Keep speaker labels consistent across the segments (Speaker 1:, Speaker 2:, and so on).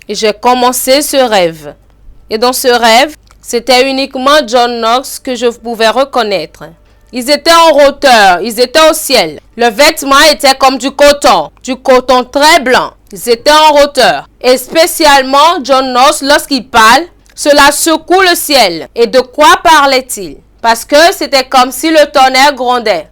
Speaker 1: Et j'ai commencé ce rêve. Et dans ce rêve, c'était uniquement John Knox que je pouvais reconnaître. Ils étaient en hauteur, ils étaient au ciel. Le vêtement était comme du coton très blanc. Ils étaient en hauteur. Et spécialement, John Knox, lorsqu'il parle, cela secoue le ciel. Et de quoi parlait-il? Parce que c'était comme si le tonnerre grondait.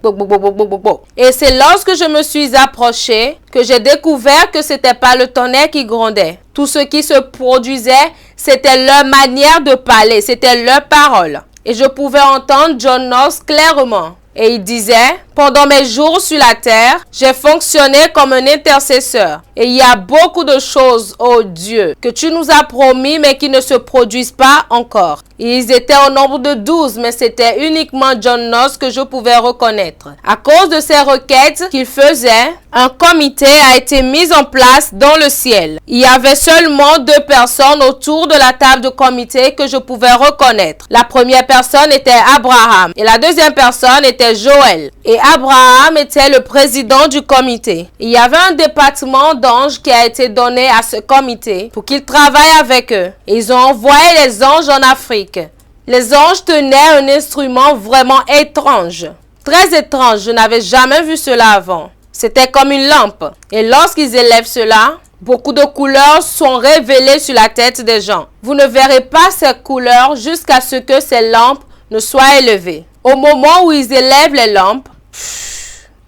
Speaker 1: Et c'est lorsque je me suis approchée que j'ai découvert que c'était pas le tonnerre qui grondait. Tout ce qui se produisait, c'était leur manière de parler, c'était leur parole. Et je pouvais entendre John Knox clairement. Et il disait, pendant mes jours sur la terre, j'ai fonctionné comme un intercesseur. Et il y a beaucoup de choses, oh Dieu, que tu nous as promis mais qui ne se produisent pas encore. Ils étaient au nombre de 12, mais c'était uniquement John Knox que je pouvais reconnaître. À cause de ces requêtes qu'il faisait, un comité a été mis en place dans le ciel. Il y avait seulement 2 personnes autour de la table de comité que je pouvais reconnaître. La première personne était Abraham et la deuxième personne était Joël. Et Abraham était le président du comité. Il y avait un département d'anges qui a été donné à ce comité pour qu'ils travaillent avec eux. Et ils ont envoyé les anges en Afrique. Les anges tenaient un instrument vraiment étrange. Très étrange, je n'avais jamais vu cela avant. C'était comme une lampe. Et lorsqu'ils élèvent cela, beaucoup de couleurs sont révélées sur la tête des gens. Vous ne verrez pas ces couleurs jusqu'à ce que ces lampes ne soient élevées. Au moment où ils élèvent les lampes,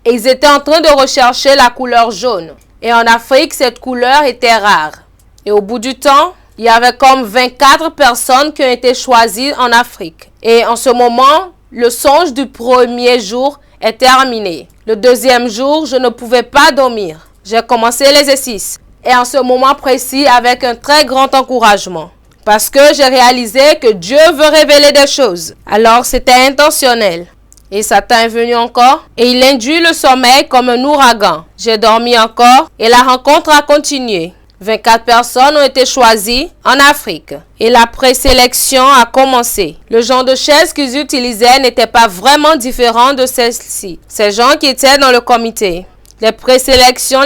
Speaker 1: ils étaient en train de rechercher la couleur jaune. Et en Afrique, cette couleur était rare. Et au bout du temps, il y avait comme 24 personnes qui ont été choisies en Afrique. Et en ce moment, le songe du premier jour est terminé. Le deuxième jour, je ne pouvais pas dormir. J'ai commencé l'exercice. Et en ce moment précis, avec un très grand encouragement. Parce que j'ai réalisé que Dieu veut révéler des choses. Alors c'était intentionnel. Et Satan est venu encore et il induit le sommeil comme un ouragan. J'ai dormi encore et la rencontre a continué. 24 personnes ont été choisies en Afrique et la présélection a commencé. Le genre de chaise qu'ils utilisaient n'était pas vraiment différent de celle-ci. Ces gens qui étaient dans le comité. Les présélections,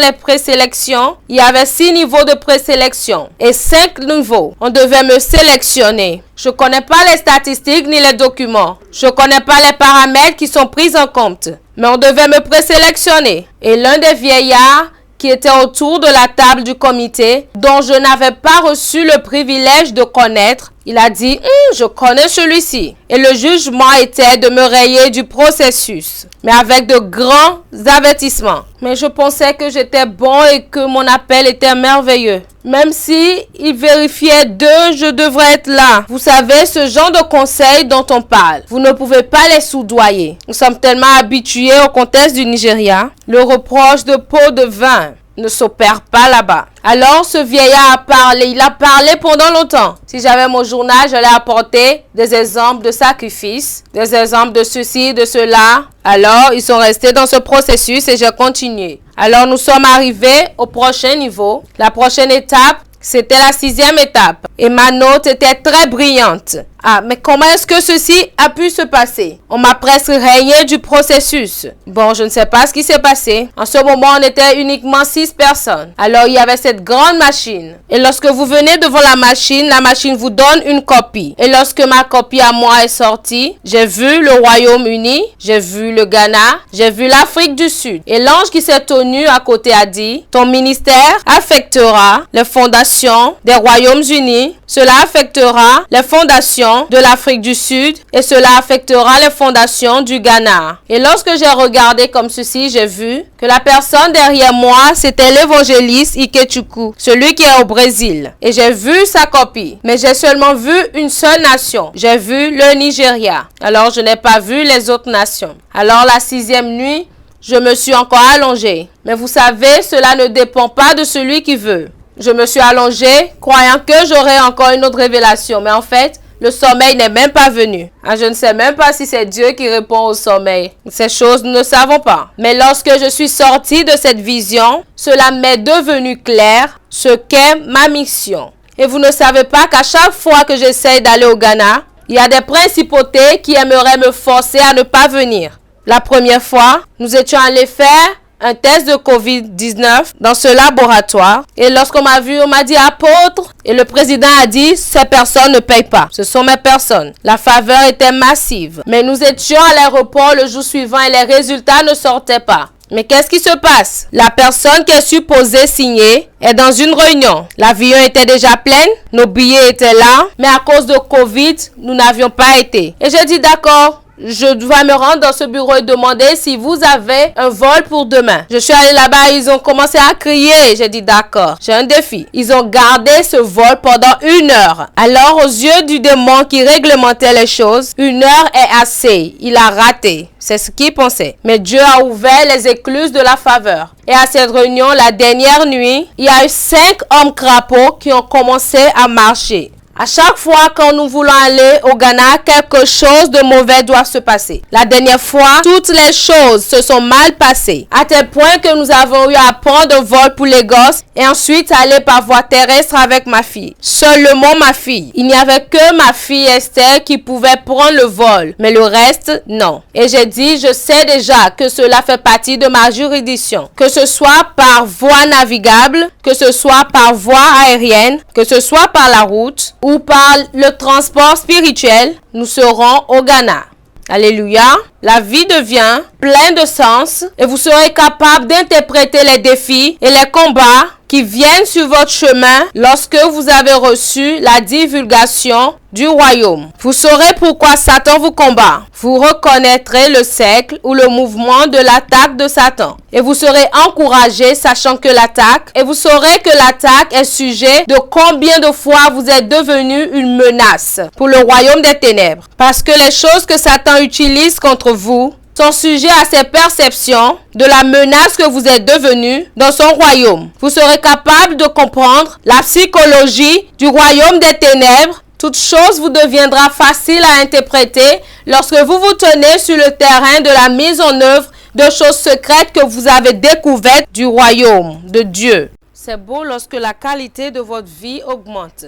Speaker 1: il y avait 6 niveaux de présélection et 5 niveaux. On devait me sélectionner. Je ne connais pas les statistiques ni les documents. Je ne connais pas les paramètres qui sont pris en compte. Mais on devait me présélectionner. Et l'un des vieillards qui était autour de la table du comité, dont je n'avais pas reçu le privilège de connaître, il a dit « je connais celui-ci ». Et le jugement était de me rayer du processus, mais avec de grands avertissements. Mais je pensais que j'étais bon et que mon appel était merveilleux. Même si il vérifiait 2, je devrais être là. Vous savez, ce genre de conseils dont on parle, vous ne pouvez pas les soudoyer. Nous sommes tellement habitués au contexte du Nigeria. Le reproche de pot de vin ne s'opère pas là-bas. Alors ce vieillard a parlé, il a parlé pendant longtemps. Si j'avais mon journal, j'allais apporter des exemples de sacrifices, des exemples de ceci, de cela. Alors ils sont restés dans ce processus et j'ai continué. Alors nous sommes arrivés au prochain niveau. La prochaine étape, c'était la 6e étape. Et ma note était très brillante. Ah, mais comment est-ce que ceci a pu se passer? On m'a presque rayé du processus. Bon, je ne sais pas ce qui s'est passé. En ce moment, on était uniquement 6 personnes. Alors, il y avait cette grande machine. Et lorsque vous venez devant la machine vous donne une copie. Et lorsque ma copie à moi est sortie, j'ai vu le Royaume-Uni, j'ai vu le Ghana, j'ai vu l'Afrique du Sud. Et l'ange qui s'est tenu à côté a dit, ton ministère affectera les fondations des Royaumes-Unis. Cela affectera les fondations de l'Afrique du Sud et cela affectera les fondations du Ghana. Et lorsque j'ai regardé comme ceci, j'ai vu que la personne derrière moi, c'était l'évangéliste Ikechukwu, celui qui est au Brésil. Et j'ai vu sa copie, mais j'ai seulement vu une seule nation. J'ai vu le Nigeria. Alors je n'ai pas vu les autres nations. Alors la 6e nuit, je me suis encore allongée. Mais vous savez, cela ne dépend pas de celui qui veut. Je me suis allongée, croyant que j'aurais encore une autre révélation. Mais en fait, le sommeil n'est même pas venu. Je ne sais même pas si c'est Dieu qui répond au sommeil. Ces choses, nous ne savons pas. Mais lorsque je suis sortie de cette vision, cela m'est devenu clair ce qu'est ma mission. Et vous ne savez pas qu'à chaque fois que j'essaye d'aller au Ghana, il y a des principautés qui aimeraient me forcer à ne pas venir. La première fois, nous étions allés faire un test de COVID-19 dans ce laboratoire. Et lorsqu'on m'a vu, on m'a dit, apôtre, Et le président a dit, ces personnes ne payent pas. Ce sont mes personnes. La faveur était massive. Mais nous étions à l'aéroport le jour suivant et les résultats ne sortaient pas. Mais qu'est-ce qui se passe? La personne qui est supposée signer est dans une réunion. L'avion était déjà plein, nos billets étaient là, mais à cause de Covid, nous n'avions pas été. Et j'ai dit d'accord. Je dois me rendre dans ce bureau et demander si vous avez un vol pour demain. Je suis allée là-bas, ils ont commencé à crier. J'ai dit d'accord, j'ai un défi. Ils ont gardé ce vol pendant 1 heure. Alors aux yeux du démon qui réglementait les choses, 1 heure est assez. Il a raté. C'est ce qu'il pensait. Mais Dieu a ouvert les écluses de la faveur. Et à cette réunion, la dernière nuit, il y a eu 5 hommes crapauds qui ont commencé à marcher. À chaque fois quand nous voulons aller au Ghana, quelque chose de mauvais doit se passer. La dernière fois, toutes les choses se sont mal passées. À tel point que nous avons eu à prendre un vol pour Lagos et ensuite aller par voie terrestre avec ma fille. Seulement ma fille. Il n'y avait que ma fille Esther qui pouvait prendre le vol. Mais le reste, non. Et j'ai dit, je sais déjà que cela fait partie de ma juridiction. Que ce soit par voie navigable, que ce soit par voie aérienne, que ce soit par la route, ou par le transport spirituel, nous serons au Ghana. Alléluia. La vie devient pleine de sens et vous serez capable d'interpréter les défis et les combats qui viennent sur votre chemin lorsque vous avez reçu la divulgation du royaume. Vous saurez pourquoi Satan vous combat. Vous reconnaîtrez le cercle ou le mouvement de l'attaque de Satan. Et vous serez encouragé sachant que l'attaque, et vous saurez que l'attaque est sujet de combien de fois vous êtes devenu une menace pour le royaume des ténèbres. Parce que les choses que Satan utilise contre vous sont sujets à ses perceptions de la menace que vous êtes devenu dans son royaume. Vous serez capable de comprendre la psychologie du royaume des ténèbres. Toute chose vous deviendra facile à interpréter lorsque vous vous tenez sur le terrain de la mise en œuvre de choses secrètes que vous avez découvertes du royaume de Dieu. C'est beau lorsque la qualité de votre vie augmente.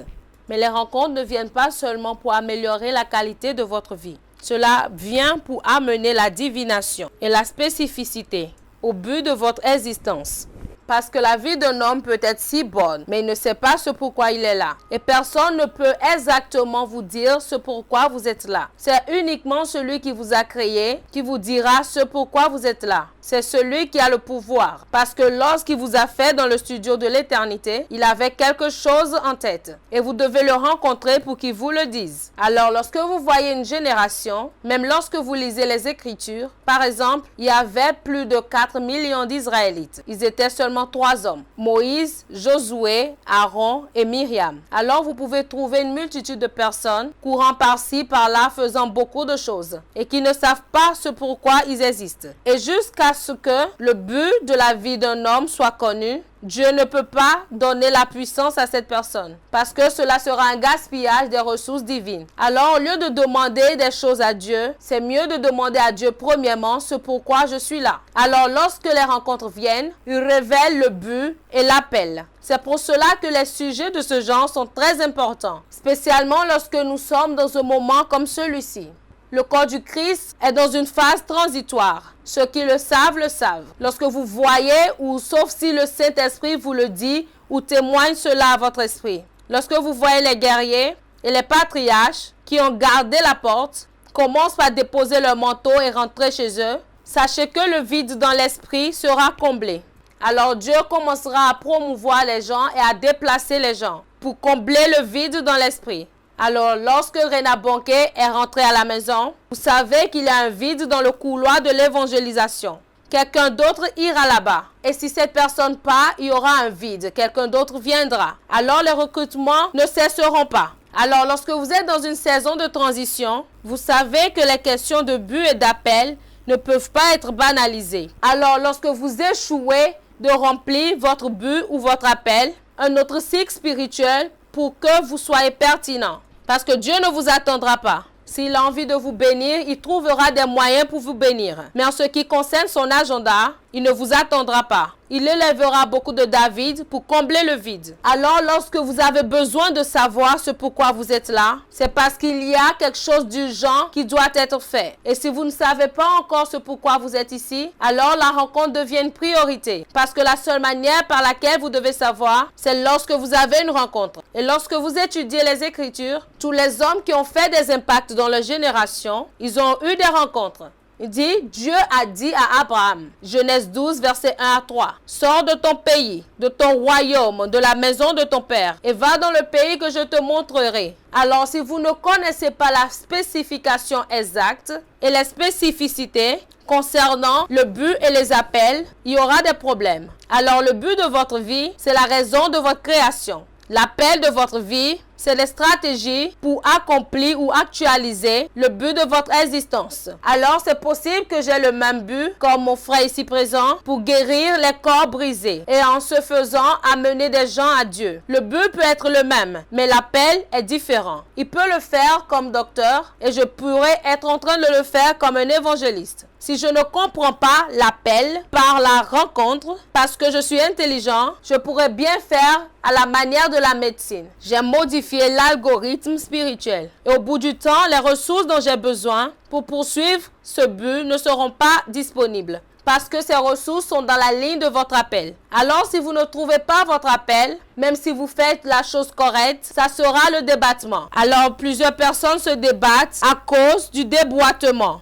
Speaker 1: Mais les rencontres ne viennent pas seulement pour améliorer la qualité de votre vie. Cela vient pour amener la divination et la spécificité au but de votre existence. Parce que la vie d'un homme peut être si bonne, mais il ne sait pas ce pourquoi il est là. Et personne ne peut exactement vous dire ce pourquoi vous êtes là. C'est uniquement celui qui vous a créé qui vous dira ce pourquoi vous êtes là. C'est celui qui a le pouvoir. Parce que lorsqu'il vous a fait dans le studio de l'éternité, il avait quelque chose en tête. Et vous devez le rencontrer pour qu'il vous le dise. Alors lorsque vous voyez une génération, même lorsque vous lisez les Écritures, par exemple, il y avait plus de 4 millions d'Israélites. Ils étaient seulement 3 hommes. Moïse, Josué, Aaron et Myriam. Alors vous pouvez trouver une multitude de personnes courant par-ci, par-là, faisant beaucoup de choses. Et qui ne savent pas ce pourquoi ils existent. Et jusqu'à ce que le but de la vie d'un homme soit connu, Dieu ne peut pas donner la puissance à cette personne parce que cela sera un gaspillage des ressources divines. Alors, au lieu de demander des choses à Dieu, c'est mieux de demander à Dieu premièrement ce pourquoi je suis là. Alors, lorsque les rencontres viennent, il révèle le but et l'appel. C'est pour cela que les sujets de ce genre sont très importants, spécialement lorsque nous sommes dans un moment comme celui-ci. Le corps du Christ est dans une phase transitoire. Ceux qui le savent. Lorsque vous voyez, ou sauf si le Saint-Esprit vous le dit, ou témoigne cela à votre esprit. Lorsque vous voyez les guerriers et les patriarches qui ont gardé la porte, commencent par déposer leur manteau et rentrer chez eux, sachez que le vide dans l'esprit sera comblé. Alors Dieu commencera à promouvoir les gens et à déplacer les gens pour combler le vide dans l'esprit. Alors, lorsque Rena Bonke est rentrée à la maison, vous savez qu'il y a un vide dans le couloir de l'évangélisation. Quelqu'un d'autre ira là-bas. Et si cette personne part, il y aura un vide. Quelqu'un d'autre viendra. Alors, les recrutements ne cesseront pas. Alors, lorsque vous êtes dans une saison de transition, vous savez que les questions de but et d'appel ne peuvent pas être banalisées. Alors, lorsque vous échouez de remplir votre but ou votre appel, un autre cycle spirituel pour que vous soyez pertinent. Parce que Dieu ne vous attendra pas. S'il a envie de vous bénir, il trouvera des moyens pour vous bénir. Mais en ce qui concerne son agenda, Il ne vous attendra pas. Il élèvera beaucoup de David pour combler le vide. Alors, lorsque vous avez besoin de savoir ce pourquoi vous êtes là, c'est parce qu'il y a quelque chose d'urgent qui doit être fait. Et si vous ne savez pas encore ce pourquoi vous êtes ici, alors la rencontre devient une priorité. Parce que la seule manière par laquelle vous devez savoir, c'est lorsque vous avez une rencontre. Et lorsque vous étudiez les Écritures, tous les hommes qui ont fait des impacts dans leur génération, ils ont eu des rencontres. Il dit, Dieu a dit à Abraham, Genèse 12, versets 1 à 3, « Sors de ton pays, de ton royaume, de la maison de ton père, et va dans le pays que je te montrerai. » Alors, si vous ne connaissez pas la spécification exacte et les spécificités concernant le but et les appels, il y aura des problèmes. Alors, le but de votre vie, c'est la raison de votre création. L'appel de votre vie, c'est les stratégies pour accomplir ou actualiser le but de votre existence. Alors, c'est possible que j'ai le même but, comme mon frère ici présent, pour guérir les corps brisés et en ce faisant, amener des gens à Dieu. Le but peut être le même, mais l'appel est différent. Il peut le faire comme docteur et je pourrais être en train de le faire comme un évangéliste. Si je ne comprends pas l'appel par la rencontre, parce que je suis intelligent, je pourrais bien faire à la manière de la médecine. J'ai modifié l'algorithme spirituel. Et au bout du temps, les ressources dont j'ai besoin pour poursuivre ce but ne seront pas disponibles. Parce que ces ressources sont dans la ligne de votre appel. Alors, si vous ne trouvez pas votre appel, même si vous faites la chose correcte, ça sera le débattement. Alors, plusieurs personnes se débattent à cause du déboîtement.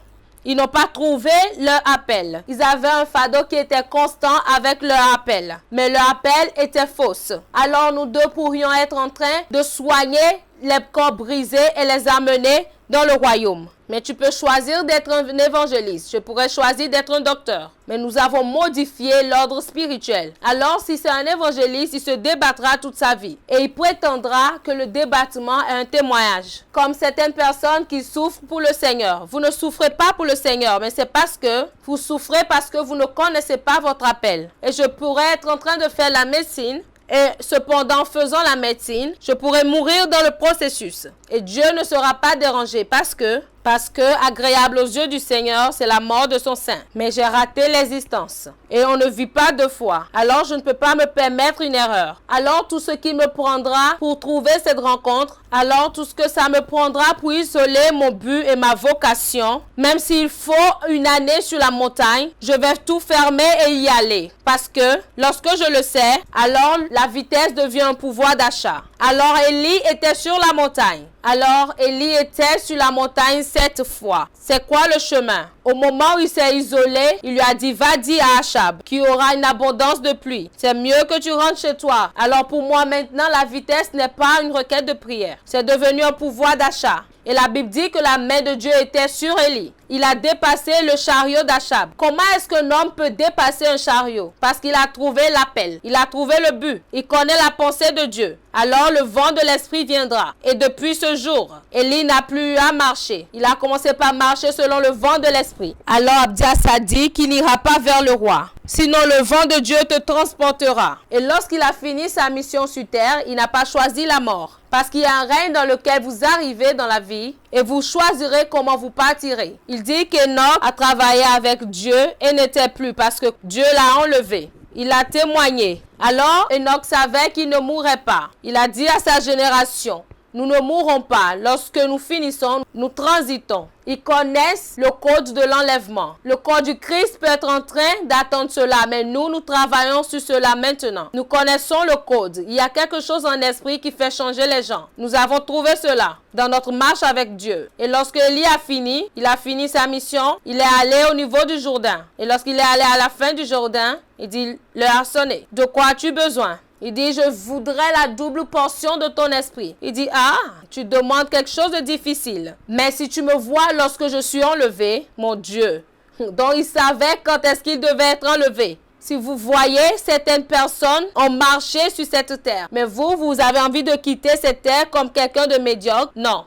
Speaker 1: Ils n'ont pas trouvé leur appel. Ils avaient un fardeau qui était constant avec leur appel. Mais leur appel était fausse. Alors nous deux pourrions être en train de soigner les corps brisés et les amener dans le royaume. Mais tu peux choisir d'être un évangéliste. Je pourrais choisir d'être un docteur. Mais nous avons modifié l'ordre spirituel. Alors, si c'est un évangéliste, il se débattra toute sa vie. Et il prétendra que le débattement est un témoignage. Comme certaines personnes qui souffrent pour le Seigneur. Vous ne souffrez pas pour le Seigneur, mais c'est parce que vous souffrez parce que vous ne connaissez pas votre appel. Et je pourrais être en train de faire la médecine. Et cependant, faisant la médecine, je pourrais mourir dans le processus. Et Dieu ne sera pas dérangé parce que agréable aux yeux du Seigneur, c'est la mort de son saint. Mais j'ai raté l'existence. Et on ne vit pas deux fois. Alors je ne peux pas me permettre une erreur. Alors tout ce qui me prendra pour trouver cette rencontre, alors tout ce que ça me prendra pour isoler mon but et ma vocation, même s'il faut une année sur la montagne, je vais tout fermer et y aller. Parce que lorsque je le sais, alors la vitesse devient un pouvoir d'achat. Alors Élie était sur la montagne. Alors Élie était sur la montagne 7 fois. C'est quoi le chemin? Au moment où il s'est isolé, il lui a dit, va dire à Achab qu'il y aura une abondance de pluie. C'est mieux que tu rentres chez toi. Alors pour moi maintenant, la vitesse n'est pas une requête de prière. C'est devenu un pouvoir d'achat. Et la Bible dit que la main de Dieu était sur Élie. Il a dépassé le chariot d'Achab. Comment est-ce qu'un homme peut dépasser un chariot? Parce qu'il a trouvé l'appel. Il a trouvé le but. Il connaît la pensée de Dieu. Alors le vent de l'esprit viendra. Et depuis ce jour, Élie n'a plus eu à marcher. Il a commencé par marcher selon le vent de l'esprit. Alors Abdias a dit qu'il n'ira pas vers le roi. Sinon le vent de Dieu te transportera. Et lorsqu'il a fini sa mission sur terre, il n'a pas choisi la mort. Parce qu'il y a un règne dans lequel vous arrivez dans la vie et vous choisirez comment vous partirez. Il dit qu'Enoch a travaillé avec Dieu et n'était plus parce que Dieu l'a enlevé. Il a témoigné. Alors Enoch savait qu'il ne mourrait pas. Il a dit à sa génération, nous ne mourrons pas. Lorsque nous finissons, nous transitons. Ils connaissent le code de l'enlèvement. Le corps du Christ peut être en train d'attendre cela, mais nous travaillons sur cela maintenant. Nous connaissons le code. Il y a quelque chose en esprit qui fait changer les gens. Nous avons trouvé cela dans notre marche avec Dieu. Et lorsque Élie a fini, il a fini sa mission, il est allé au niveau du Jourdain. Et lorsqu'il est allé à la fin du Jourdain, il dit, l'heure a sonné. De quoi as-tu besoin? Il dit, je voudrais la double portion de ton esprit. Il dit, tu demandes quelque chose de difficile. Mais si tu me vois lorsque je suis enlevé, mon Dieu. Donc il savait quand est-ce qu'il devait être enlevé. Si vous voyez, certaines personnes ont marché sur cette terre. Mais vous avez envie de quitter cette terre comme quelqu'un de médiocre? Non.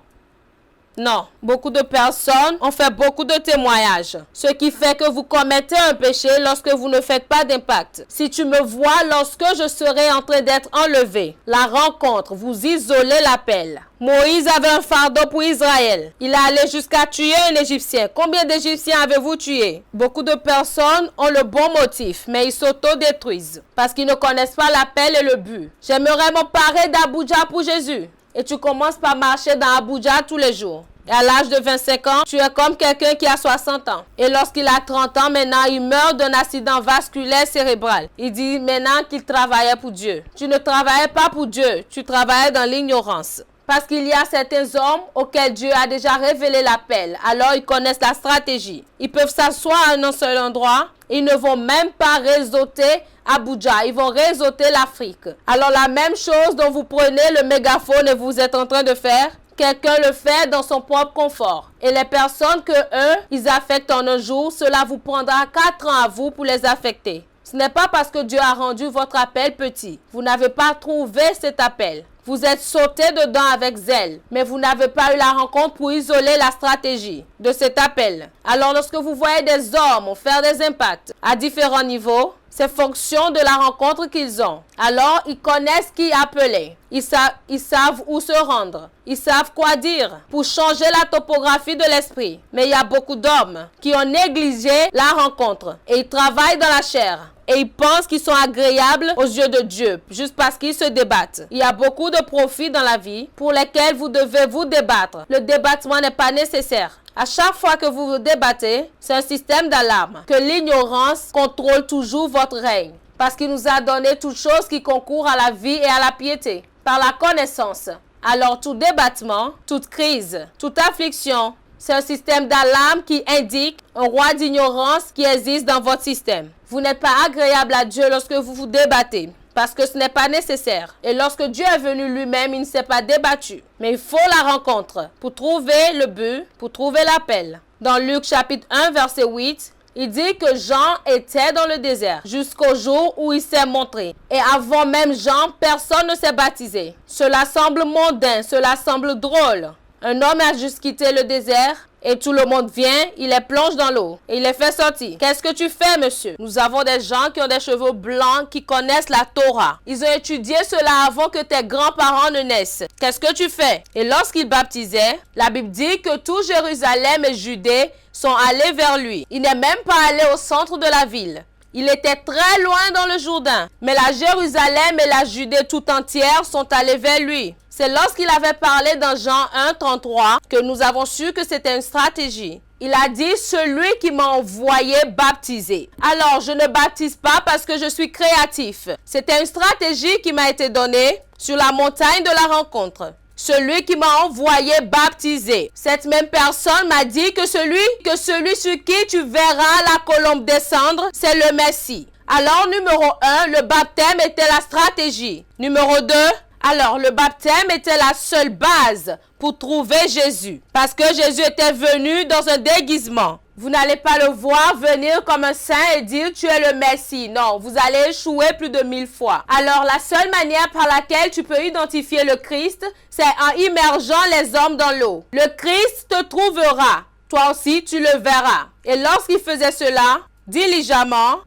Speaker 1: Non, beaucoup de personnes ont fait beaucoup de témoignages. Ce qui fait que vous commettez un péché lorsque vous ne faites pas d'impact. Si tu me vois lorsque je serai en train d'être enlevé, la rencontre, vous isolez l'appel. Moïse avait un fardeau pour Israël. Il est allé jusqu'à tuer un Égyptien. Combien d'Égyptiens avez-vous tué? Beaucoup de personnes ont le bon motif, mais ils s'auto-détruisent parce qu'ils ne connaissent pas l'appel et le but. J'aimerais m'emparer d'Abuja pour Jésus. Et tu commences par marcher dans Abuja tous les jours. Et à l'âge de 25 ans, tu es comme quelqu'un qui a 60 ans. Et lorsqu'il a 30 ans, maintenant, il meurt d'un accident vasculaire cérébral. Il dit maintenant qu'il travaillait pour Dieu. Tu ne travaillais pas pour Dieu, tu travaillais dans l'ignorance. Parce qu'il y a certains hommes auxquels Dieu a déjà révélé l'appel. Alors ils connaissent la stratégie. Ils peuvent s'asseoir à un seul endroit. Ils ne vont même pas réseauter Abuja. Ils vont réseauter l'Afrique. Alors la même chose dont vous prenez le mégaphone et vous êtes en train de faire, quelqu'un le fait dans son propre confort. Et les personnes que eux, ils affectent en un jour, cela vous prendra 4 ans à vous pour les affecter. Ce n'est pas parce que Dieu a rendu votre appel petit. Vous n'avez pas trouvé cet appel. Vous êtes sauté dedans avec zèle, mais vous n'avez pas eu la rencontre pour isoler la stratégie de cet appel. Alors lorsque vous voyez des hommes faire des impacts à différents niveaux, c'est fonction de la rencontre qu'ils ont. Alors ils connaissent qui appeler. Ils savent où se rendre. Ils savent quoi dire pour changer la topographie de l'esprit. Mais il y a beaucoup d'hommes qui ont négligé la rencontre et ils travaillent dans la chair. Et ils pensent qu'ils sont agréables aux yeux de Dieu, juste parce qu'ils se débattent. Il y a beaucoup de profits dans la vie pour lesquels vous devez vous débattre. Le débattement n'est pas nécessaire. À chaque fois que vous vous débattez, c'est un système d'alarme. Que l'ignorance contrôle toujours votre règne. Parce qu'il nous a donné toutes choses qui concourent à la vie et à la piété. Par la connaissance. Alors tout débattement, toute crise, toute affliction, c'est un système d'alarme qui indique un roi d'ignorance qui existe dans votre système. Vous n'êtes pas agréable à Dieu lorsque vous vous débattez, parce que ce n'est pas nécessaire. Et lorsque Dieu est venu lui-même, il ne s'est pas débattu. Mais il faut la rencontre pour trouver le but, pour trouver l'appel. Dans Luc chapitre 1, verset 8, il dit que Jean était dans le désert jusqu'au jour où il s'est montré. Et avant même Jean, personne ne s'est baptisé. Cela semble mondain, cela semble drôle. Un homme a juste quitté le désert et tout le monde vient, il les plonge dans l'eau et il les fait sortir. Qu'est-ce que tu fais, monsieur? Nous avons des gens qui ont des cheveux blancs, qui connaissent la Torah. Ils ont étudié cela avant que tes grands-parents ne naissent. Qu'est-ce que tu fais? Et lorsqu'il baptisait, la Bible dit que tout Jérusalem et Judée sont allés vers lui. Il n'est même pas allé au centre de la ville. Il était très loin dans le Jourdain. Mais la Jérusalem et la Judée tout entière sont allées vers lui. C'est lorsqu'il avait parlé dans Jean 1, 33 que nous avons su que c'était une stratégie. Il a dit, celui qui m'a envoyé baptiser. Alors, je ne baptise pas parce que je suis créatif. C'était une stratégie qui m'a été donnée sur la montagne de la rencontre. Celui qui m'a envoyé baptiser. Cette même personne m'a dit que celui sur qui tu verras la colombe descendre, c'est le Messie. Alors, numéro 1, le baptême était la stratégie. Numéro 2, alors le baptême était la seule base pour trouver Jésus. Parce que Jésus était venu dans un déguisement. Vous n'allez pas le voir venir comme un saint et dire tu es le Messie. Non, vous allez échouer plus de 1000 fois. Alors la seule manière par laquelle tu peux identifier le Christ, c'est en immergeant les hommes dans l'eau. Le Christ te trouvera. Toi aussi, tu le verras. Et lorsqu'il faisait cela, diligemment,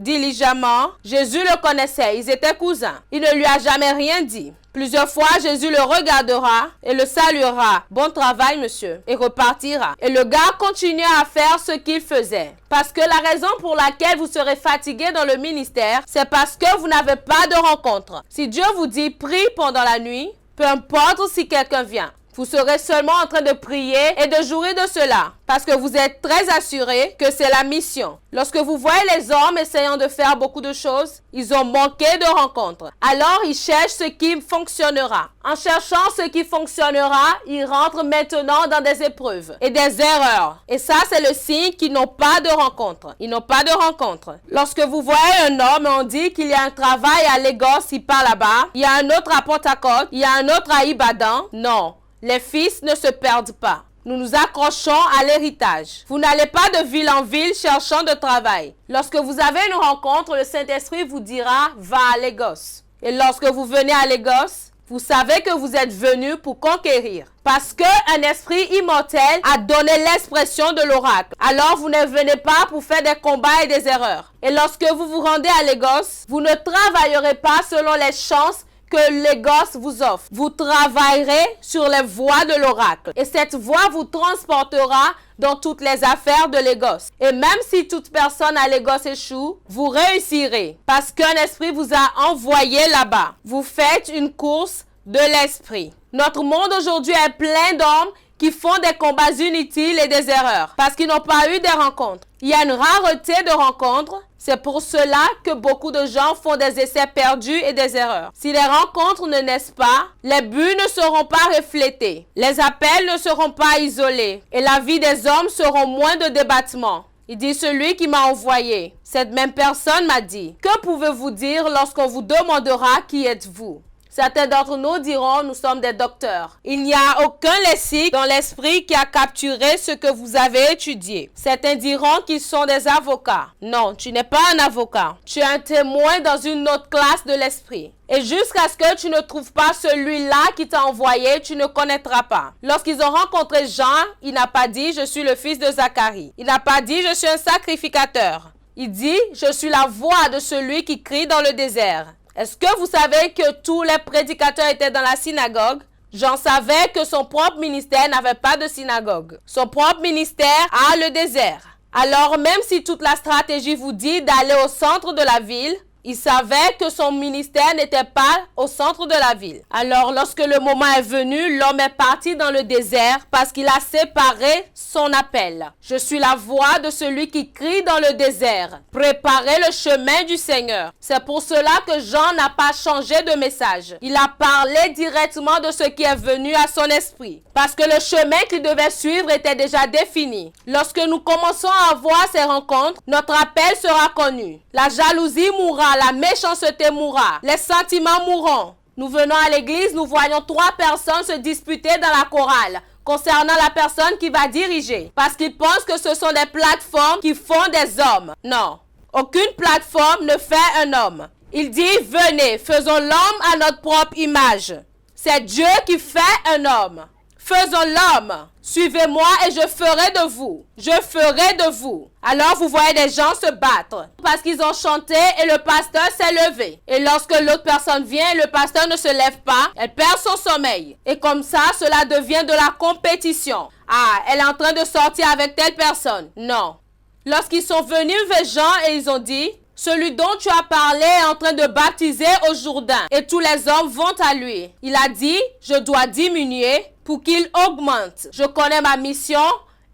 Speaker 1: Jésus le connaissait. Ils étaient cousins. Il ne lui a jamais rien dit. Plusieurs fois, Jésus le regardera et le saluera. Bon travail, monsieur. Et repartira. Et le gars continua à faire ce qu'il faisait. Parce que la raison pour laquelle vous serez fatigué dans le ministère, c'est parce que vous n'avez pas de rencontre. Si Dieu vous dit prie pendant la nuit, peu importe si quelqu'un vient. Vous serez seulement en train de prier et de jouir de cela. Parce que vous êtes très assuré que c'est la mission. Lorsque vous voyez les hommes essayant de faire beaucoup de choses, ils ont manqué de rencontres. Alors, ils cherchent ce qui fonctionnera. En cherchant ce qui fonctionnera, ils rentrent maintenant dans des épreuves et des erreurs. Et ça, c'est le signe qu'ils n'ont pas de rencontre. Ils n'ont pas de rencontre. Lorsque vous voyez un homme, on dit qu'il y a un travail à Lagos, il part là-bas. Il y a un autre à Port-Harcourt. Il y a un autre à Ibadan. Non. Les fils ne se perdent pas. Nous nous accrochons à l'héritage. Vous n'allez pas de ville en ville cherchant de travail. Lorsque vous avez une rencontre, le Saint-Esprit vous dira « Va à Lagos ». Et lorsque vous venez à Lagos, Vous savez que vous êtes venus pour conquérir. Parce qu'un esprit immortel a donné l'expression de l'oracle. Alors vous ne venez pas pour faire des combats et des erreurs. Et lorsque vous vous rendez à Lagos, vous ne travaillerez pas selon les chances que Lagos vous offre. Vous travaillerez sur les voies de l'oracle. Et cette voie vous transportera dans toutes les affaires de Lagos. Et même si toute personne à Lagos échoue, vous réussirez. Parce qu'un esprit vous a envoyé là-bas. Vous faites une course de l'esprit. Notre monde aujourd'hui est plein d'hommes qui font des combats inutiles et des erreurs parce qu'ils n'ont pas eu des rencontres. Il y a une rareté de rencontres. C'est pour cela que beaucoup de gens font des essais perdus et des erreurs. Si les rencontres ne naissent pas, les buts ne seront pas reflétés. Les appels ne seront pas isolés. Et la vie des hommes sera moins de débattements. Il dit celui qui m'a envoyé. Cette même personne m'a dit, que pouvez-vous dire lorsqu'on vous demandera qui êtes-vous? Certains d'entre nous diront, nous sommes des docteurs. Il n'y a aucun lexique dans l'esprit qui a capturé ce que vous avez étudié. Certains diront qu'ils sont des avocats. Non, tu n'es pas un avocat. Tu es un témoin dans une autre classe de l'esprit. Et jusqu'à ce que tu ne trouves pas celui-là qui t'a envoyé, tu ne connaîtras pas. Lorsqu'ils ont rencontré Jean, il n'a pas dit, je suis le fils de Zacharie. Il n'a pas dit, je suis un sacrificateur. Il dit, je suis la voix de celui qui crie dans le désert. Est-ce que vous savez que tous les prédicateurs étaient dans la synagogue? Jean savait que son propre ministère n'avait pas de synagogue. Son propre ministère a le désert. Alors même si toute la stratégie vous dit d'aller au centre de la ville, il savait que son ministère n'était pas au centre de la ville. Alors lorsque le moment est venu, l'homme est parti dans le désert parce qu'il a séparé son appel. Je suis la voix de celui qui crie dans le désert. Préparez le chemin du Seigneur. C'est pour cela que Jean n'a pas changé de message. Il a parlé directement de ce qui est venu à son esprit. Parce que le chemin qu'il devait suivre était déjà défini. Lorsque nous commençons à avoir ces rencontres, notre appel sera connu. La jalousie mourra. La méchanceté mourra. Les sentiments mourront. Nous venons à l'église, nous voyons 3 personnes se disputer dans la chorale concernant la personne qui va diriger. Parce qu'ils pensent que ce sont des plateformes qui font des hommes. Non. Aucune plateforme ne fait un homme. Il dit, venez, faisons l'homme à notre propre image. C'est Dieu qui fait un homme. Faisons l'homme. Suivez-moi et je ferai de vous. Je ferai de vous. Alors vous voyez des gens se battre parce qu'ils ont chanté et le pasteur s'est levé. Et lorsque l'autre personne vient et le pasteur ne se lève pas, elle perd son sommeil. Et comme ça, cela devient de la compétition. Ah, elle est en train de sortir avec telle personne. Non. Lorsqu'ils sont venus vers Jean et ils ont dit, celui dont tu as parlé est en train de baptiser au Jourdain et tous les hommes vont à lui. Il a dit, je dois diminuer pour qu'il augmente. Je connais ma mission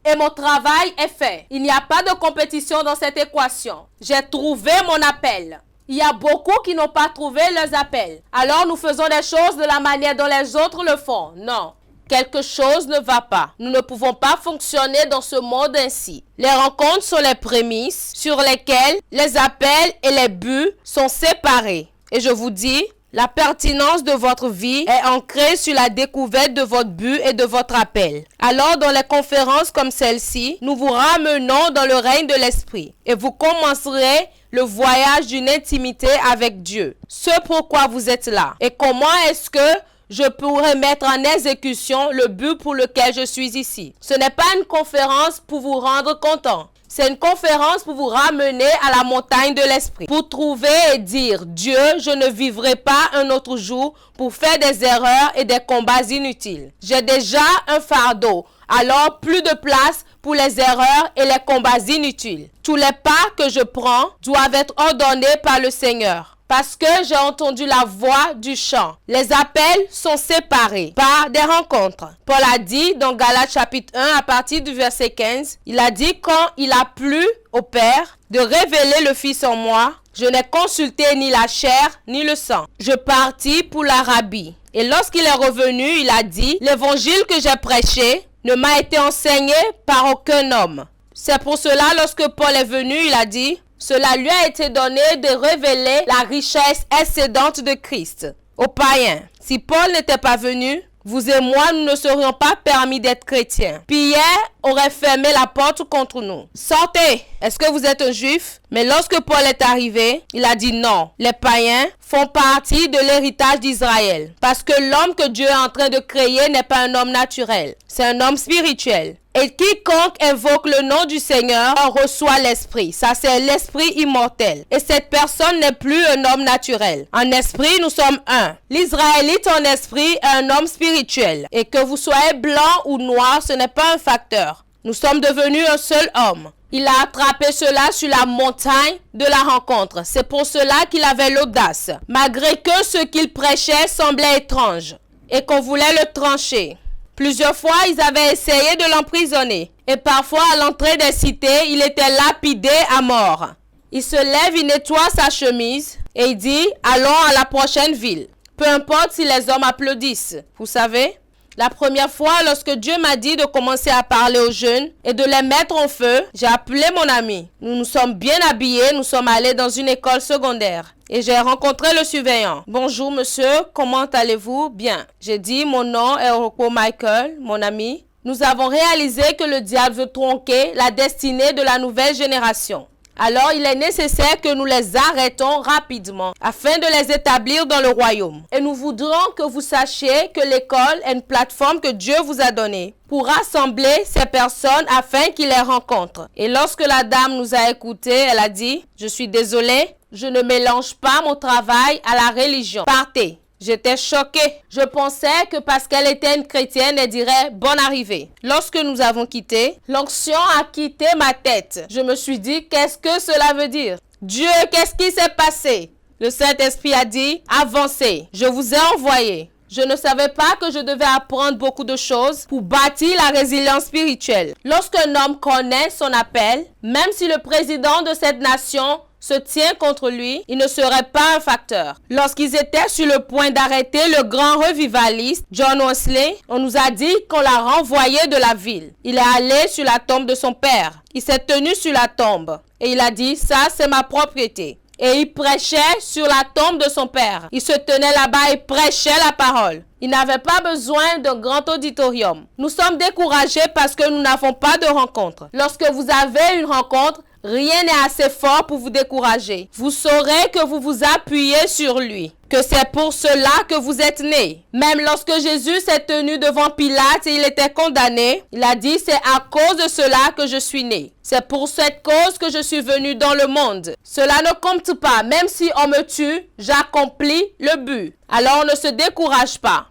Speaker 1: et mon travail est fait. Il n'y a pas de compétition dans cette équation. J'ai trouvé mon appel. Il y a beaucoup qui n'ont pas trouvé leurs appels. Alors nous faisons des choses de la manière dont les autres le font. Non. Quelque chose ne va pas. Nous ne pouvons pas fonctionner dans ce monde ainsi. Les rencontres sont les prémices sur lesquelles les appels et les buts sont séparés. Et je vous dis, la pertinence de votre vie est ancrée sur la découverte de votre but et de votre appel. Alors, dans les conférences comme celle-ci, nous vous ramenons dans le règne de l'esprit et vous commencerez le voyage d'une intimité avec Dieu. Ce pourquoi vous êtes là. Et comment est-ce que je pourrais mettre en exécution le but pour lequel je suis ici. Ce n'est pas une conférence pour vous rendre content. C'est une conférence pour vous ramener à la montagne de l'esprit. Pour trouver et dire, Dieu, je ne vivrai pas un autre jour pour faire des erreurs et des combats inutiles. J'ai déjà un fardeau. Alors, plus de place pour les erreurs et les combats inutiles. Tous les pas que je prends doivent être ordonnés par le Seigneur. Parce que j'ai entendu la voix du chant. Les appels sont séparés par des rencontres. Paul a dit dans Galates chapitre 1 à partir du verset 15, il a dit quand il a plu au Père de révéler le Fils en moi, je n'ai consulté ni la chair ni le sang. Je partis pour l'Arabie. Et lorsqu'il est revenu, il a dit, l'évangile que j'ai prêché ne m'a été enseigné par aucun homme. C'est pour cela, lorsque Paul est venu, il a dit, cela lui a été donné de révéler la richesse excédente de Christ aux païens. Si Paul n'était pas venu, vous et moi, nous ne serions pas permis d'être chrétiens. Pierre aurait fermé la porte contre nous. Sortez! Est-ce que vous êtes un juif? Mais lorsque Paul est arrivé, il a dit non. Les païens font partie de l'héritage d'Israël. Parce que l'homme que Dieu est en train de créer n'est pas un homme naturel. C'est un homme spirituel. Et quiconque invoque le nom du Seigneur en reçoit l'esprit. Ça, c'est l'esprit immortel. Et cette personne n'est plus un homme naturel. En esprit, nous sommes un. L'Israélite en esprit est un homme spirituel. Et que vous soyez blanc ou noir, ce n'est pas un facteur. Nous sommes devenus un seul homme. Il a attrapé cela sur la montagne de la rencontre. C'est pour cela qu'il avait l'audace. Malgré que ce qu'il prêchait semblait étrange et qu'on voulait le trancher. Plusieurs fois, ils avaient essayé de l'emprisonner. Et parfois, à l'entrée des cités, il était lapidé à mort. Il se lève, il nettoie sa chemise et il dit « Allons à la prochaine ville ». Peu importe si les hommes applaudissent. Vous savez, la première fois, lorsque Dieu m'a dit de commencer à parler aux jeunes et de les mettre en feu, j'ai appelé mon ami. Nous nous sommes bien habillés, nous sommes allés dans une école secondaire. Et j'ai rencontré le surveillant. « Bonjour monsieur, comment allez-vous? » « Bien. » J'ai dit « Mon nom est Rocco Michael, mon ami. Nous avons réalisé que le diable veut tronquer la destinée de la nouvelle génération. Alors, il est nécessaire que nous les arrêtons rapidement afin de les établir dans le royaume. Et nous voudrons que vous sachiez que l'école est une plateforme que Dieu vous a donnée pour rassembler ces personnes afin qu'ils les rencontrent. Et lorsque la dame nous a écoutés, elle a dit « Je suis désolée, je ne mélange pas mon travail à la religion. Partez. » J'étais choquée. Je pensais que parce qu'elle était une chrétienne, elle dirait « bonne arrivée ». Lorsque nous avons quitté, l'onction a quitté ma tête. Je me suis dit « qu'est-ce que cela veut dire? Dieu, qu'est-ce qui s'est passé ?» Le Saint-Esprit a dit « avancez, je vous ai envoyé ». Je ne savais pas que je devais apprendre beaucoup de choses pour bâtir la résilience spirituelle. Lorsqu'un homme connaît son appel, même si le président de cette nation se tient contre lui, il ne serait pas un facteur. Lorsqu'ils étaient sur le point d'arrêter le grand revivaliste John Wesley, on nous a dit qu'on l'a renvoyé de la ville. Il est allé sur la tombe de son père. Il s'est tenu sur la tombe et il a dit « ça c'est ma propriété ». Et il prêchait sur la tombe de son père. Il se tenait là-bas et prêchait la parole. Il n'avait pas besoin d'un grand auditorium. Nous sommes découragés parce que nous n'avons pas de rencontre. Lorsque vous avez une rencontre, rien n'est assez fort pour vous décourager. Vous saurez que vous vous appuyez sur lui, que c'est pour cela que vous êtes nés. Même lorsque Jésus s'est tenu devant Pilate et il était condamné, il a dit « c'est à cause de cela que je suis né. C'est pour cette cause que je suis venu dans le monde. Cela ne compte pas. Même si on me tue, j'accomplis le but. » Alors on ne se décourage pas.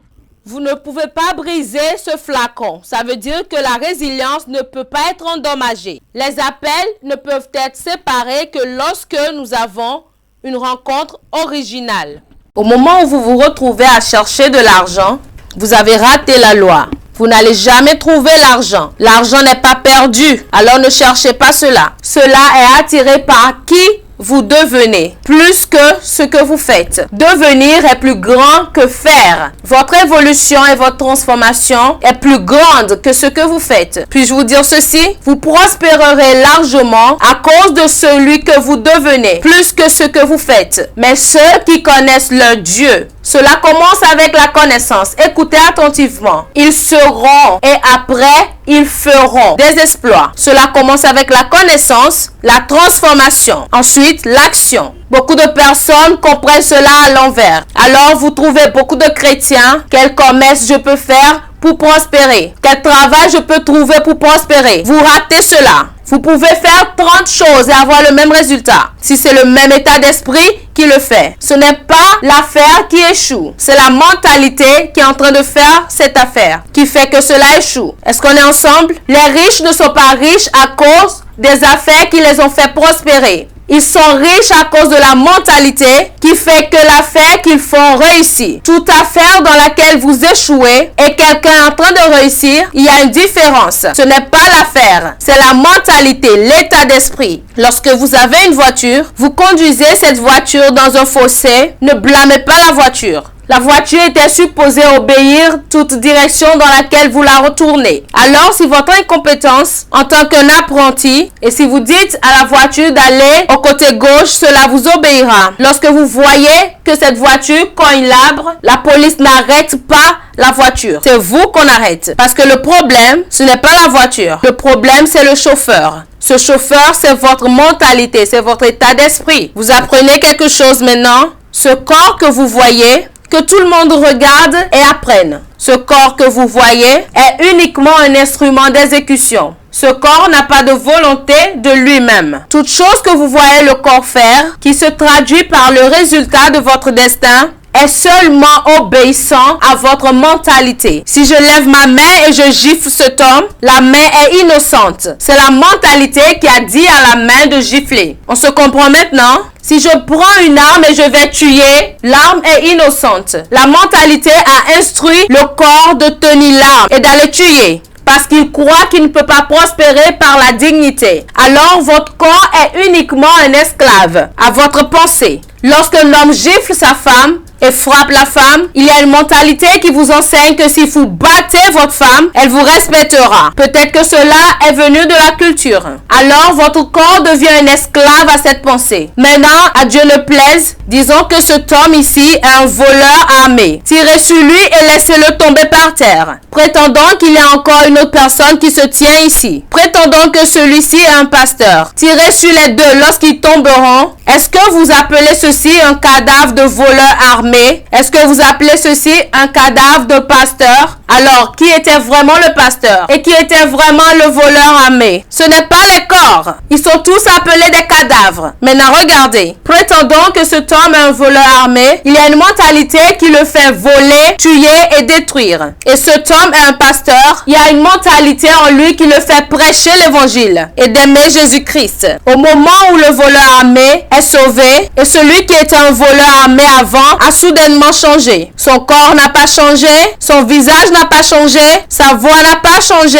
Speaker 1: Vous ne pouvez pas briser ce flacon. Ça veut dire que la résilience ne peut pas être endommagée. Les appels ne peuvent être séparés que lorsque nous avons une rencontre originale. Au moment où vous vous retrouvez à chercher de l'argent, vous avez raté la loi. Vous n'allez jamais trouver l'argent. L'argent n'est pas perdu. Alors ne cherchez pas cela. Cela est attiré par qui vous devenez, plus que ce que vous faites. Devenir est plus grand que faire. Votre évolution et votre transformation est plus grande que ce que vous faites. Puis-je vous dire ceci? Vous prospérerez largement à cause de celui que vous devenez, plus que ce que vous faites. Mais ceux qui connaissent leur Dieu, cela commence avec la connaissance. Écoutez attentivement. Ils seront et après, ils feront des exploits. Cela commence avec la connaissance, la transformation. Ensuite, l'action. Beaucoup de personnes comprennent cela à l'envers. Alors, vous trouvez beaucoup de chrétiens. Quel commerce je peux faire pour prospérer? Quel travail je peux trouver pour prospérer? Vous ratez cela. Vous pouvez faire 30 choses et avoir le même résultat. Si c'est le même état d'esprit qui le fait. Ce n'est pas l'affaire qui échoue. C'est la mentalité qui est en train de faire cette affaire qui fait que cela échoue. Est-ce qu'on est ensemble? Les riches ne sont pas riches à cause des affaires qui les ont fait prospérer. Ils sont riches à cause de la mentalité qui fait que l'affaire qu'ils font réussit. Toute affaire dans laquelle vous échouez et quelqu'un en train de réussir, il y a une différence. Ce n'est pas l'affaire, c'est la mentalité, l'état d'esprit. Lorsque vous avez une voiture, vous conduisez cette voiture dans un fossé, ne blâmez pas la voiture. La voiture était supposée obéir toute direction dans laquelle vous la retournez. Alors, si votre incompétence en tant qu'un apprenti, et si vous dites à la voiture d'aller au côté gauche, cela vous obéira. Lorsque vous voyez que cette voiture cogne l'arbre, la police n'arrête pas la voiture. C'est vous qu'on arrête. Parce que le problème, ce n'est pas la voiture. Le problème, c'est le chauffeur. Ce chauffeur, c'est votre mentalité, c'est votre état d'esprit. Vous apprenez quelque chose maintenant. Ce corps que vous voyez, que tout le monde regarde et apprenne. Ce corps que vous voyez est uniquement un instrument d'exécution. Ce corps n'a pas de volonté de lui-même. Toute chose que vous voyez le corps faire, qui se traduit par le résultat de votre destin, est seulement obéissant à votre mentalité. Si je lève ma main et je gifle cet homme, la main est innocente. C'est la mentalité qui a dit à la main de gifler. On se comprend maintenant? Si je prends une arme et je vais tuer, l'arme est innocente. La mentalité a instruit le corps de tenir l'arme et d'aller tuer. Parce qu'il croit qu'il ne peut pas prospérer par la dignité. Alors votre corps est uniquement un esclave à votre pensée. Lorsque l'homme gifle sa femme et frappe la femme, il y a une mentalité qui vous enseigne que si vous battez votre femme, elle vous respectera. Peut-être que cela est venu de la culture. Alors votre corps devient un esclave à cette pensée. Maintenant, à Dieu ne plaise, disons que cet homme ici est un voleur armé. Tirez sur lui et laissez-le tomber par terre. Prétendons qu'il y a encore une autre personne qui se tient ici. Prétendons que celui-ci est un pasteur. Tirez sur les deux lorsqu'ils tomberont. Est-ce que vous appelez ceci un cadavre de voleur armé? Est-ce que vous appelez ceci un cadavre de pasteur? Alors, qui était vraiment le pasteur? Et qui était vraiment le voleur armé? Ce n'est pas les corps. Ils sont tous appelés des cadavres. Maintenant, regardez. Prétendons que cet homme est un voleur armé. Il y a une mentalité qui le fait voler, tuer et détruire. Et cet homme est un pasteur. Il y a une mentalité en lui qui le fait prêcher l'évangile et d'aimer Jésus-Christ. Au moment où le voleur armé est sauvé et celui qui était un voleur armé avant a soudainement changé. Son corps n'a pas changé, son visage n'a pas changé, sa voix n'a pas changé.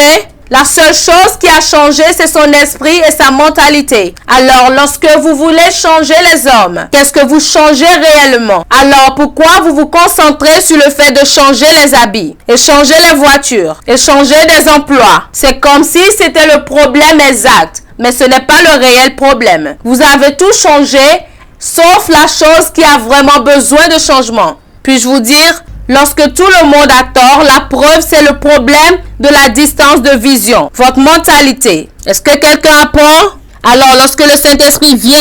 Speaker 1: La seule chose qui a changé, c'est son esprit et sa mentalité. Alors, lorsque vous voulez changer les hommes, qu'est-ce que vous changez réellement? Alors, pourquoi vous vous concentrez sur le fait de changer les habits, et changer les voitures, et changer des emplois? C'est comme si c'était le problème exact, mais ce n'est pas le réel problème. Vous avez tout changé, sauf la chose qui a vraiment besoin de changement. Puis-je vous dire, lorsque tout le monde a tort, la preuve c'est le problème de la distance de vision. Votre mentalité. Est-ce que quelqu'un apprend? Alors lorsque le Saint-Esprit vient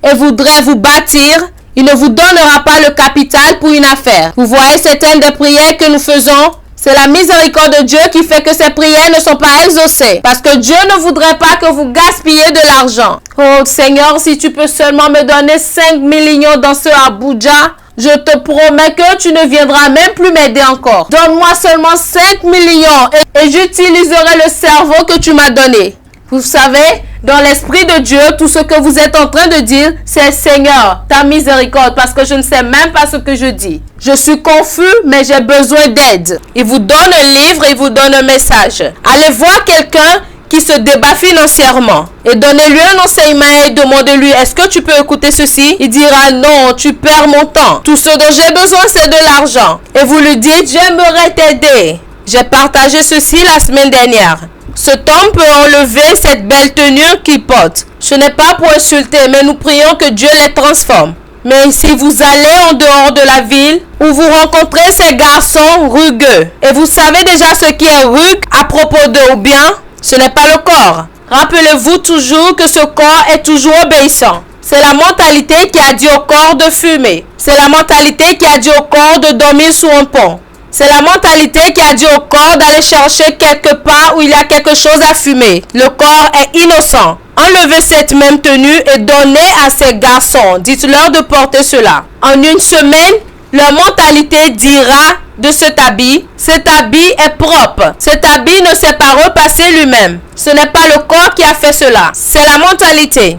Speaker 1: et voudrait vous bâtir, il ne vous donnera pas le capital pour une affaire. Vous voyez certaines des prières que nous faisons? C'est la miséricorde de Dieu qui fait que ces prières ne sont pas exaucées. Parce que Dieu ne voudrait pas que vous gaspillez de l'argent. Oh Seigneur, si tu peux seulement me donner 5 millions dans ce Abuja, je te promets que tu ne viendras même plus m'aider encore. Donne-moi seulement 5 millions et j'utiliserai le cerveau que tu m'as donné. Vous savez, dans l'esprit de Dieu, tout ce que vous êtes en train de dire, c'est Seigneur, ta miséricorde, parce que je ne sais même pas ce que je dis. Je suis confus, mais j'ai besoin d'aide. Il vous donne un livre, il vous donne un message. Allez voir quelqu'un qui se débat financièrement et donnez-lui un enseignement et demandez-lui, est-ce que tu peux écouter ceci? Il dira, non, tu perds mon temps. Tout ce dont j'ai besoin, c'est de l'argent. Et vous lui dites, j'aimerais t'aider. J'ai partagé ceci la semaine dernière. Cet homme peut enlever cette belle tenue qu'il porte. Ce n'est pas pour insulter, mais nous prions que Dieu les transforme. Mais si vous allez en dehors de la ville, où vous rencontrez ces garçons rugueux, et vous savez déjà ce qui est rugue à propos d'eux ou bien, ce n'est pas le corps. Rappelez-vous toujours que ce corps est toujours obéissant. C'est la mentalité qui a dit au corps de fumer. C'est la mentalité qui a dit au corps de dormir sous un pont. C'est la mentalité qui a dit au corps d'aller chercher quelque part où il y a quelque chose à fumer. Le corps est innocent. Enlevez cette même tenue et donnez à ces garçons. Dites-leur de porter cela. En une semaine, leur mentalité dira de cet habit est propre. Cet habit ne s'est pas repassé lui-même. Ce n'est pas le corps qui a fait cela. C'est la mentalité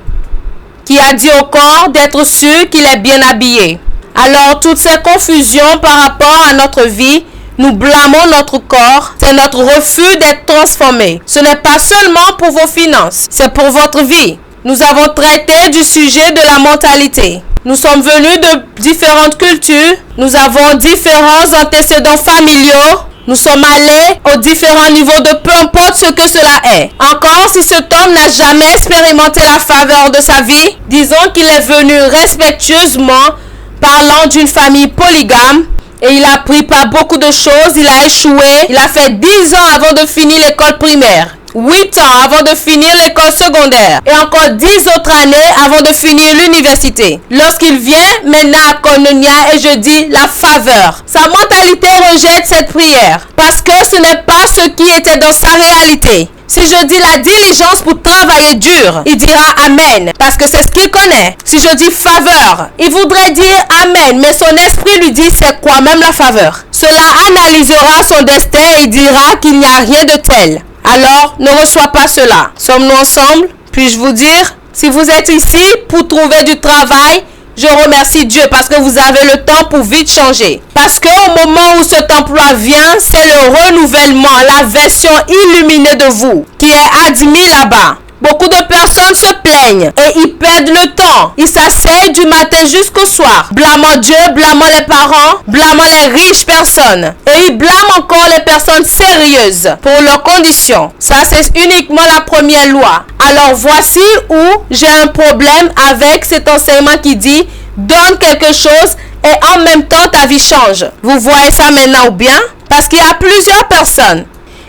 Speaker 1: qui a dit au corps d'être sûr qu'il est bien habillé. Alors, toutes ces confusions par rapport à notre vie, nous blâmons notre corps. C'est notre refus d'être transformé. Ce n'est pas seulement pour vos finances, c'est pour votre vie. Nous avons traité du sujet de la mentalité. Nous sommes venus de différentes cultures. Nous avons différents antécédents familiaux. Nous sommes allés aux différents niveaux de peu importe ce que cela est. Encore, si cet homme n'a jamais expérimenté la faveur de sa vie, disons qu'il est venu respectueusement parlant d'une famille polygame et il a appris par beaucoup de choses, il a échoué, il a fait 10 ans avant de finir l'école primaire. 8 ans avant de finir l'école secondaire et encore 10 autres années avant de finir l'université. Lorsqu'il vient maintenant à Koinonia et je dis la faveur, sa mentalité rejette cette prière parce que ce n'est pas ce qui était dans sa réalité. Si je dis la diligence pour travailler dur, il dira Amen parce que c'est ce qu'il connaît. Si je dis faveur, il voudrait dire Amen, mais son esprit lui dit c'est quoi même la faveur. Cela analysera son destin et il dira qu'il n'y a rien de tel. Alors, ne reçois pas cela. Sommes-nous ensemble? Puis-je vous dire, si vous êtes ici pour trouver du travail, je remercie Dieu parce que vous avez le temps pour vite changer. Parce qu'au moment où cet emploi vient, c'est le renouvellement, la version illuminée de vous qui est admis là-bas. Beaucoup de personnes se plaignent et ils perdent le temps. Ils s'asseyent du matin jusqu'au soir, blâmant Dieu, blâmant les parents, blâmant les riches personnes. Et ils blâment encore les personnes sérieuses pour leurs conditions. Ça, c'est uniquement la première loi. Alors voici où j'ai un problème avec cet enseignement qui dit « Donne quelque chose et en même temps ta vie change ». Vous voyez ça maintenant ou bien? Parce qu'il y a plusieurs personnes.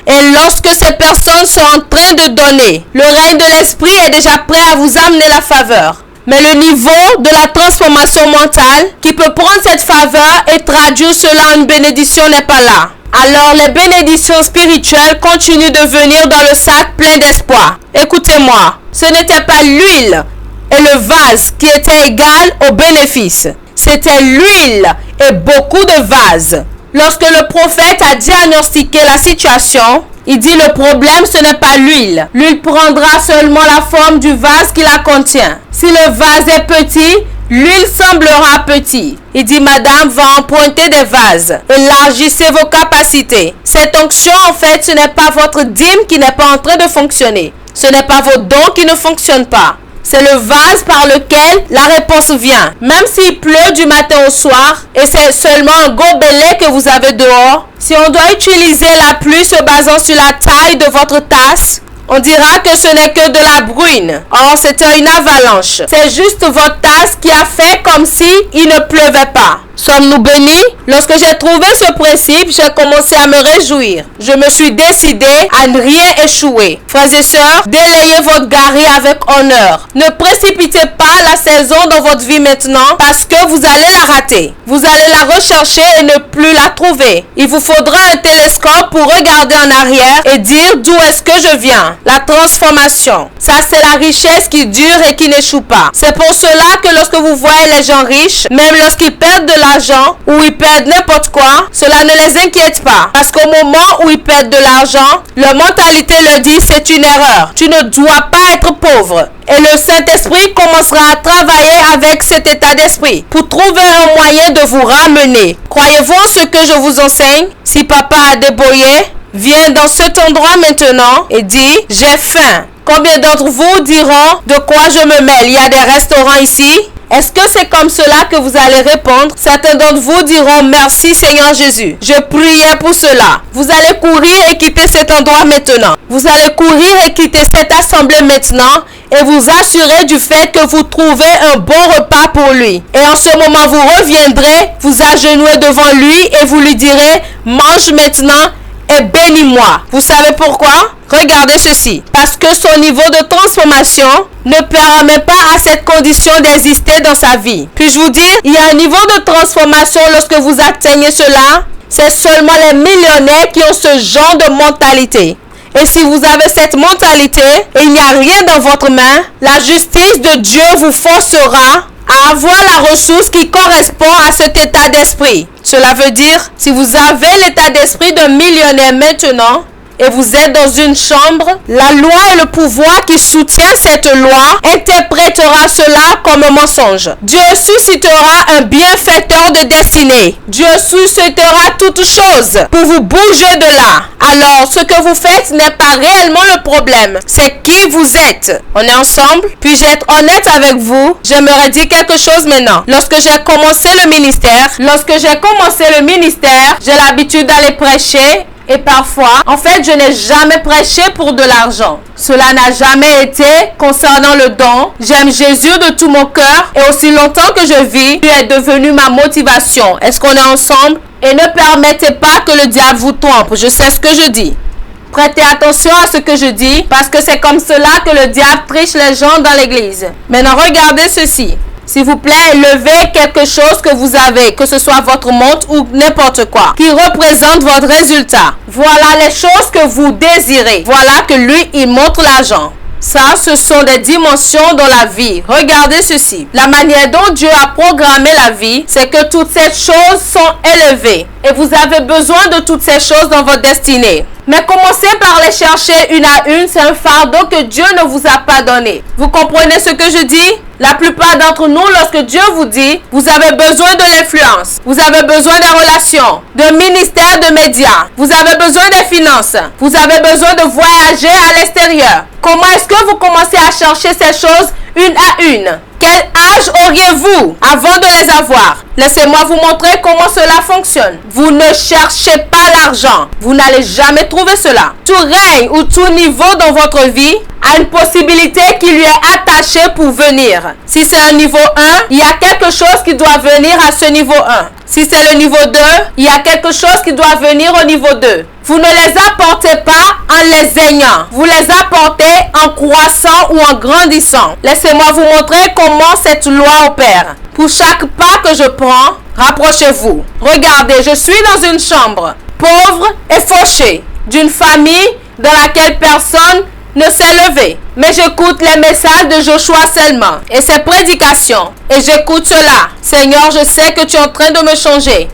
Speaker 1: Et lorsque ces personnes sont en train de donner, le règne de l'esprit est déjà prêt à vous amener la faveur. Mais le niveau de la transformation mentale qui peut prendre cette faveur et traduire cela en une bénédiction n'est pas là. Alors les bénédictions spirituelles continuent de venir dans le sac plein d'espoir. Écoutez-moi, ce n'était pas l'huile et le vase qui étaient égales au bénéfice. C'était l'huile et beaucoup de vases. Lorsque le prophète a diagnostiqué la situation, il dit le problème ce n'est pas l'huile. L'huile prendra seulement la forme du vase qui la contient. Si le vase est petit, l'huile semblera petit. Il dit madame va emprunter des vases. Élargissez vos capacités. Cette onction en fait ce n'est pas votre dîme qui n'est pas en train de fonctionner. Ce n'est pas vos dons qui ne fonctionnent pas. C'est le vase par lequel la réponse vient. Même s'il pleut du matin au soir et c'est seulement un gobelet que vous avez dehors, si on doit utiliser la pluie se basant sur la taille de votre tasse, on dira que ce n'est que de la bruine. Or, c'était une avalanche. C'est juste votre tasse qui a fait comme si il ne pleuvait pas. Sommes-nous bénis? Lorsque j'ai trouvé ce principe, j'ai commencé à me réjouir. Je me suis décidé à ne rien échouer. Frères et sœurs, délayez votre gari avec honneur. Ne précipitez pas la saison dans votre vie maintenant parce que vous allez la rater. Vous allez la rechercher et ne plus la trouver. Il vous faudra un télescope pour regarder en arrière et dire d'où est-ce que je viens. La transformation. Ça, c'est la richesse qui dure et qui n'échoue pas. C'est pour cela que lorsque vous voyez les gens riches, même lorsqu'ils perdent de l'argent ou ils perdent n'importe quoi, cela ne les inquiète pas. Parce qu'au moment où ils perdent de l'argent, leur mentalité leur dit c'est une erreur. Tu ne dois pas être pauvre. Et le Saint-Esprit commencera à travailler avec cet état d'esprit pour trouver un moyen de vous ramener. Croyez-vous en ce que je vous enseigne? Si papa a débrouillé, viens dans cet endroit maintenant et dis j'ai faim. Combien d'entre vous diront de quoi je me mêle? Il y a des restaurants ici. Est-ce que c'est comme cela que vous allez répondre? Certains d'entre vous diront merci Seigneur Jésus. Je priais pour cela. Vous allez courir et quitter cet endroit maintenant. Vous allez courir et quitter cette assemblée maintenant et vous assurer du fait que vous trouvez un bon repas pour lui. Et en ce moment, vous reviendrez, vous agenouillez devant lui et vous lui direz mange maintenant et bénis-moi. Vous savez pourquoi? Regardez ceci. Parce que son niveau de transformation ne permet pas à cette condition d'exister dans sa vie. Puis-je vous dire, il y a un niveau de transformation lorsque vous atteignez cela. C'est seulement les millionnaires qui ont ce genre de mentalité. Et si vous avez cette mentalité et il n'y a rien dans votre main, la justice de Dieu vous forcera à avoir la ressource qui correspond à cet état d'esprit. Cela veut dire, si vous avez l'état d'esprit d'un millionnaire maintenant, et vous êtes dans une chambre, la loi et le pouvoir qui soutient cette loi interprétera cela comme un mensonge. Dieu suscitera un bienfaiteur de destinée. Dieu suscitera toutes choses pour vous bouger de là. Alors, ce que vous faites n'est pas réellement le problème. C'est qui vous êtes. On est ensemble? Puis-je être honnête avec vous? J'aimerais dire quelque chose maintenant. Lorsque j'ai commencé le ministère, j'ai l'habitude d'aller prêcher. Et parfois, en fait, je n'ai jamais prêché pour de l'argent. Cela n'a jamais été concernant le don. J'aime Jésus de tout mon cœur et aussi longtemps que je vis, il est devenu ma motivation. Est-ce qu'on est ensemble? Et ne permettez pas que le diable vous trompe. Je sais ce que je dis. Prêtez attention à ce que je dis parce que c'est comme cela que le diable triche les gens dans l'église. Maintenant, regardez ceci. S'il vous plaît, levez quelque chose que vous avez, que ce soit votre montre ou n'importe quoi, qui représente votre résultat. Voilà les choses que vous désirez. Voilà que lui, il montre l'argent. Ça, ce sont des dimensions dans la vie. Regardez ceci. La manière dont Dieu a programmé la vie, c'est que toutes ces choses sont élevées. Et vous avez besoin de toutes ces choses dans votre destinée. Mais commencez par les chercher une à une. C'est un fardeau que Dieu ne vous a pas donné. Vous comprenez ce que je dis? La plupart d'entre nous, lorsque Dieu vous dit, vous avez besoin de l'influence, vous avez besoin des relations, de ministères, de médias, vous avez besoin des finances, vous avez besoin de voyager à l'extérieur. Comment est-ce que vous commencez à chercher ces choses une à une? Quel âge auriez-vous avant de les avoir? Laissez-moi vous montrer comment cela fonctionne. Vous ne cherchez pas l'argent. Vous n'allez jamais trouver cela. Tout règne ou tout niveau dans votre vie a une possibilité qui lui est attachée pour venir. Si c'est un niveau 1, il y a quelque chose qui doit venir à ce niveau 1. Si c'est le niveau 2, il y a quelque chose qui doit venir au niveau 2. Vous ne les apportez pas en les ayant. Vous les apportez en croissant ou en grandissant. Laissez-moi vous montrer comment cette loi opère. Pour chaque pas que je prends, rapprochez-vous. Regardez, je suis dans une chambre, pauvre et fauchée, d'une famille dans laquelle personne ne s'est levé. Mais j'écoute les messages de Joshua seulement et ses prédications. Et j'écoute cela. Seigneur, je sais que tu es en train de me changer.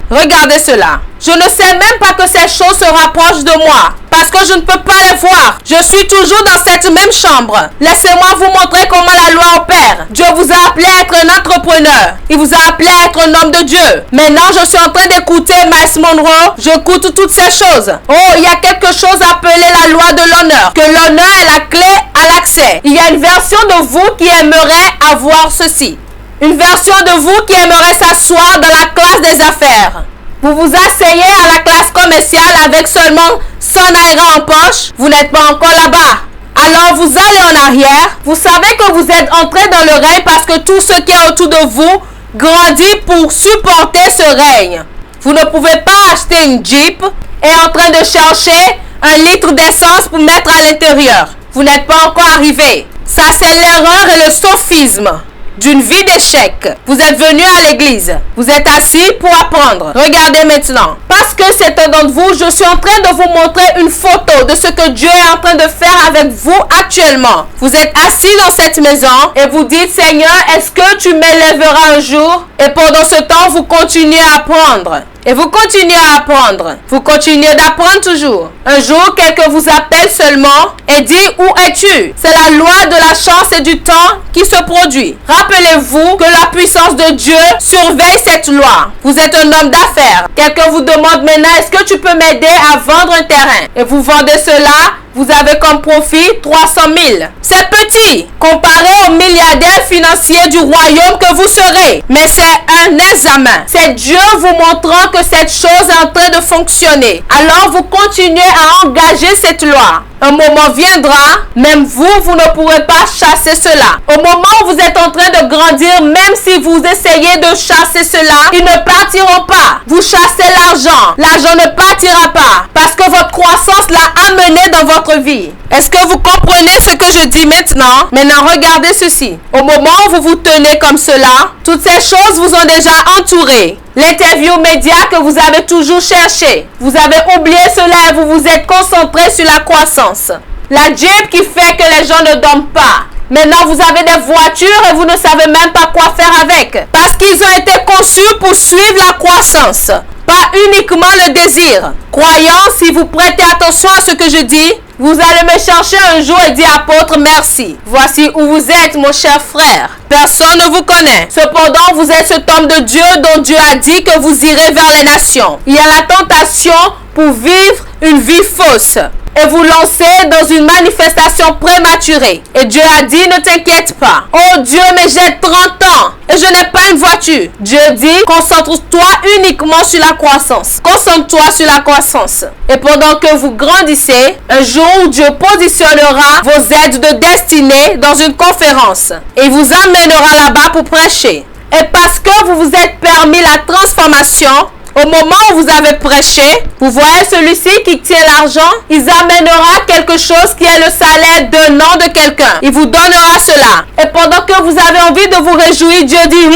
Speaker 1: Regardez cela. Je ne sais même pas que ces choses se rapprochent de moi parce que je ne peux pas les voir. Je suis toujours dans cette même chambre. Laissez-moi vous montrer comment la loi opère. Dieu vous a appelé à être un entrepreneur. Il vous a appelé à être un homme de Dieu. Maintenant, je suis en train d'écouter Miles Monroe. J'écoute toutes ces choses. Oh, il y a quelque chose appelé la loi de l'honneur. Que l'honneur est la clé à l'accès. Il y a une version de vous qui aimerait avoir ceci. Une version de vous qui aimerait s'asseoir dans la classe des affaires. Vous vous asseyez à la classe commerciale avec seulement 100 naira en poche. Vous n'êtes pas encore là-bas. Alors vous allez en arrière. Vous savez que vous êtes entré dans le règne parce que tout ce qui est autour de vous grandit pour supporter ce règne. Vous ne pouvez pas acheter une Jeep et en train de chercher 1 litre d'essence pour mettre à l'intérieur. Vous n'êtes pas encore arrivé. Ça, c'est l'erreur et le sophisme d'une vie d'échec. Vous êtes venu à l'église. Vous êtes assis pour apprendre. Regardez maintenant. Parce que certains d'entre vous, je suis en train de vous montrer une photo de ce que Dieu est en train de faire avec vous actuellement. Vous êtes assis dans cette maison et vous dites, Seigneur, est-ce que tu m'élèveras un jour? Et pendant ce temps, vous continuez à apprendre. Et vous continuez à apprendre. Vous continuez d'apprendre toujours. Un jour, quelqu'un vous appelle seulement et dit, où es-tu? C'est la loi de la chance et du temps qui se produit. Rappelez-vous que la puissance de Dieu surveille cette loi. Vous êtes un homme d'affaires. Quelqu'un vous demande maintenant, est-ce que tu peux m'aider à vendre un terrain? Et vous vendez cela. Vous avez comme profit 300 000. C'est petit comparé aux milliardaires financiers du royaume que vous serez. Mais c'est un examen. C'est Dieu vous montrant que cette chose est en train de fonctionner. Alors vous continuez à engager cette loi. Un moment viendra, même vous ne pourrez pas chasser cela. Au moment où vous êtes en train de grandir, même si vous essayez de chasser cela, ils ne partiront pas. Vous chassez l'argent. L'argent ne partira pas parce que votre croissance l'a amené dans votre vie. Est-ce que vous comprenez ce que je dis maintenant? Maintenant, regardez ceci. Au moment où vous vous tenez comme cela, toutes ces choses vous ont déjà entouré. L'interview média que vous avez toujours cherché. Vous avez oublié cela et vous vous êtes concentré sur la croissance. La Jeep qui fait que les gens ne dorment pas. Maintenant, vous avez des voitures et vous ne savez même pas quoi faire avec. Parce qu'ils ont été conçus pour suivre la croissance. pas uniquement le désir. Croyant, si vous prêtez attention à ce que je dis, vous allez me chercher un jour et dire, apôtre, merci. Voici où vous êtes, mon cher frère. Personne ne vous connaît. Cependant, vous êtes cet homme de Dieu dont Dieu a dit que vous irez vers les nations. Il y a la tentation pour vivre une vie fausse et vous lancer dans une manifestation prématurée. Et Dieu a dit, ne t'inquiète pas. Oh Dieu, mais j'ai 30 ans et je n'ai pas une voiture. Dieu dit, concentre-toi uniquement sur la croissance. Concentre-toi sur la croissance. Et pendant que vous grandissez, un jour où Dieu positionnera vos aides de destinée dans une conférence et vous amènera là-bas pour prêcher. Et parce que vous vous êtes permis la transformation, au moment où vous avez prêché, vous voyez celui-ci qui tient l'argent, il amènera quelque chose qui est le salaire d'un an de quelqu'un. Il vous donnera cela. Et pendant que vous avez envie de vous réjouir, Dieu dit,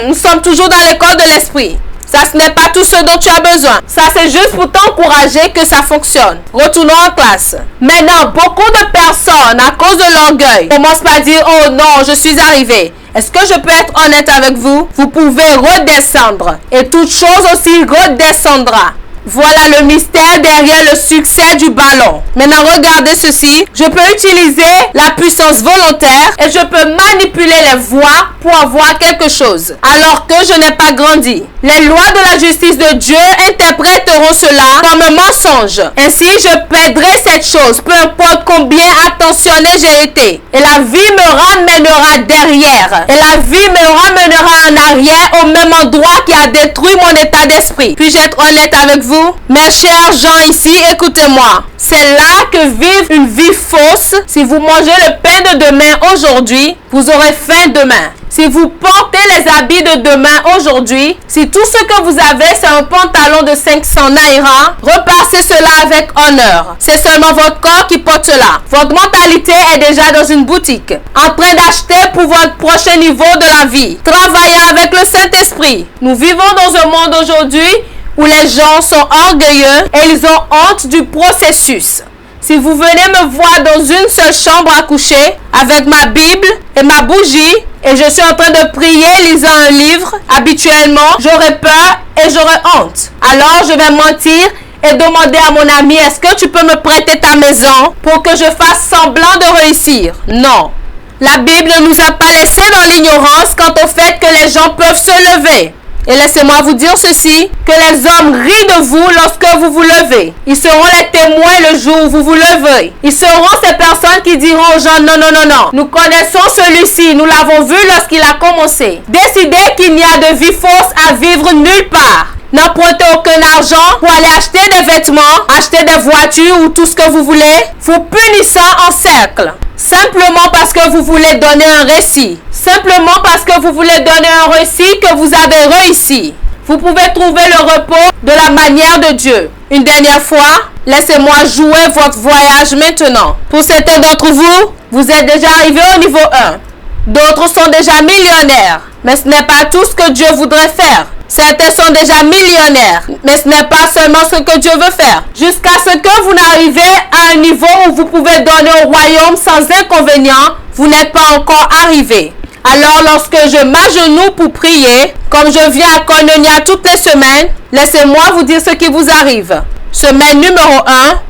Speaker 1: nous sommes toujours dans l'école de l'esprit. Ça, ce n'est pas tout ce dont tu as besoin. Ça, c'est juste pour t'encourager que ça fonctionne. Retournons en classe. Maintenant, beaucoup de personnes, à cause de l'orgueil, commencent par dire, oh non, je suis arrivé. Est-ce que je peux être honnête avec vous? Vous pouvez redescendre. Et toute chose aussi redescendra. Voilà le mystère derrière le succès du ballon. Maintenant, regardez ceci. Je peux utiliser la puissance volontaire et je peux manipuler les voies pour avoir quelque chose, alors que je n'ai pas grandi. Les lois de la justice de Dieu interpréteront cela comme un mensonge. Ainsi, je perdrai cette chose, peu importe combien attentionné j'ai été. Et la vie me ramènera derrière. Et la vie me ramènera en arrière au même endroit qui a détruit mon état d'esprit. Puis-je être honnête avec vous? Mes chers gens ici, écoutez-moi. C'est là que vivre une vie fausse. Si vous mangez le pain de demain aujourd'hui, vous aurez faim demain. Si vous portez les habits de demain aujourd'hui, si tout ce que vous avez c'est un pantalon de 500 naira, repassez cela avec honneur. C'est seulement votre corps qui porte cela. Votre mentalité est déjà dans une boutique, en train d'acheter pour votre prochain niveau de la vie. Travaillez avec le Saint-Esprit. Nous vivons dans un monde aujourd'hui où les gens sont orgueilleux et ils ont honte du processus. Si vous venez me voir dans une seule chambre à coucher, avec ma Bible et ma bougie, et je suis en train de prier, lisant un livre, habituellement, j'aurais peur et j'aurais honte. Alors, je vais mentir et demander à mon ami, est-ce que tu peux me prêter ta maison pour que je fasse semblant de réussir? Non. La Bible ne nous a pas laissé dans l'ignorance quant au fait que les gens peuvent se lever. Et laissez-moi vous dire ceci, que les hommes rient de vous lorsque vous vous levez. Ils seront les témoins le jour où vous vous levez. Ils seront ces personnes qui diront aux gens, non, non, non, non. Nous connaissons celui-ci, nous l'avons vu lorsqu'il a commencé. Décidez qu'il n'y a de vie fausse à vivre nulle part. N'empruntez aucun argent pour aller acheter des vêtements, acheter des voitures ou tout ce que vous voulez. Vous punissant en cercle. Simplement parce que vous voulez donner un récit. Simplement parce que vous voulez donner un récit que vous avez réussi. Vous pouvez trouver le repos de la manière de Dieu. Une dernière fois, laissez-moi jouer votre voyage maintenant. Pour certains d'entre vous, vous êtes déjà arrivés au niveau 1. D'autres sont déjà millionnaires. Mais ce n'est pas tout ce que Dieu voudrait faire. Certains sont déjà millionnaires, mais ce n'est pas seulement ce que Dieu veut faire. Jusqu'à ce que vous n'arrivez à un niveau où vous pouvez donner au royaume sans inconvénient, vous n'êtes pas encore arrivé. Alors lorsque je m'agenouille pour prier, comme je viens à Koinonia toutes les semaines, laissez-moi vous dire ce qui vous arrive. Semaine numéro 1,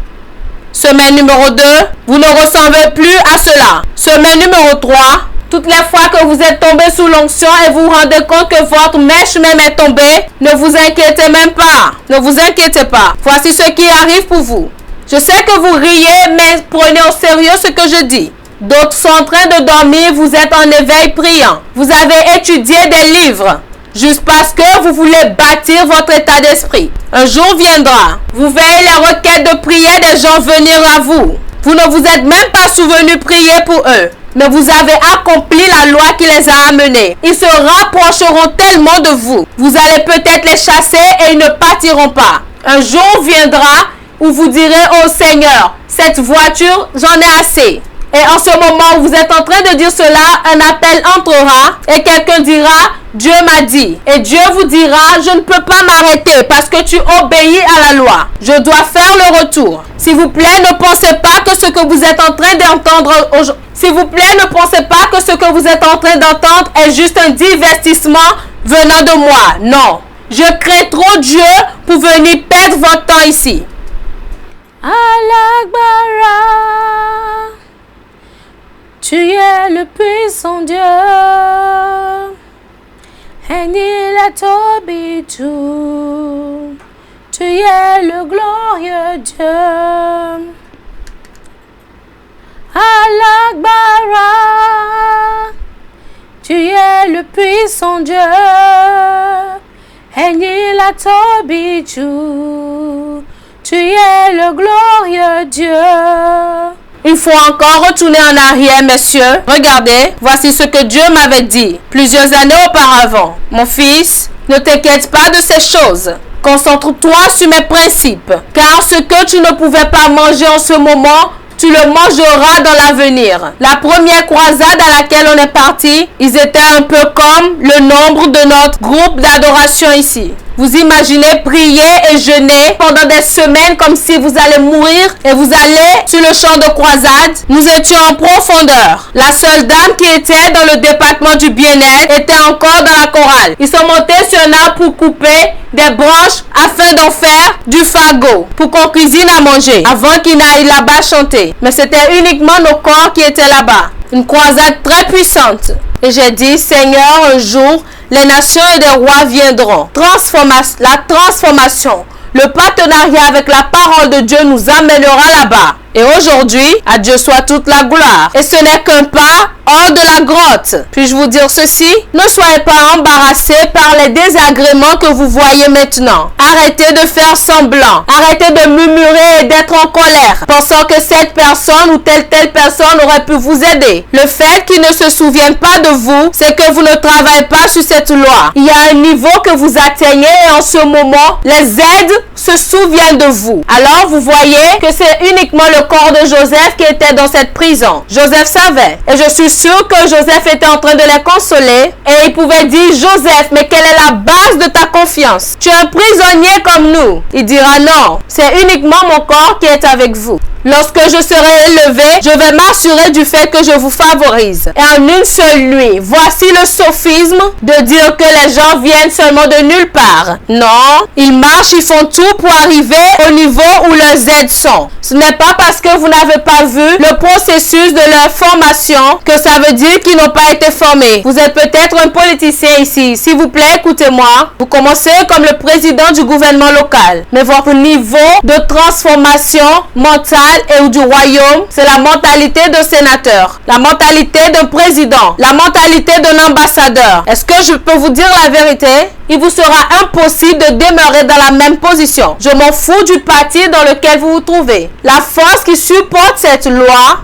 Speaker 1: semaine numéro 2, vous ne ressemblez plus à cela. Semaine numéro 3, toutes les fois que vous êtes tombé sous l'onction et vous vous rendez compte que votre mèche même est tombée, ne vous inquiétez même pas. Ne vous inquiétez pas. Voici ce qui arrive pour vous. Je sais que vous riez, mais prenez au sérieux ce que je dis. D'autres sont en train de dormir, vous êtes en éveil priant. Vous avez étudié des livres, juste parce que vous voulez bâtir votre état d'esprit. Un jour viendra, vous verrez les requêtes de prière des gens venir à vous. Vous ne vous êtes même pas souvenu prier pour eux. Mais vous avez accompli la loi qui les a amenés. Ils se rapprocheront tellement de vous. Vous allez peut-être les chasser et ils ne partiront pas. Un jour viendra où vous direz au Seigneur, cette voiture, j'en ai assez. Et en ce moment où vous êtes en train de dire cela, un appel entrera et quelqu'un dira, Dieu m'a dit. Et Dieu vous dira, je ne peux pas m'arrêter parce que tu obéis à la loi. Je dois faire le retour. S'il vous plaît, ne pensez pas que ce que vous êtes en train d'entendre aujourd'hui, s'il vous plaît, ne pensez pas que ce que vous êtes en train d'entendre est juste un divertissement venant de moi. Non. Je crains trop Dieu pour venir perdre votre temps ici. Alagbara, tu es le puissant Dieu. Enilatobiju, tu es le glorieux Dieu. Alagbara, tu es le puissant Dieu. Enilatobiju, tu es le glorieux Dieu. Il faut encore retourner en arrière, messieurs. Regardez, voici ce que Dieu m'avait dit plusieurs années auparavant. Mon fils, ne t'inquiète pas de ces choses. Concentre-toi sur mes principes. Car ce que tu ne pouvais pas manger en ce moment, tu le mangeras dans l'avenir. La première croisade à laquelle on est parti, ils étaient un peu comme le nombre de notre groupe d'adoration ici. Vous imaginez prier et jeûner pendant des semaines comme si vous allez mourir et vous allez sur le champ de croisade. Nous étions en profondeur. La seule dame qui était dans le département du bien-être était encore dans la chorale. Ils sont montés sur un arbre pour couper des branches afin d'en faire du fagot pour qu'on cuisine à manger avant qu'ils n'aillent là-bas chanter. Mais c'était uniquement nos corps qui étaient là-bas. Une croisade très puissante. Et j'ai dit, Seigneur, un jour, les nations et des rois viendront. La transformation, le partenariat avec la parole de Dieu nous amènera là-bas. Et aujourd'hui, à Dieu soit toute la gloire. Et ce n'est qu'un pas hors de la grotte. Puis-je vous dire ceci? Ne soyez pas embarrassés par les désagréments que vous voyez maintenant. Arrêtez de faire semblant. Arrêtez de murmurer et d'être en colère, pensant que cette personne ou telle personne aurait pu vous aider. Le fait qu'ils ne se souviennent pas de vous, c'est que vous ne travaillez pas sur cette loi. Il y a un niveau que vous atteignez et en ce moment, les aides se souviennent de vous. Alors, vous voyez que c'est uniquement le corps de Joseph qui était dans cette prison. Joseph savait. Et je suis sûr que Joseph était en train de les consoler. Et il pouvait dire, Joseph, mais quelle est la base de ta confiance? Tu es un prisonnier comme nous. Il dira, non, c'est uniquement mon corps qui est avec vous. Lorsque je serai élevé, je vais m'assurer du fait que je vous favorise. Et en une seule nuit, voici le sophisme de dire que les gens viennent seulement de nulle part. Non, ils marchent, ils font tout pour arriver au niveau où leurs aides sont. Ce n'est pas parce que vous n'avez pas vu le processus de leur formation que ça veut dire qu'ils n'ont pas été formés. Vous êtes peut-être un politicien ici. S'il vous plaît, écoutez-moi. Vous commencez comme le président du gouvernement local. Mais votre niveau de transformation mentale et ou du royaume, c'est la mentalité d'un sénateur, la mentalité d'un président, la mentalité d'un ambassadeur. Est-ce que je peux vous dire la vérité? Il vous sera impossible de demeurer dans la même position. Je m'en fous du parti dans lequel vous vous trouvez. La force qui supporte cette loi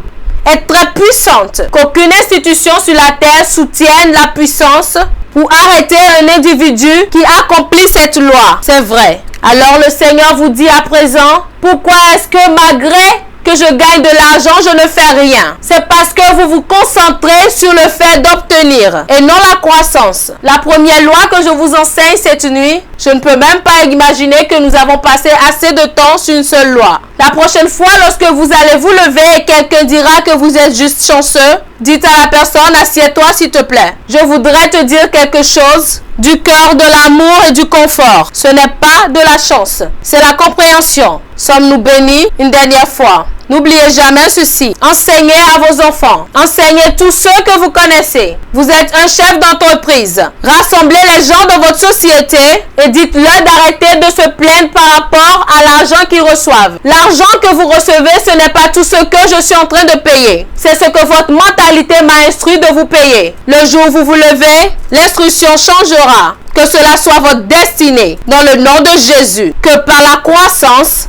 Speaker 1: est très puissante. Qu'aucune institution sur la terre soutienne la puissance ou arrêter un individu qui accomplit cette loi. C'est vrai. Alors le Seigneur vous dit à présent, pourquoi est-ce que malgré que je gagne de l'argent, je ne fais rien? C'est parce que vous vous concentrez sur le fait d'obtenir et non la croissance. La première loi que je vous enseigne cette nuit, je ne peux même pas imaginer que nous avons passé assez de temps sur une seule loi. La prochaine fois, lorsque vous allez vous lever et quelqu'un dira que vous êtes juste chanceux, dites à la personne, assieds-toi s'il te plaît. Je voudrais te dire quelque chose du cœur, de l'amour et du confort. Ce n'est pas de la chance, c'est la compréhension. Sommes-nous bénis une dernière fois? N'oubliez jamais ceci. Enseignez à vos enfants. Enseignez tous ceux que vous connaissez. Vous êtes un chef d'entreprise. Rassemblez les gens de votre société et dites-leur d'arrêter de se plaindre par rapport à l'argent qu'ils reçoivent. L'argent que vous recevez, ce n'est pas tout ce que je suis en train de payer. C'est ce que votre mentalité m'a instruit de vous payer. Le jour où vous vous levez, l'instruction changera. Que cela soit votre destinée dans le nom de Jésus. Que par la croissance,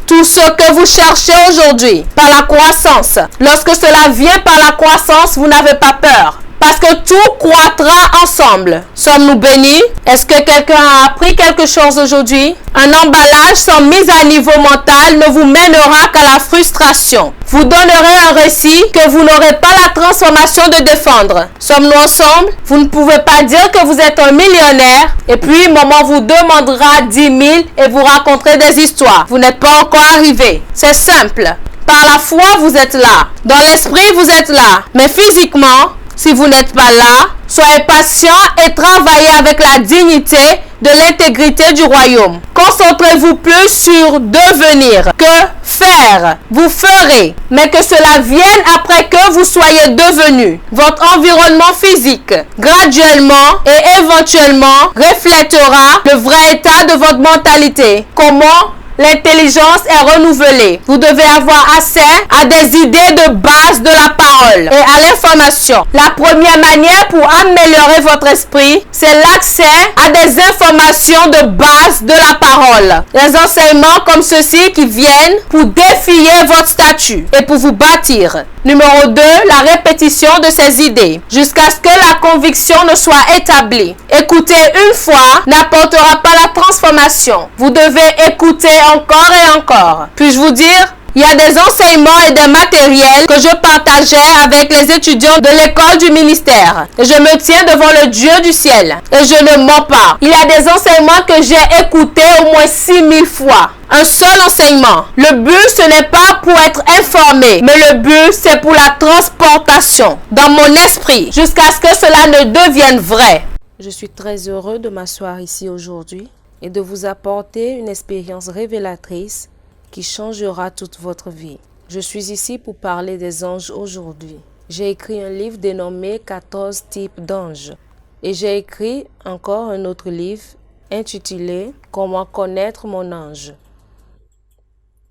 Speaker 1: tout ce que vous cherchez aujourd'hui, par la croissance, lorsque cela vient par la croissance, vous n'avez pas peur. Parce que tout croîtra ensemble. Sommes-nous bénis? Est-ce que quelqu'un a appris quelque chose aujourd'hui? Un emballage sans mise à niveau mental ne vous mènera qu'à la frustration. Vous donnerez un récit que vous n'aurez pas la transformation de défendre. Sommes-nous ensemble? Vous ne pouvez pas dire que vous êtes un millionnaire et puis maman vous demandera 10 000 et vous raconterez des histoires. Vous n'êtes pas encore arrivé. C'est simple. Par la foi, vous êtes là. Dans l'esprit, vous êtes là. Mais physiquement, Si vous n'êtes pas là, soyez patient et travaillez avec la dignité de l'intégrité du royaume. Concentrez-vous plus sur devenir que faire. Vous ferez, mais que cela vienne après que vous soyez devenu. Votre environnement physique, graduellement et éventuellement, reflètera le vrai état de votre mentalité. Comment l'intelligence est renouvelée. Vous devez avoir accès à des idées de base de la parole et à l'information. La première manière pour améliorer votre esprit, c'est l'accès à des informations de base de la parole. Les enseignements comme ceux-ci qui viennent pour défier votre statut et pour vous bâtir. Numéro 2, la répétition de ces idées jusqu'à ce que la conviction ne soit établie. Écouter une fois n'apportera pas la transformation. Vous devez écouter encore et encore. Puis-je vous dire, il y a des enseignements et des matériels que je partageais avec les étudiants de l'école du ministère. Et je me tiens devant le Dieu du ciel. Et je ne mens pas. Il y a des enseignements que j'ai écoutés au moins 6000 fois. Un seul enseignement. Le but, ce n'est pas pour être informé, mais le but, c'est pour la transportation dans mon esprit jusqu'à ce que cela ne devienne vrai. Je suis très heureux de m'asseoir ici aujourd'hui et de vous apporter une expérience révélatrice qui changera toute votre vie. Je suis ici pour parler des anges aujourd'hui. J'ai écrit un livre dénommé 14 types d'anges et j'ai écrit encore un autre livre intitulé Comment connaître mon ange.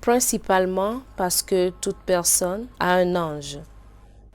Speaker 1: Principalement parce que toute personne a un ange.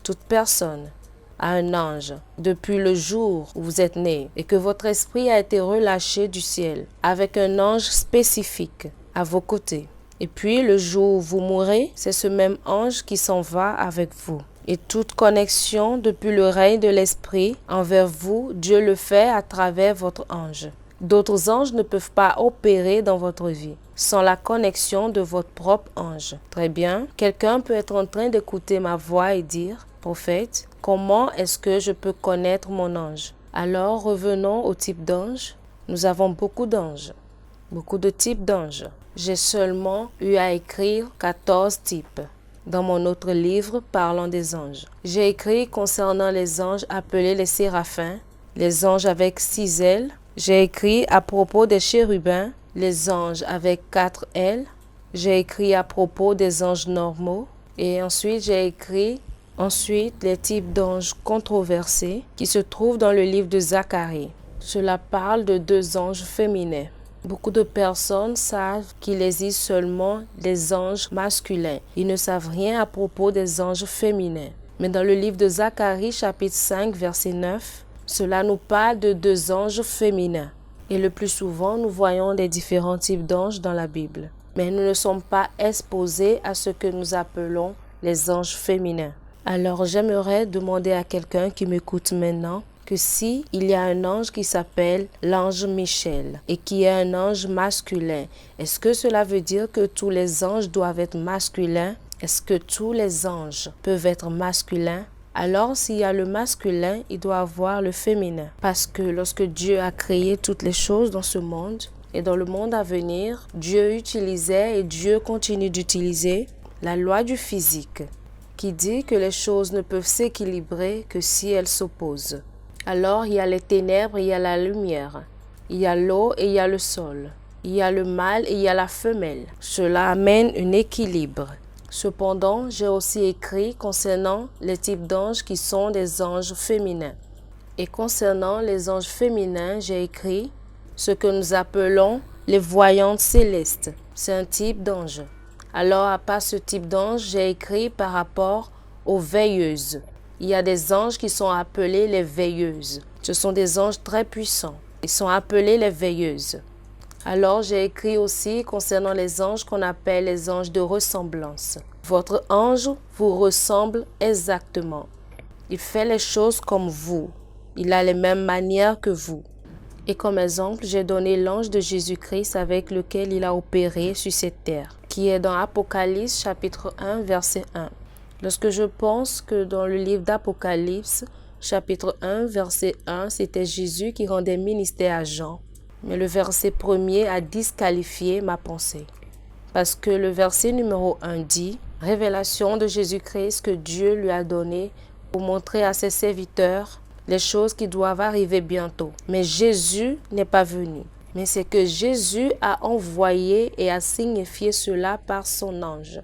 Speaker 1: Toute personne a un ange depuis le jour où vous êtes né et que votre esprit a été relâché du ciel avec un ange spécifique à vos côtés. Et puis le jour où vous mourrez, c'est ce même ange qui s'en va avec vous. Et toute connexion depuis le règne de l'esprit envers vous, Dieu le fait à travers votre ange. D'autres anges ne peuvent pas opérer dans votre vie sans la connexion de votre propre ange. Très bien, quelqu'un peut être en train d'écouter ma voix et dire, prophète, comment est-ce que je peux connaître mon ange? Alors revenons au type d'ange. Nous avons beaucoup d'anges, beaucoup de types d'anges. J'ai seulement eu à écrire 14 types dans mon autre livre parlant des anges. J'ai écrit concernant les anges appelés les séraphins, les anges avec 6 ailes. J'ai écrit à propos des chérubins, les anges avec 4 ailes. J'ai écrit à propos des anges normaux. Et ensuite, j'ai écrit les types d'anges controversés qui se trouvent dans le livre de Zacharie. Cela parle de 2 anges féminins. Beaucoup de personnes savent qu'il existe seulement des anges masculins. Ils ne savent rien à propos des anges féminins. Mais dans le livre de Zacharie, chapitre 5, verset 9, cela nous parle de 2 anges féminins. Et le plus souvent, nous voyons des différents types d'anges dans la Bible. Mais nous ne sommes pas exposés à ce que nous appelons les anges féminins. Alors j'aimerais demander à quelqu'un qui m'écoute maintenant que si il y a un ange qui s'appelle l'ange Michel et qui est un ange masculin, est-ce que cela veut dire que tous les anges doivent être masculins? Est-ce que tous les anges peuvent être masculins? Alors, s'il y a le masculin, il doit avoir le féminin. Parce que lorsque Dieu a créé toutes les choses dans ce monde et dans le monde à venir, Dieu utilisait et Dieu continue d'utiliser la loi du physique qui dit que les choses ne peuvent s'équilibrer que si elles s'opposent. Alors, il y a les ténèbres et il y a la lumière. Il y a l'eau et il y a le sol. Il y a le mâle et il y a la femelle. Cela amène un équilibre. Cependant, j'ai aussi écrit concernant les types d'anges qui sont des anges féminins. Et concernant les anges féminins, j'ai écrit ce que nous appelons les voyantes célestes. C'est un type d'ange. Alors, à part ce type d'ange, j'ai écrit par rapport aux veilleuses. Il y a des anges qui sont appelés les veilleuses. Ce sont des anges très puissants. Ils sont appelés les veilleuses. Alors, j'ai écrit aussi concernant les anges qu'on appelle les anges de ressemblance. Votre ange vous ressemble exactement. Il fait les choses comme vous. Il a les mêmes manières que vous. Et comme exemple, j'ai donné l'ange de Jésus-Christ avec lequel il a opéré sur cette terre, qui est dans Apocalypse chapitre 1, verset 1. Lorsque je pense que dans le livre d'Apocalypse, chapitre 1, verset 1, c'était Jésus qui rendait ministère à Jean. Mais le verset premier a disqualifié ma pensée. Parce que le verset numéro 1 dit « Révélation de Jésus-Christ que Dieu lui a donné pour montrer à ses serviteurs les choses qui doivent arriver bientôt. Mais Jésus n'est pas venu. Mais c'est que Jésus a envoyé et a signifié cela par son ange,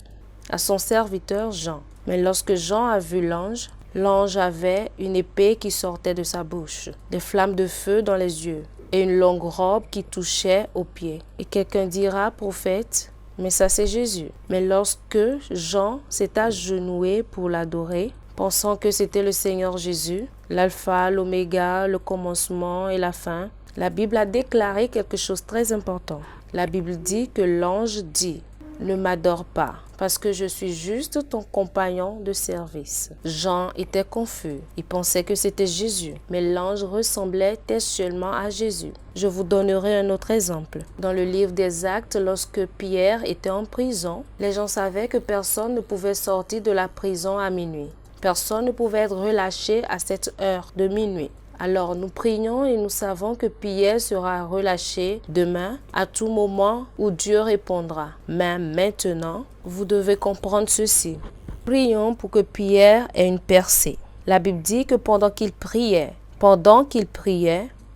Speaker 1: à son serviteur Jean. Mais lorsque Jean a vu l'ange, l'ange avait une épée qui sortait de sa bouche, des flammes de feu dans les yeux et une longue robe qui touchait aux pieds. Et quelqu'un dira, prophète, mais ça c'est Jésus. Mais lorsque Jean s'est agenouillé pour l'adorer, pensant que c'était le Seigneur Jésus, l'alpha, l'oméga, le commencement et la fin, la Bible a déclaré quelque chose de très important. La Bible dit que l'ange dit « Ne m'adore pas, parce que je suis juste ton compagnon de service. » Jean était confus. Il pensait que c'était Jésus, mais l'ange ressemblait seulement à Jésus. Je vous donnerai un autre exemple. Dans le livre des Actes, lorsque Pierre était en prison, les gens savaient que personne ne pouvait sortir de la prison à minuit. Personne ne pouvait être relâché à cette heure de minuit. Alors nous prions et nous savons que Pierre sera relâché demain à tout moment où Dieu répondra. Mais maintenant, vous devez comprendre ceci. Prions pour que Pierre ait une percée. La Bible dit que pendant qu'il priait,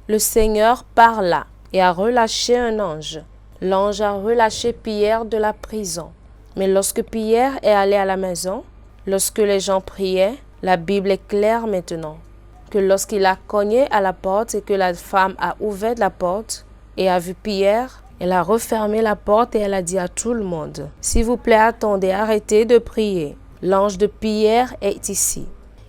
Speaker 1: le Seigneur parla et a relâché un ange. L'ange a relâché Pierre de la prison. Mais lorsque Pierre est allé à la maison, lorsque les gens priaient, la Bible est claire maintenant. Que lorsqu'il a cogné à la porte et que la femme a ouvert la porte et a vu Pierre, elle a refermé la porte et elle a dit à tout le monde, « S'il vous plaît, attendez, arrêtez de prier. L'ange de Pierre est ici. »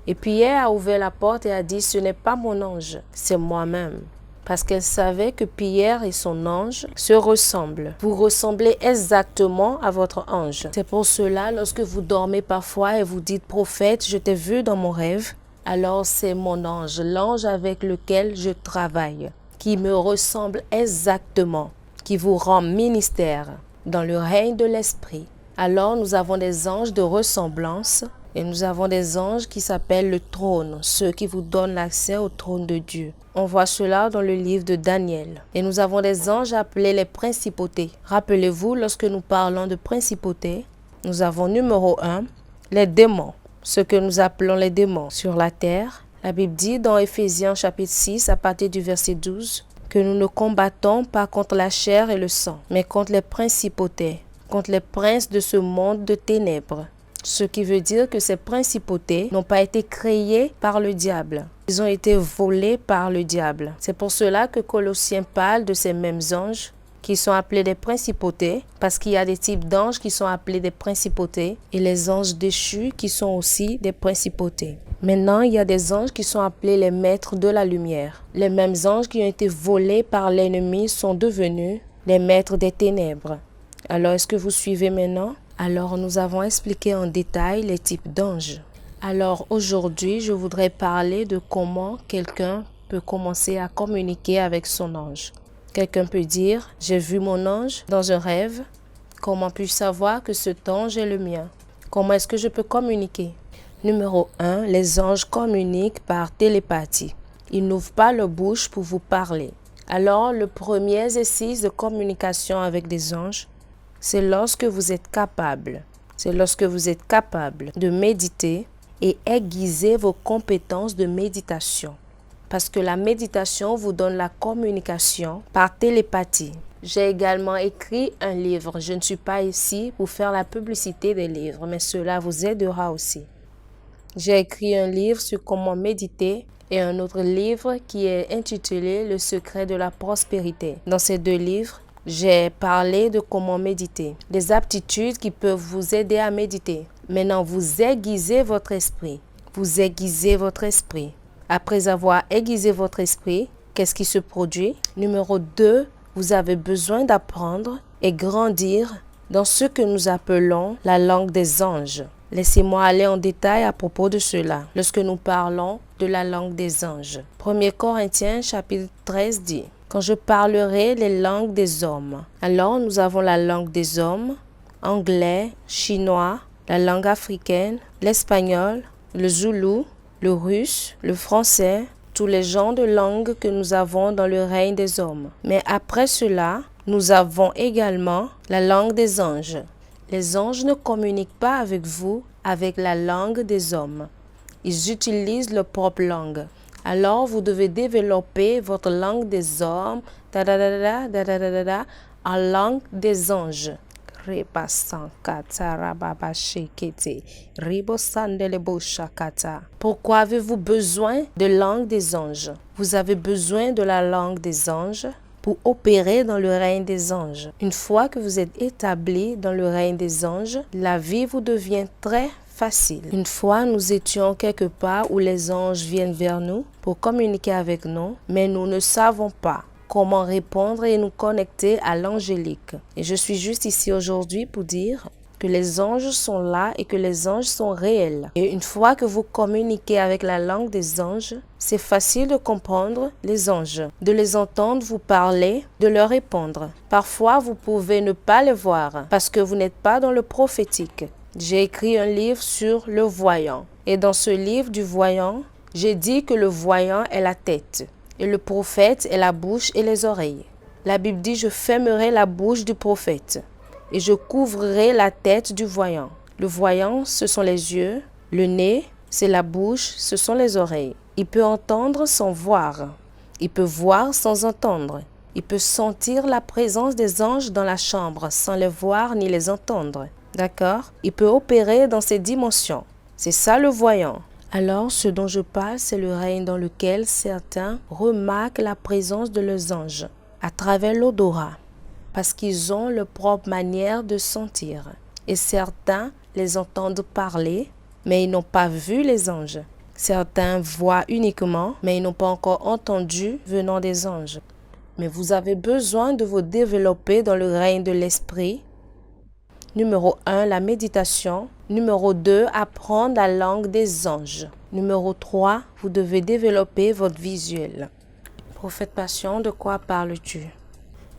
Speaker 1: Et Pierre a ouvert la porte et a dit, « Ce n'est pas mon ange, c'est moi-même. » Parce qu'elle savait que Pierre et son ange se ressemblent. Vous ressemblez exactement à votre ange. C'est pour cela, lorsque vous dormez parfois et vous dites, « Prophète, je t'ai vu dans mon rêve. » Alors c'est mon ange, l'ange avec lequel je travaille, qui me ressemble exactement, qui vous rend ministère dans le règne de l'esprit. Alors nous avons des anges de ressemblance et nous avons des anges qui s'appellent le trône, ceux qui vous donnent l'accès au trône de Dieu. On voit cela dans le livre de Daniel. Et nous avons des anges appelés les principautés. Rappelez-vous, lorsque nous parlons de principautés, nous avons numéro 1, les démons. Ce que nous appelons les démons sur la terre. La Bible dit dans Éphésiens chapitre 6 à partir du verset 12 que nous ne combattons pas contre la chair et le sang, mais contre les principautés, contre les princes de ce monde de ténèbres. Ce qui veut dire que ces principautés n'ont pas été créées par le diable. Ils ont été volés par le diable. C'est pour cela que Colossiens parle de ces mêmes anges qui sont appelés des principautés, parce qu'il y a des types d'anges qui sont appelés des principautés et les anges déchus qui sont aussi des principautés. Maintenant, il y a des anges qui sont appelés les maîtres de la lumière. Les mêmes anges qui ont été volés par l'ennemi sont devenus les maîtres des ténèbres. Alors, est-ce que vous suivez maintenant? Alors, nous avons expliqué en détail les types d'anges. Alors, aujourd'hui, je voudrais parler de comment quelqu'un peut commencer à communiquer avec son ange. Quelqu'un peut dire, j'ai vu mon ange dans un rêve. Comment puis-je savoir que cet ange est le mien? Comment est-ce que je peux communiquer? Numéro 1, les anges communiquent par télépathie. Ils n'ouvrent pas leur bouche pour vous parler. Alors, le premier exercice de communication avec des anges, c'est lorsque vous êtes capable. C'est lorsque vous êtes capable de méditer et aiguiser vos compétences de méditation. Parce que la méditation vous donne la communication par télépathie. J'ai également écrit un livre. Je ne suis pas ici pour faire la publicité des livres, mais cela vous aidera aussi. J'ai écrit un livre sur comment méditer et un autre livre qui est intitulé « Le secret de la prospérité ». Dans ces deux livres, j'ai parlé de comment méditer, des aptitudes qui peuvent vous aider à méditer. Maintenant, vous aiguisez votre esprit. Vous aiguisez votre esprit. Après avoir aiguisé votre esprit, qu'est-ce qui se produit? Numéro 2, vous avez besoin d'apprendre et grandir dans ce que nous appelons la langue des anges. Laissez-moi aller en détail à propos de cela, lorsque nous parlons de la langue des anges. 1 Corinthiens chapitre 13 dit, « Quand je parlerai les langues des hommes ». Alors nous avons la langue des hommes, anglais, chinois, la langue africaine, l'espagnol, le zoulou, le russe, le français, tous les genres de langues que nous avons dans le règne des hommes. Mais après cela, nous avons également la langue des anges. Les anges ne communiquent pas avec vous avec la langue des hommes. Ils utilisent leur propre langue. Alors, vous devez développer votre langue des hommes, en langue des anges. Pourquoi avez-vous besoin de langue des anges? Vous avez besoin de la langue des anges pour opérer dans le règne des anges. Une fois que vous êtes établi dans le règne des anges, la vie vous devient très facile. Une fois, nous étions quelque part où les anges viennent vers nous pour communiquer avec nous, mais nous ne savons pas comment répondre et nous connecter à l'angélique. Et je suis juste ici aujourd'hui pour dire que les anges sont là et que les anges sont réels. Et une fois que vous communiquez avec la langue des anges, c'est facile de comprendre les anges, de les entendre vous parler, de leur répondre. Parfois, vous pouvez ne pas les voir parce que vous n'êtes pas dans le prophétique. J'ai écrit un livre sur le voyant. Et dans ce livre du voyant, j'ai dit que le voyant est la tête et le prophète est la bouche et les oreilles. La Bible dit « Je fermerai la bouche du prophète et je couvrirai la tête du voyant. » Le voyant, ce sont les yeux. Le nez, c'est la bouche, ce sont les oreilles. Il peut entendre sans voir. Il peut voir sans entendre. Il peut sentir la présence des anges dans la chambre sans les voir ni les entendre. D'accord? Il peut opérer dans ces dimensions. C'est ça le voyant. Alors, ce dont je parle, c'est le règne dans lequel certains remarquent la présence de leurs anges à travers l'odorat, parce qu'ils ont leur propre manière de sentir. Et certains les entendent parler, mais ils n'ont pas vu les anges. Certains voient uniquement, mais ils n'ont pas encore entendu venant des anges. Mais vous avez besoin de vous développer dans le règne de l'esprit. Numéro 1, la méditation. Numéro 2, apprendre la langue des anges. Numéro 3, vous devez développer votre visuel. Prophète Passion, de quoi parles-tu?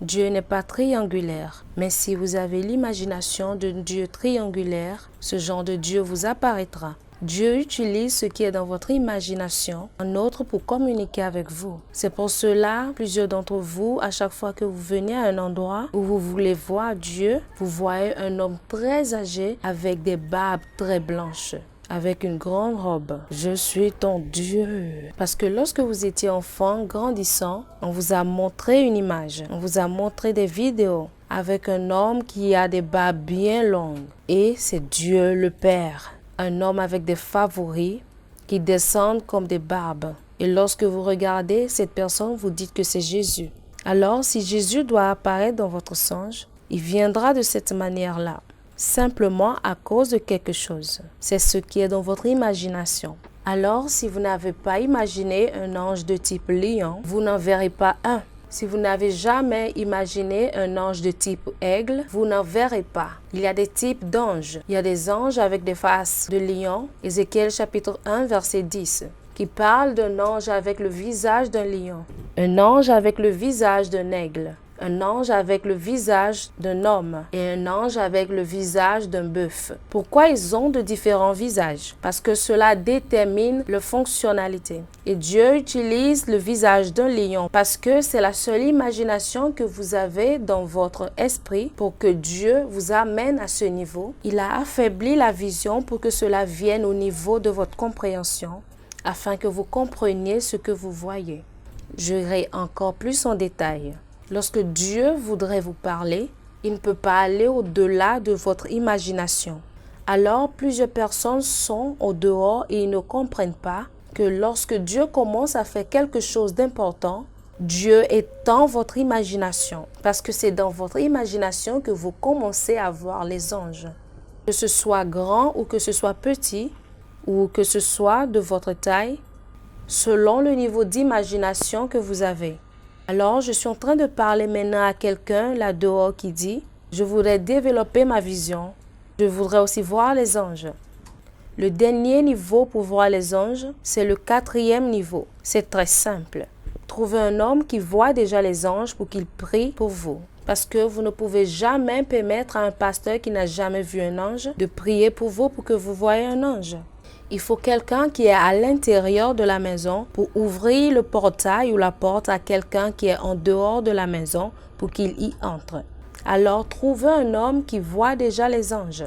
Speaker 1: Dieu n'est pas triangulaire, mais si vous avez l'imagination d'un Dieu triangulaire, ce genre de Dieu vous apparaîtra. Dieu utilise ce qui est dans votre imagination en autre pour communiquer avec vous. C'est pour cela, plusieurs d'entre vous, à chaque fois que vous venez à un endroit où vous voulez voir Dieu, vous voyez un homme très âgé avec des barbes très blanches, avec une grande robe. Je suis ton Dieu. Parce que lorsque vous étiez enfant, grandissant, on vous a montré une image, on vous a montré des vidéos avec un homme qui a des barbes bien longues. Et c'est Dieu le Père. Un homme avec des favoris qui descendent comme des barbes. Et lorsque vous regardez cette personne, vous dites que c'est Jésus. Alors, si Jésus doit apparaître dans votre songe, il viendra de cette manière-là, simplement à cause de quelque chose. C'est ce qui est dans votre imagination. Alors, si vous n'avez pas imaginé un ange de type lion, vous n'en verrez pas un. Si vous n'avez jamais imaginé un ange de type aigle, vous n'en verrez pas. Il y a des types d'anges. Il y a des anges avec des faces de lion. Ézéchiel chapitre 1, verset 10, qui parle d'un ange avec le visage d'un lion. Un ange avec le visage d'un aigle. Un ange avec le visage d'un homme et un ange avec le visage d'un bœuf. Pourquoi ils ont de différents visages? Parce que cela détermine leur fonctionnalité. Et Dieu utilise le visage d'un lion parce que c'est la seule imagination que vous avez dans votre esprit pour que Dieu vous amène à ce niveau. Il a affaibli la vision pour que cela vienne au niveau de votre compréhension afin que vous compreniez ce que vous voyez. J'irai encore plus en détail. Lorsque Dieu voudrait vous parler, il ne peut pas aller au-delà de votre imagination. Alors, plusieurs personnes sont au dehors et ils ne comprennent pas que lorsque Dieu commence à faire quelque chose d'important, Dieu est dans votre imagination. Parce que c'est dans votre imagination que vous commencez à voir les anges. Que ce soit grand ou que ce soit petit, ou que ce soit de votre taille, selon le niveau d'imagination que vous avez. Alors, je suis en train de parler maintenant à quelqu'un là-dehors qui dit « Je voudrais développer ma vision. Je voudrais aussi voir les anges. » Le dernier niveau pour voir les anges, c'est le 4e niveau. C'est très simple. Trouvez un homme qui voit déjà les anges pour qu'il prie pour vous. Parce que vous ne pouvez jamais permettre à un pasteur qui n'a jamais vu un ange de prier pour vous pour que vous voyez un ange. Il faut quelqu'un qui est à l'intérieur de la maison pour ouvrir le portail ou la porte à quelqu'un qui est en dehors de la maison pour qu'il y entre. Alors, trouvez un homme qui voit déjà les anges.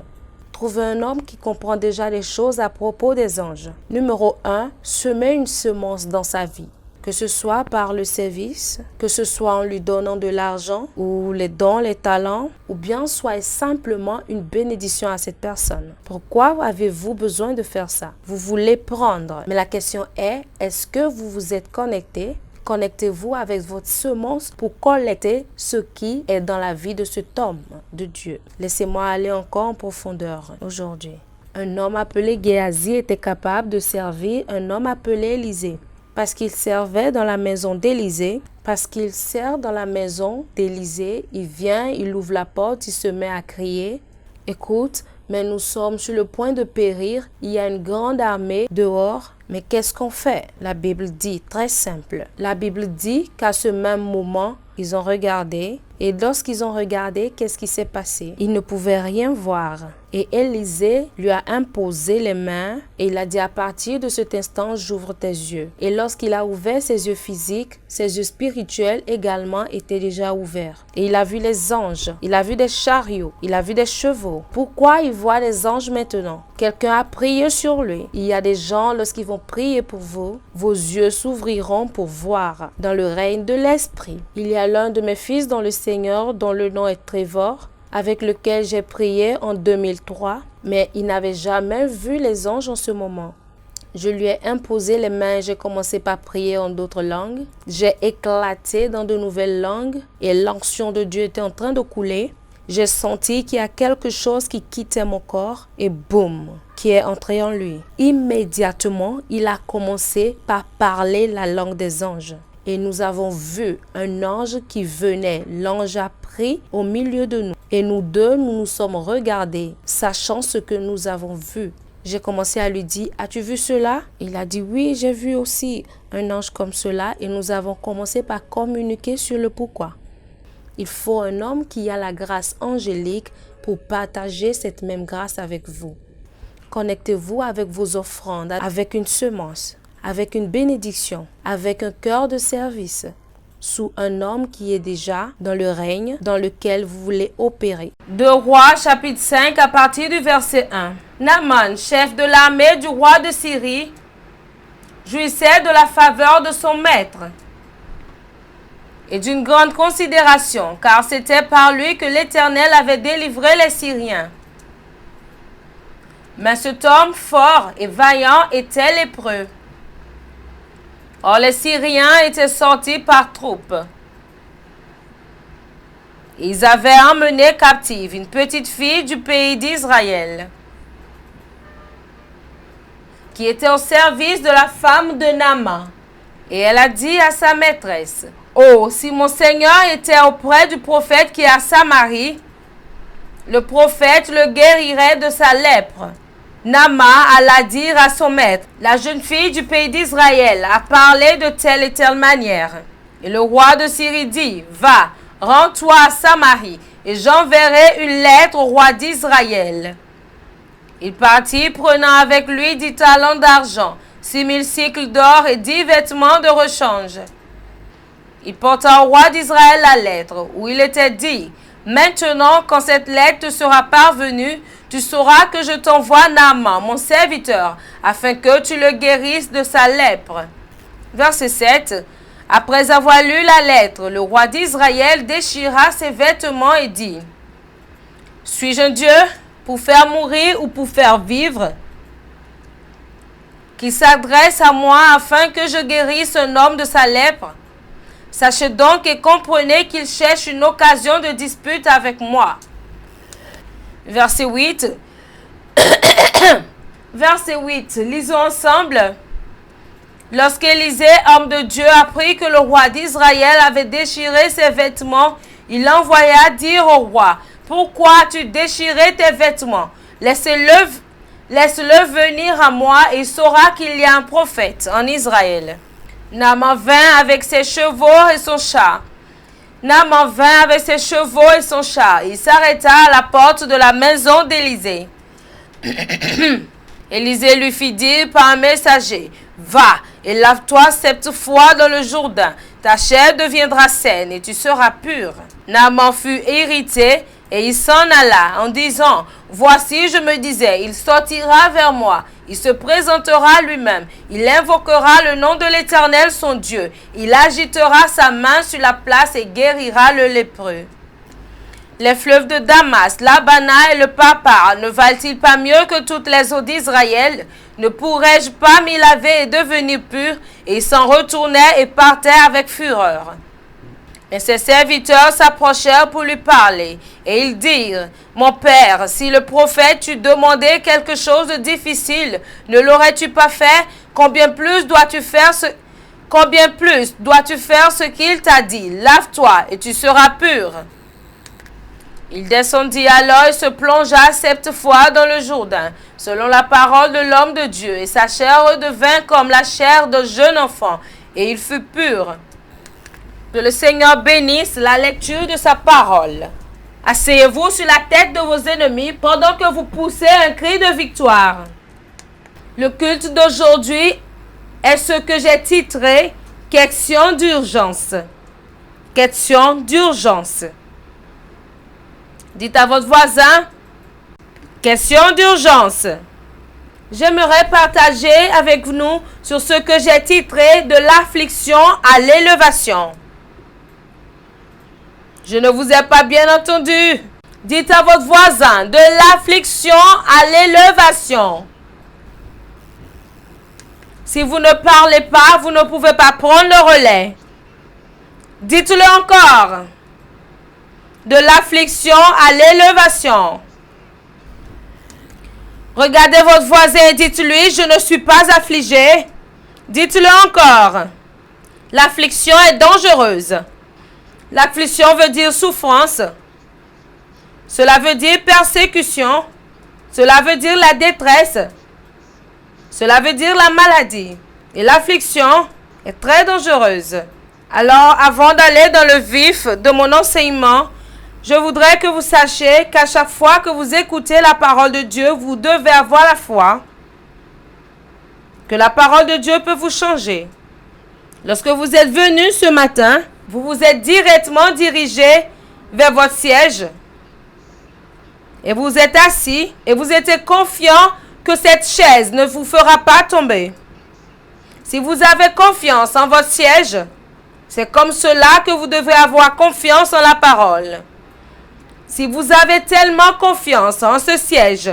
Speaker 1: Trouvez un homme qui comprend déjà les choses à propos des anges. Numéro 1, semez une semence dans sa vie. Que ce soit par le service, que ce soit en lui donnant de l'argent ou les dons, les talents, ou bien soyez simplement une bénédiction à cette personne. Pourquoi avez-vous besoin de faire ça? Vous voulez prendre, mais la question est-ce que vous vous êtes connecté? Connectez-vous avec votre semence pour collecter ce qui est dans la vie de cet homme de Dieu. Laissez-moi aller encore en profondeur aujourd'hui. Un homme appelé Géasi était capable de servir un homme appelé Élisée. Parce qu'il servait dans la maison d'Élisée, parce qu'il sert dans la maison d'Élisée, il vient, il ouvre la porte, il se met à crier. Écoute, mais nous sommes sur le point de périr, il y a une grande armée dehors. Mais qu'est-ce qu'on fait? La Bible dit, très simple. La Bible dit qu'à ce même moment, ils ont regardé. Et lorsqu'ils ont regardé, qu'est-ce qui s'est passé? Ils ne pouvaient rien voir. Et Élisée lui a imposé les mains et il a dit à partir de cet instant, j'ouvre tes yeux. Et lorsqu'il a ouvert ses yeux physiques, ses yeux spirituels également étaient déjà ouverts. Et il a vu les anges, il a vu des chariots, il a vu des chevaux. Pourquoi il voit les anges maintenant? Quelqu'un a prié sur lui. Il y a des gens, lorsqu'ils vont prier pour vous, vos yeux s'ouvriront pour voir dans le règne de l'esprit. Il y a l'un de mes fils dans le Seigneur dont le nom est Trevor, avec lequel j'ai prié en 2003, mais il n'avait jamais vu les anges en ce moment. Je lui ai imposé les mains, j'ai commencé par prier en d'autres langues. J'ai éclaté dans de nouvelles langues et l'onction de Dieu était en train de couler. J'ai senti qu'il y a quelque chose qui quittait mon corps et boum, qui est entré en lui. Immédiatement, il a commencé par parler la langue des anges. Et nous avons vu un ange qui venait. L'ange a pris au milieu de nous. Et nous deux, nous nous sommes regardés, sachant ce que nous avons vu. J'ai commencé à lui dire, as-tu vu cela? Il a dit, oui, j'ai vu aussi un ange comme cela. Et nous avons commencé par communiquer sur le pourquoi. Il faut un homme qui a la grâce angélique pour partager cette même grâce avec vous. Connectez-vous avec vos offrandes, avec une semence, avec une bénédiction, avec un cœur de service, sous un homme qui est déjà dans le règne dans lequel vous voulez opérer. 2 Rois chapitre 5 à partir du verset 1. Naaman, chef de l'armée du roi de Syrie, jouissait de la faveur de son maître et d'une grande considération, car c'était par lui que l'Éternel avait délivré les Syriens. Mais cet homme fort et vaillant était lépreux. Or les Syriens étaient sortis par troupes. Ils avaient emmené captive une petite fille du pays d'Israël, qui était au service de la femme de Naaman. Et elle a dit à sa maîtresse, « Oh, si mon Seigneur était auprès du prophète qui est à Samarie, le prophète le guérirait de sa lèpre. » Naaman alla dire à son maître, « La jeune fille du pays d'Israël a parlé de telle et telle manière. » Et le roi de Syrie dit, « Va, rends-toi à Samarie, et j'enverrai une lettre au roi d'Israël. » Il partit, prenant avec lui 10 talents d'argent, 6000 cycles d'or et 10 vêtements de rechange. Il porta au roi d'Israël la lettre, où il était dit, « Maintenant, quand cette lettre te sera parvenue, tu sauras que je t'envoie Naaman, mon serviteur, afin que tu le guérisses de sa lèpre. » Verset 7. Après avoir lu la lettre, le roi d'Israël déchira ses vêtements et dit, « Suis-je un Dieu pour faire mourir ou pour faire vivre? Qui s'adresse à moi afin que je guérisse un homme de sa lèpre? Sachez donc et comprenez qu'il cherche une occasion de dispute avec moi. » Verset 8. Verset 8. Lisons ensemble. Lorsqu'Élisée, homme de Dieu, apprit que le roi d'Israël avait déchiré ses vêtements, il envoya dire au roi, « Pourquoi as-tu déchiré tes vêtements? Laisse-le venir à moi et il saura qu'il y a un prophète en Israël. » Naaman vint avec ses chevaux et son char. Naaman vint avec ses chevaux et son char. Il s'arrêta à la porte de la maison d'Élisée. Élisée lui fit dire par un messager, « Va et lave-toi 7 fois dans le Jourdain. Ta chair deviendra saine et tu seras pur. » Naaman fut irrité Et il s'en alla en disant, voici, je me disais, il sortira vers moi, il se présentera lui-même, il invoquera le nom de l'Éternel son Dieu, il agitera sa main sur la place et guérira le lépreux. Les fleuves de Damas, l'Abana et le Papar ne valent-ils pas mieux que toutes les eaux d'Israël? Ne pourrais-je pas m'y laver et devenir pur? Et ils s'en retournaient et partaient avec fureur. Mais ses serviteurs s'approchèrent pour lui parler, et ils dirent, mon père, si le prophète t'eût demandé quelque chose de difficile, ne l'aurais-tu pas fait? Combien plus dois-tu faire ce qu'il t'a dit? Lave-toi et tu seras pur. Il descendit alors et se plongea 7 fois dans le Jourdain, selon la parole de l'homme de Dieu, et sa chair redevint comme la chair d'un jeune enfant, et il fut pur. Que le Seigneur bénisse la lecture de sa parole. Asseyez-vous sur la tête de vos ennemis pendant que vous poussez un cri de victoire. Le culte d'aujourd'hui est ce que j'ai titré « Question d'urgence ». Question d'urgence. Dites à votre voisin, question d'urgence. J'aimerais partager avec nous sur ce que j'ai titré de l'affliction à l'élévation. Je ne vous ai pas bien entendu. Dites à votre voisin, de l'affliction à l'élévation. Si vous ne parlez pas, vous ne pouvez pas prendre le relais. Dites-le encore. De l'affliction à l'élévation. Regardez votre voisin et dites-lui, je ne suis pas affligé. Dites-le encore. L'affliction est dangereuse. L'affliction veut dire souffrance. Cela veut dire persécution. Cela veut dire la détresse. Cela veut dire la maladie. Et l'affliction est très dangereuse. Alors, avant d'aller dans le vif de mon enseignement, je voudrais que vous sachiez qu'à chaque fois que vous écoutez la parole de Dieu, vous devez avoir la foi que la parole de Dieu peut vous changer. Lorsque vous êtes venu ce matin, vous vous êtes directement dirigé vers votre siège et vous êtes assis et vous étiez confiant que cette chaise ne vous fera pas tomber. Si vous avez confiance en votre siège, c'est comme cela que vous devez avoir confiance en la parole. Si vous avez tellement confiance en ce siège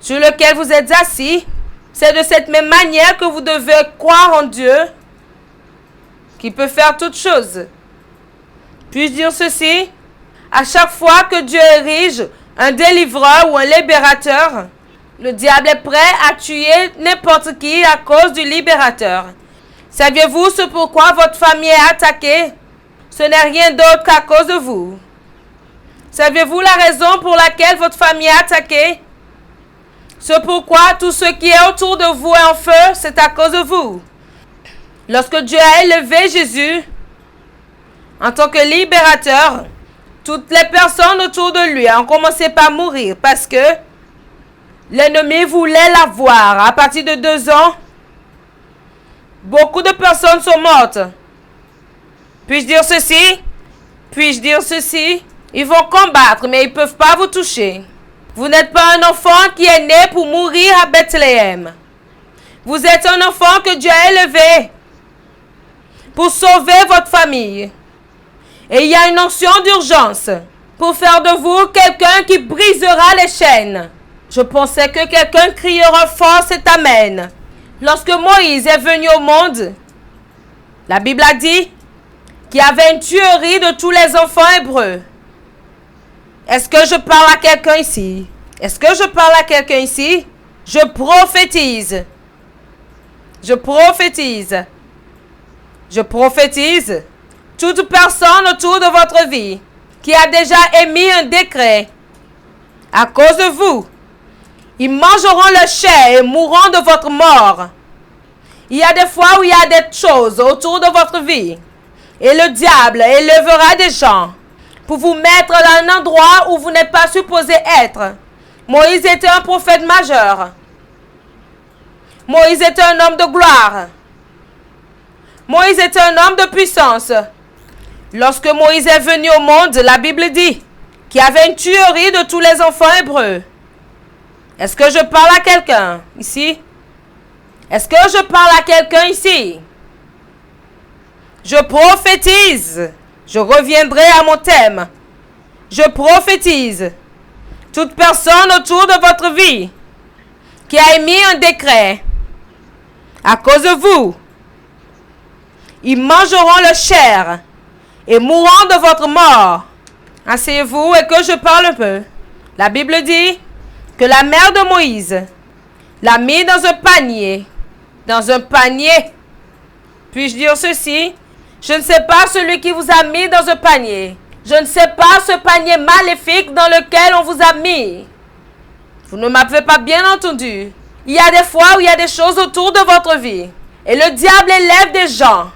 Speaker 1: sur lequel vous êtes assis, c'est de cette même manière que vous devez croire en Dieu qui peut faire toutes choses. Puis-je dire ceci? À chaque fois que Dieu érige un délivreur ou un libérateur, le diable est prêt à tuer n'importe qui à cause du libérateur. Saviez-vous ce pourquoi votre famille est attaquée? Ce n'est rien d'autre qu'à cause de vous. Saviez-vous la raison pour laquelle votre famille est attaquée? Ce pourquoi tout ce qui est autour de vous est en feu, c'est à cause de vous. Lorsque Dieu a élevé Jésus en tant que libérateur, toutes les personnes autour de lui ont commencé par mourir parce que l'ennemi voulait l'avoir. À partir de 2 ans, beaucoup de personnes sont mortes. Puis-je dire ceci? Puis-je dire ceci? Ils vont combattre, mais ils ne peuvent pas vous toucher. Vous n'êtes pas un enfant qui est né pour mourir à Bethléem. Vous êtes un enfant que Dieu a élevé pour sauver votre famille. Et il y a une notion d'urgence pour faire de vous quelqu'un qui brisera les chaînes. Je pensais que quelqu'un criera fort cet amen. Lorsque Moïse est venu au monde, la Bible a dit qu'il y avait une tuerie de tous les enfants hébreux. Est-ce que je parle à quelqu'un ici? Est-ce que je parle à quelqu'un ici? Je prophétise. Je prophétise. Je prophétise. Toute personne autour de votre vie qui a déjà émis un décret à cause de vous, ils mangeront le chair et mourront de votre mort. Il y a des fois où il y a des choses autour de votre vie et le diable élèvera des gens pour vous mettre dans un endroit où vous n'êtes pas supposé être. Moïse était un prophète majeur. Moïse était un homme de gloire. Moïse était un homme de puissance. Lorsque Moïse est venu au monde, la Bible dit qu'il y avait une tuerie de tous les enfants hébreux. Est-ce que je parle à quelqu'un ici? Est-ce que je parle à quelqu'un ici? Je prophétise. Je reviendrai à mon thème. Je prophétise. Toute personne autour de votre vie qui a émis un décret à cause de vous, ils mangeront le chair et mourront de votre mort. Asseyez-vous et que je parle un peu. La Bible dit que la mère de Moïse l'a mis dans un panier. Dans un panier. Puis-je dire ceci? Je ne sais pas celui qui vous a mis dans un panier. Je ne sais pas ce panier maléfique dans lequel on vous a mis. Vous ne m'avez pas bien entendu. Il y a des fois où il y a des choses autour de votre vie. Et le diable élève des gens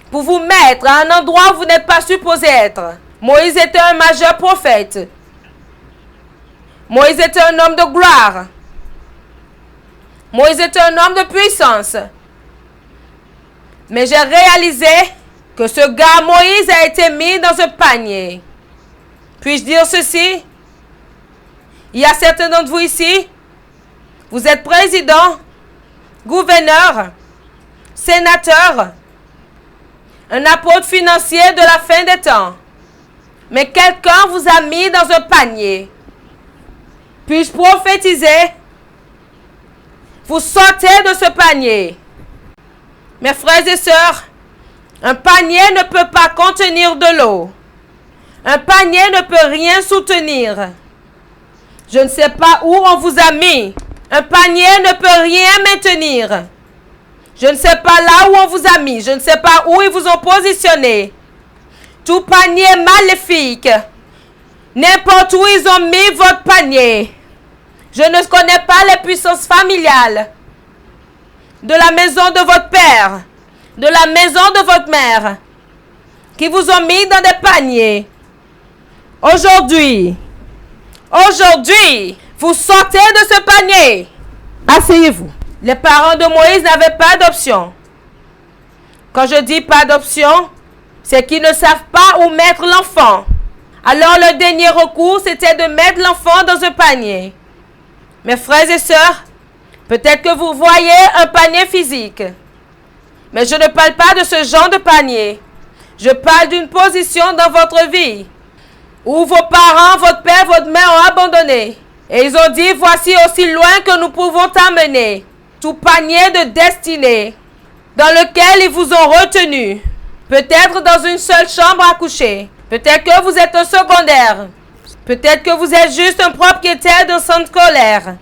Speaker 1: pour vous mettre à un endroit où vous n'êtes pas supposé être. Moïse était un majeur prophète. Moïse était un homme de gloire. Moïse était un homme de puissance. Mais j'ai réalisé que ce gars Moïse a été mis dans un panier. Puis-je dire ceci? Il y a certains d'entre vous ici, vous êtes président, gouverneur, sénateur, un apôtre financier de la fin des temps. Mais quelqu'un vous a mis dans un panier. Puis-je prophétiser? Vous sortez de ce panier. Mes frères et sœurs, un panier ne peut pas contenir de l'eau. Un panier ne peut rien soutenir. Je ne sais pas où on vous a mis. Un panier ne peut rien maintenir. Je ne sais pas là où on vous a mis. Je ne sais pas où ils vous ont positionné. Tout panier maléfique. N'importe où ils ont mis votre panier. Je ne connais pas les puissances familiales de la maison de votre père, de la maison de votre mère, qui vous ont mis dans des paniers. Aujourd'hui, vous sortez de ce panier. Asseyez-vous. Les parents de Moïse n'avaient pas d'option. Quand je dis pas d'option, c'est qu'ils ne savent pas où mettre l'enfant. Alors le dernier recours, c'était de mettre l'enfant dans un panier. Mes frères et sœurs, peut-être que vous voyez un panier physique. Mais je ne parle pas de ce genre de panier. Je parle d'une position dans votre vie où vos parents, votre père, votre mère ont abandonné. Et ils ont dit, voici aussi loin que nous pouvons t'amener. Tout panier de destinée dans lequel ils vous ont retenu. Peut-être dans une seule chambre à coucher. Peut-être que vous êtes un secondaire. Peut-être que vous êtes juste un propriétaire d'un centre scolaire.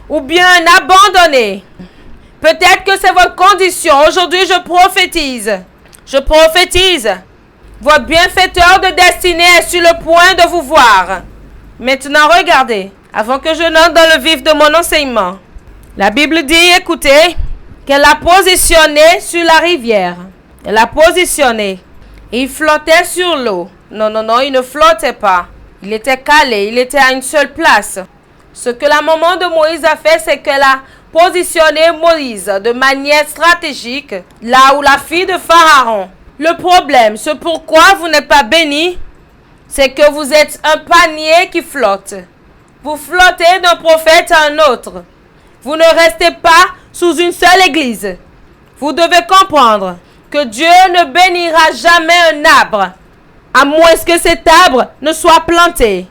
Speaker 1: Ou bien un abandonné. Peut-être que c'est votre condition. Aujourd'hui, je prophétise. Je prophétise. Votre bienfaiteur de destinée est sur le point de vous voir. Maintenant, regardez. Avant que je n'entre dans le vif de mon enseignement. La Bible dit, écoutez, qu'elle l'a positionné sur la rivière. Elle l'a positionné. Et il flottait sur l'eau. Non, il ne flottait pas. Il était calé, il était à une seule place. Ce que la maman de Moïse a fait, c'est qu'elle a positionné Moïse de manière stratégique là où la fille de Pharaon. Le problème, ce pourquoi vous n'êtes pas béni, c'est que vous êtes un panier qui flotte. Vous flottez d'un prophète à un autre. Vous ne restez pas sous une seule église. Vous devez comprendre que Dieu ne bénira jamais un arbre, à moins que cet arbre ne soit planté.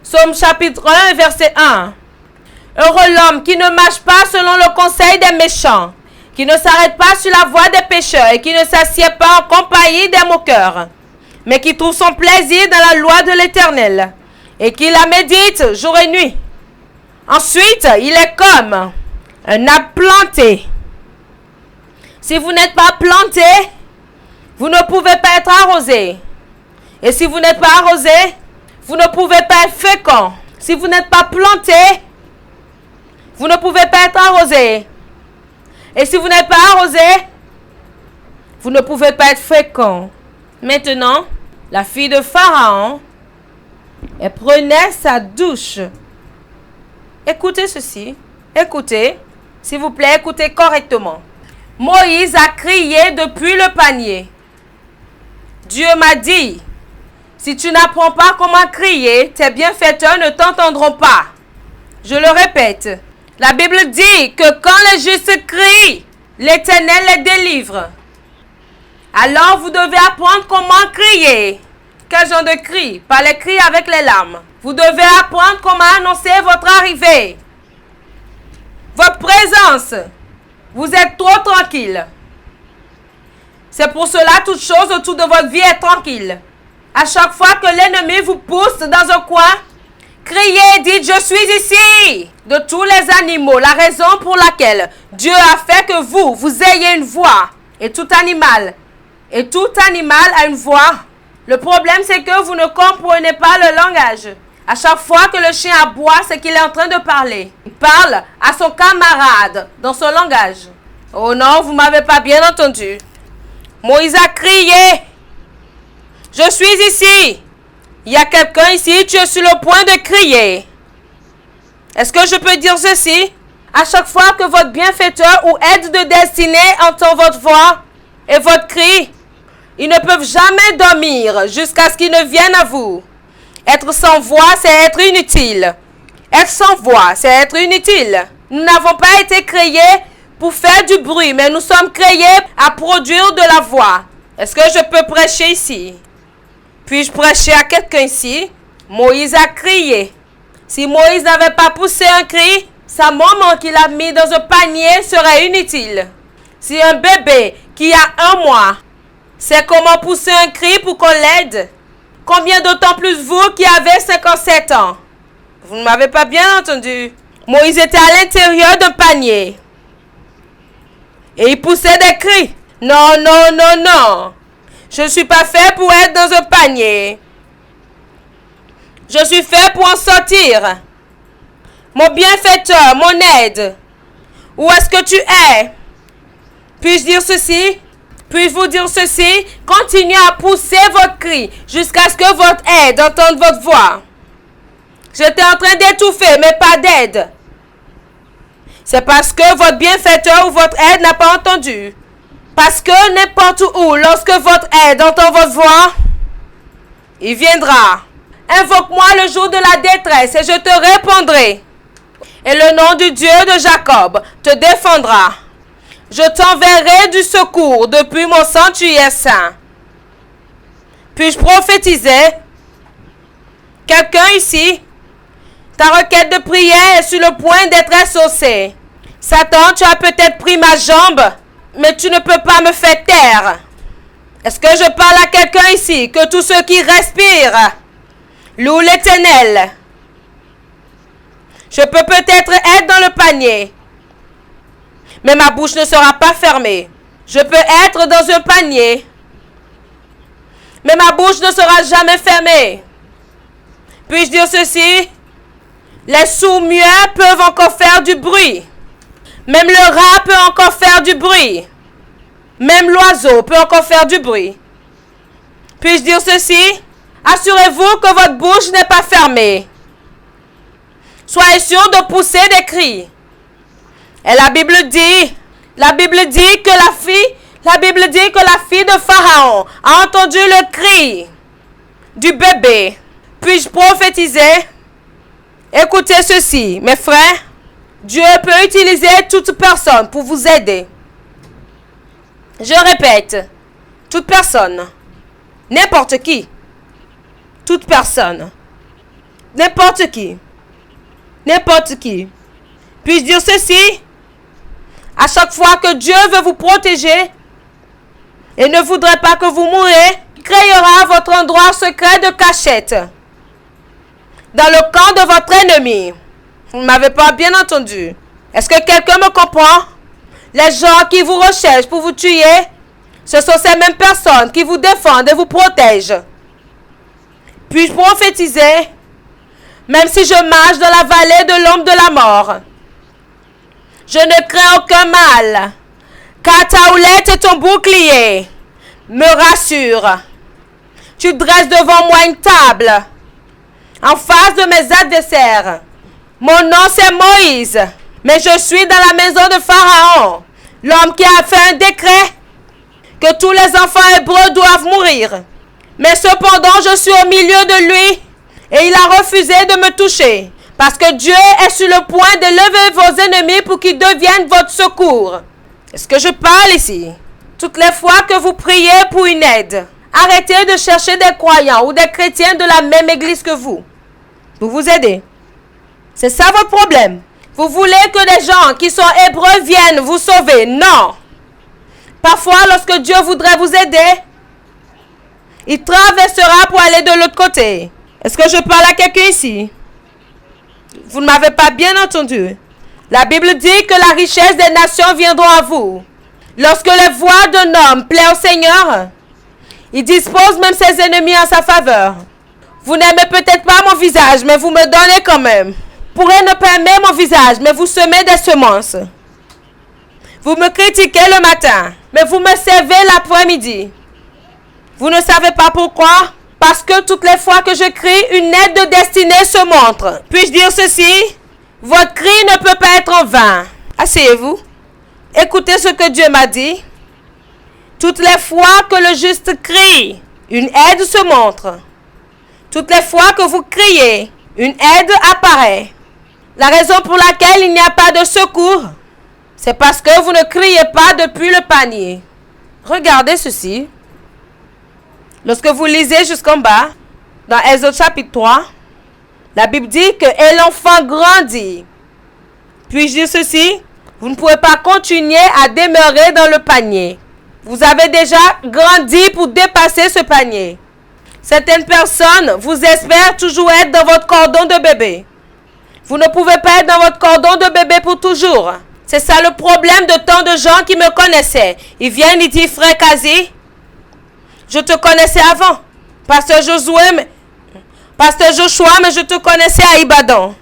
Speaker 1: Psaume chapitre 1, verset 1. Heureux l'homme qui ne marche pas selon le conseil des méchants, qui ne s'arrête pas sur la voie des pécheurs et qui ne s'assied pas en compagnie des moqueurs, mais qui trouve son plaisir dans la loi de l'Éternel et qui la médite jour et nuit. Ensuite, il est comme un arbre planté. Si vous n'êtes pas planté, vous ne pouvez pas être arrosé. Et si vous n'êtes pas arrosé, vous ne pouvez pas être fécond. Si vous n'êtes pas planté, vous ne pouvez pas être arrosé. Et si vous n'êtes pas arrosé, vous ne pouvez pas être fécond. Maintenant, la fille de Pharaon, elle prenait sa douche. Écoutez ceci. Écoutez. S'il vous plaît, écoutez correctement. Moïse a crié depuis le panier. Dieu m'a dit Si tu n'apprends pas comment crier, tes bienfaiteurs ne t'entendront pas. Je le répète, la Bible dit que quand les justes crient, l'Éternel les délivre. Alors vous devez apprendre comment crier. Quel genre de cri? Pas les cris avec les larmes. Vous devez apprendre comment annoncer votre arrivée. Votre présence. Vous êtes trop tranquille. C'est pour cela toute chose autour de votre vie est tranquille. À chaque fois que l'ennemi vous pousse dans un coin, criez, dites, je suis ici. De tous les animaux, la raison pour laquelle Dieu a fait que vous ayez une voix. Et tout animal a une voix. Le problème, c'est que vous ne comprenez pas le langage. À chaque fois que le chien aboie, c'est qu'il est en train de parler. Il parle à son camarade dans son langage. Oh non, vous ne m'avez pas bien entendu. Moïse a crié. Je suis ici. Il y a quelqu'un ici, tu es sur le point de crier. Est-ce que je peux dire ceci? À chaque fois que votre bienfaiteur ou aide de destinée entend votre voix et votre cri, ils ne peuvent jamais dormir jusqu'à ce qu'ils ne viennent à vous. Être sans voix, c'est être inutile. Être sans voix, c'est être inutile. Nous n'avons pas été créés pour faire du bruit, mais nous sommes créés à produire de la voix. Est-ce que je peux prêcher ici? Puis-je prêcher à quelqu'un ici? Moïse a crié. Si Moïse n'avait pas poussé un cri, sa maman qu'il a mis dans un panier serait inutile. Si un bébé qui a 1 mois sait comment pousser un cri pour qu'on l'aide, combien d'autant plus vous qui avez 57 ans? Vous ne m'avez pas bien entendu. Moïse était à l'intérieur d'un panier. Et il poussait des cris. Non, non, non, non. Je ne suis pas fait pour être dans un panier. Je suis fait pour en sortir. Mon bienfaiteur, mon aide. Où est-ce que tu es? Puis-je dire ceci? Puis-je vous dire ceci? Continuez à pousser votre cri jusqu'à ce que votre aide entende votre voix. J'étais en train d'étouffer, mais pas d'aide. C'est parce que votre bienfaiteur ou votre aide n'a pas entendu. Parce que n'importe où, lorsque votre aide entend votre voix, il viendra. Invoque-moi le jour de la détresse et je te répondrai. Et le nom du Dieu de Jacob te défendra. Je t'enverrai du secours depuis mon sanctuaire saint. Puis-je prophétiser? Quelqu'un ici? Ta requête de prière est sur le point d'être exaucée. Satan, tu as peut-être pris ma jambe, mais tu ne peux pas me faire taire. Est-ce que je parle à quelqu'un ici? Que tous ceux qui respirent louent l'Éternel. Je peux peut-être être dans le panier, mais ma bouche ne sera pas fermée. Je peux être dans un panier, mais ma bouche ne sera jamais fermée. Puis-je dire ceci? Les sourds-muets peuvent encore faire du bruit. Même le rat peut encore faire du bruit. Même l'oiseau peut encore faire du bruit. Puis-je dire ceci? Assurez-vous que votre bouche n'est pas fermée. Soyez sûr de pousser des cris. Et la Bible dit que la fille de Pharaon a entendu le cri du bébé. Puis-je prophétiser? Écoutez ceci, mes frères. Dieu peut utiliser toute personne pour vous aider. Je répète, toute personne, n'importe qui, toute personne, n'importe qui, n'importe qui. Puis-je dire ceci? À chaque fois que Dieu veut vous protéger et ne voudrait pas que vous mouriez, il créera votre endroit secret de cachette dans le camp de votre ennemi. Vous ne m'avez pas bien entendu. Est-ce que quelqu'un me comprend? Les gens qui vous recherchent pour vous tuer, ce sont ces mêmes personnes qui vous défendent et vous protègent. Puis-je prophétiser? Même si je marche dans la vallée de l'ombre de la mort, je ne crains aucun mal, car ta houlette et ton bouclier me rassurent. Tu dresses devant moi une table en face de mes adversaires. Mon nom c'est Moïse, mais je suis dans la maison de Pharaon, l'homme qui a fait un décret que tous les enfants hébreux doivent mourir. Mais cependant, je suis au milieu de lui et il a refusé de me toucher. Parce que Dieu est sur le point de lever vos ennemis pour qu'ils deviennent votre secours. Est-ce que je parle ici? Toutes les fois que vous priez pour une aide, arrêtez de chercher des croyants ou des chrétiens de la même église que vous. Pour vous aider. C'est ça votre problème. Vous voulez que des gens qui sont hébreux viennent vous sauver. Non. Parfois, lorsque Dieu voudrait vous aider, il traversera pour aller de l'autre côté. Est-ce que je parle à quelqu'un ici? Vous ne m'avez pas bien entendu. La Bible dit que la richesse des nations viendront à vous. Lorsque les voies d'un homme plaît au Seigneur, il dispose même ses ennemis en sa faveur. Vous n'aimez peut-être pas mon visage, mais vous me donnez quand même. Vous pourrez ne pas aimer mon visage, mais vous semez des semences. Vous me critiquez le matin, mais vous me servez l'après-midi. Vous ne savez pas pourquoi? Parce que toutes les fois que je crie, une aide de destinée se montre. Puis-je dire ceci? Votre cri ne peut pas être en vain. Asseyez-vous. Écoutez ce que Dieu m'a dit. Toutes les fois que le juste crie, une aide se montre. Toutes les fois que vous criez, une aide apparaît. La raison pour laquelle il n'y a pas de secours, c'est parce que vous ne criez pas depuis le panier. Regardez ceci. Lorsque vous lisez jusqu'en bas, dans Exode chapitre 3, la Bible dit que « Et l'enfant grandit ». Puis-je dire ceci? Vous ne pouvez pas continuer à demeurer dans le panier. Vous avez déjà grandi pour dépasser ce panier. Certaines personnes vous espèrent toujours être dans votre cordon de bébé. Vous ne pouvez pas être dans votre cordon de bébé pour toujours. C'est ça le problème de tant de gens qui me connaissaient. Ils viennent, ils disent « Frère Kazi, je te connaissais avant. Pasteur Joshua, mais je te connaissais à Ibadan. »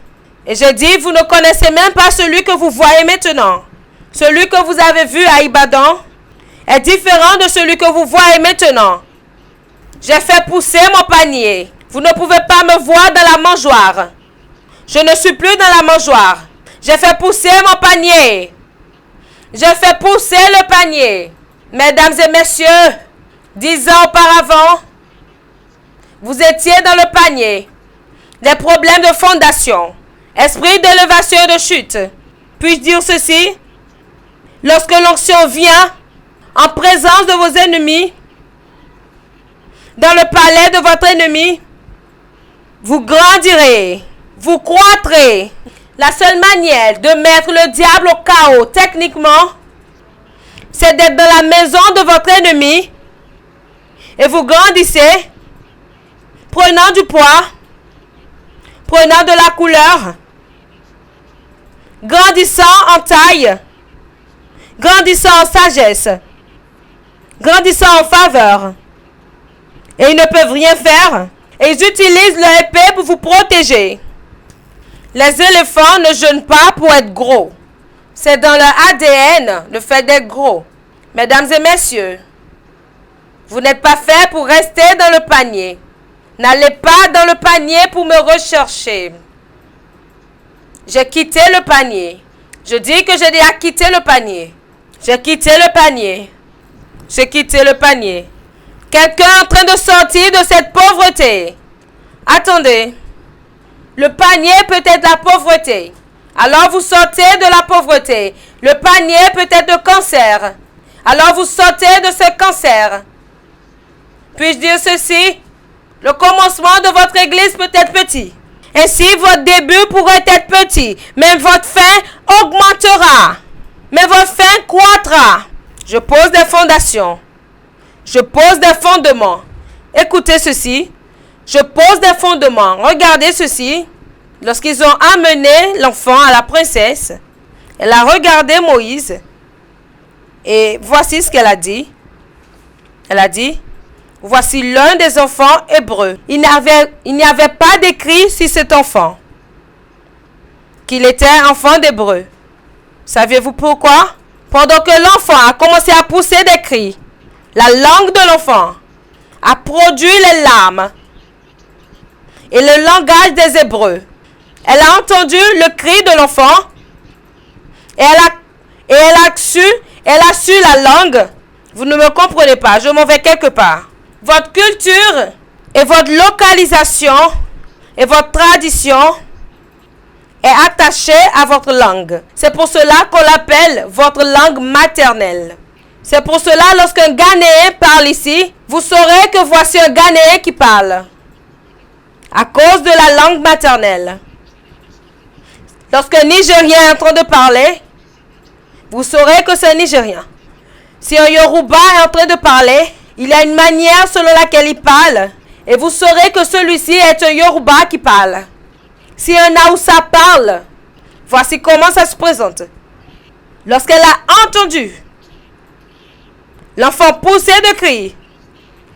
Speaker 1: Et je dis, vous ne connaissez même pas celui que vous voyez maintenant. Celui que vous avez vu à Ibadan est différent de celui que vous voyez maintenant. J'ai fait pousser mon panier. Vous ne pouvez pas me voir dans la mangeoire. Je ne suis plus dans la mangeoire. J'ai fait pousser mon panier. J'ai fait pousser le panier. Mesdames et messieurs, 10 ans auparavant, vous étiez dans le panier. Des problèmes de fondation. Esprit d'élévation et de chute. Puis-je dire ceci? Lorsque l'onction vient en présence de vos ennemis, dans le palais de votre ennemi, vous grandirez, vous croîtrez. La seule manière de mettre le diable au chaos, techniquement, c'est d'être dans la maison de votre ennemi et vous grandissez, prenant du poids, prenant de la couleur, grandissant en taille, grandissant en sagesse, grandissant en faveur. Et ils ne peuvent rien faire. Et ils utilisent leur épée pour vous protéger. Les éléphants ne jeûnent pas pour être gros. C'est dans leur ADN le fait d'être gros. Mesdames et messieurs, vous n'êtes pas faits pour rester dans le panier. N'allez pas dans le panier pour me rechercher. J'ai quitté le panier. Je dis que j'ai déjà quitté le panier. J'ai quitté le panier. J'ai quitté le panier. Quelqu'un est en train de sortir de cette pauvreté. Attendez. Le panier peut être la pauvreté. Alors vous sortez de la pauvreté. Le panier peut être le cancer. Alors vous sortez de ce cancer. Puis-je dire ceci? Le commencement de votre église peut être petit. Ainsi, votre début pourrait être petit. Mais votre fin augmentera. Mais votre fin croîtra. Je pose des fondations. Je pose des fondements. Écoutez ceci. Je pose des fondements. Regardez ceci. Lorsqu'ils ont amené l'enfant à la princesse, elle a regardé Moïse. Et voici ce qu'elle a dit. Elle a dit, voici l'un des enfants hébreux. Il n'y avait pas d'écrit sur cet enfant qu'il était enfant d'hébreu. Saviez-vous pourquoi? Pendant que l'enfant a commencé à pousser des cris, la langue de l'enfant a produit les larmes et le langage des Hébreux. Elle a entendu le cri de l'enfant et elle a su la langue. Vous ne me comprenez pas, je m'en vais quelque part. votre culture et votre localisation et votre tradition est attachée à votre langue. C'est pour cela qu'on l'appelle votre langue maternelle. C'est pour cela, lorsqu'un Ghanéen parle ici, vous saurez que voici un Ghanéen qui parle. À cause de la langue maternelle. Lorsqu'un Nigérien est en train de parler, vous saurez que c'est un Nigérien. Si un Yoruba est en train de parler, il y a une manière selon laquelle il parle. Et vous saurez que celui-ci est un Yoruba qui parle. Si un Haoussa parle, voici comment ça se présente. Lorsqu'elle a entendu l'enfant pousser de cris,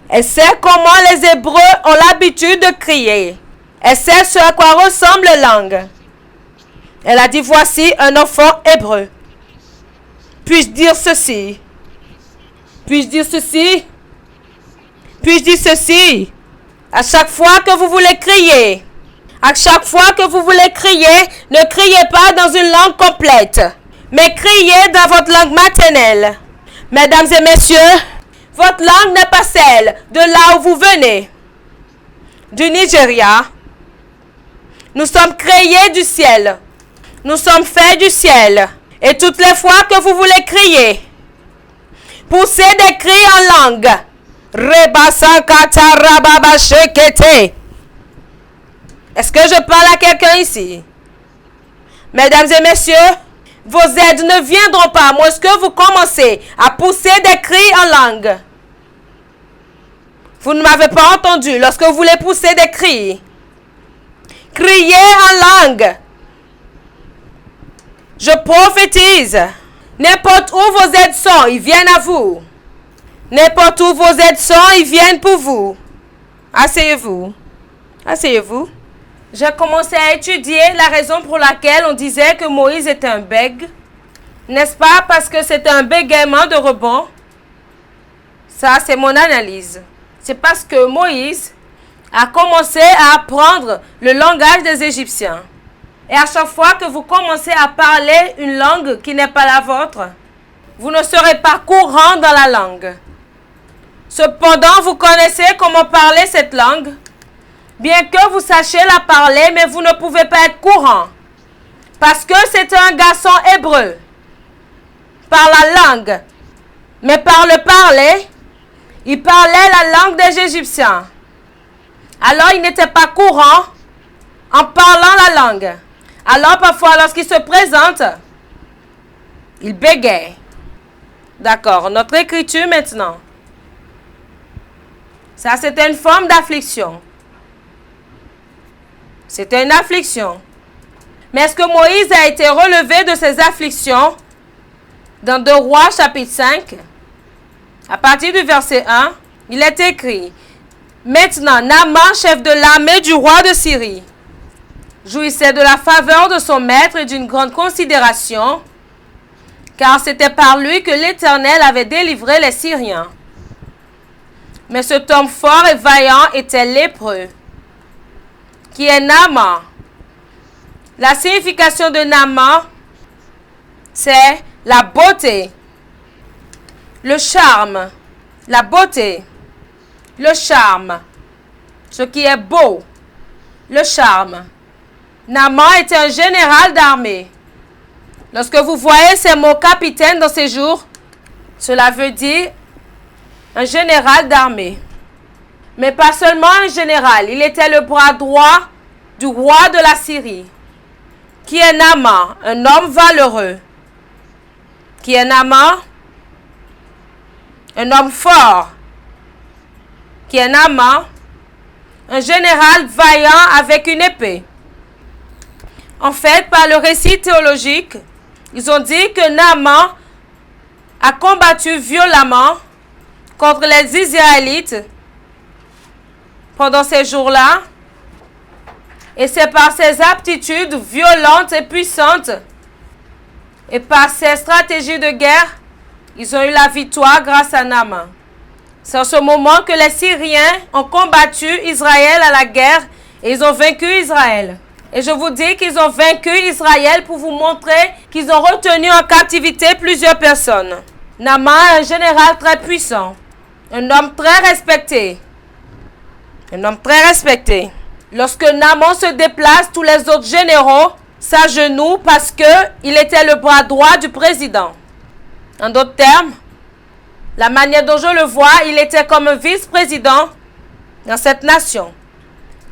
Speaker 1: elle sait comment les Hébreux ont l'habitude de crier. Elle sait ce à quoi ressemble la langue. Elle a dit, voici un enfant hébreu. Puis-je dire ceci? Puis-je dire ceci? Puis-je dire ceci? À chaque fois que vous voulez crier, à chaque fois que vous voulez crier, ne criez pas dans une langue complète, mais criez dans votre langue maternelle. Mesdames et messieurs, votre langue n'est pas celle de là où vous venez, du Nigeria. Nous sommes créés du ciel. Nous sommes faits du ciel. Et toutes les fois que vous voulez crier, poussez des cris en langue. Est-ce que je parle à quelqu'un ici? Mesdames et messieurs, vos aides ne viendront pas à moins que vous commencez à pousser des cris en langue. Vous ne m'avez pas entendu lorsque vous voulez pousser des cris. Criez en langue. Je prophétise. N'importe où vos aides sont, ils viennent à vous. N'importe où vos aides sont, ils viennent pour vous. Asseyez-vous. Asseyez-vous. J'ai commencé à étudier la raison pour laquelle on disait que Moïse était un bègue. N'est-ce pas parce que c'était un bégaiement de rebond? Ça, c'est mon analyse. C'est parce que Moïse a commencé à apprendre le langage des Égyptiens. Et à chaque fois que vous commencez à parler une langue qui n'est pas la vôtre, vous ne serez pas courant dans la langue. Cependant, vous connaissez comment parler cette langue. Bien que vous sachiez la parler, mais vous ne pouvez pas être courant. Parce que c'est un garçon hébreu. Par la langue. Mais par le parler, il parlait la langue des Égyptiens. Alors il n'était pas courant en parlant la langue. Alors parfois lorsqu'il se présente, il bégaye. D'accord, notre écriture maintenant. Ça c'était une forme d'affliction. C'était une affliction. Mais est-ce que Moïse a été relevé de ses afflictions? Dans 2 Rois chapitre 5, à partir du verset 1, il est écrit: Maintenant, Naaman, chef de l'armée du roi de Syrie, jouissait de la faveur de son maître et d'une grande considération, car c'était par lui que l'Éternel avait délivré les Syriens. Mais cet homme fort et vaillant était lépreux, qui est Naaman. La signification de Naaman, c'est la beauté, le charme, la beauté, le charme, ce qui est beau, le charme. Naaman était un général d'armée. Lorsque vous voyez ces mots capitaine dans ces jours, cela veut dire un général d'armée. Mais pas seulement un général, il était le bras droit du roi de la Syrie. Qui est Naaman, un homme valeureux. Qui est Naaman, un homme fort. Qui est Naaman, un général vaillant avec une épée. En fait, par le récit théologique, ils ont dit que Naaman a combattu violemment contre les Israélites pendant ces jours-là. Et c'est par ses aptitudes violentes et puissantes et par ses stratégies de guerre, ils ont eu la victoire grâce à Naaman. C'est en ce moment que les Syriens ont combattu Israël à la guerre et ils ont vaincu Israël. Et je vous dis qu'ils ont vaincu Israël pour vous montrer qu'ils ont retenu en captivité plusieurs personnes. Naaman est un général très puissant. Un homme très respecté. Un homme très respecté. Lorsque Naaman se déplace, tous les autres généraux s'agenouillent parce qu'il était le bras droit du président. En d'autres termes, la manière dont je le vois, il était comme un vice-président dans cette nation.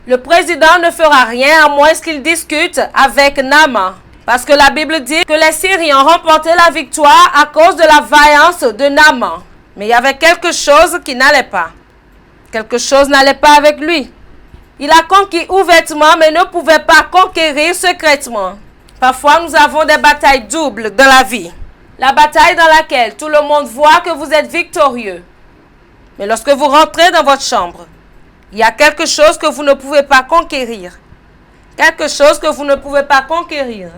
Speaker 1: Le président ne fera rien à moins qu'il discute avec Naaman. Parce que la Bible dit que les Syriens ont remporté la victoire à cause de la vaillance de Naaman. Mais il y avait quelque chose qui n'allait pas. Quelque chose n'allait pas avec lui. Il a conquis ouvertement mais ne pouvait pas conquérir secrètement. Parfois nous avons des batailles doubles dans la vie. La bataille dans laquelle tout le monde voit que vous êtes victorieux. Mais lorsque vous rentrez dans votre chambre, il y a quelque chose que vous ne pouvez pas conquérir. Quelque chose que vous ne pouvez pas conquérir.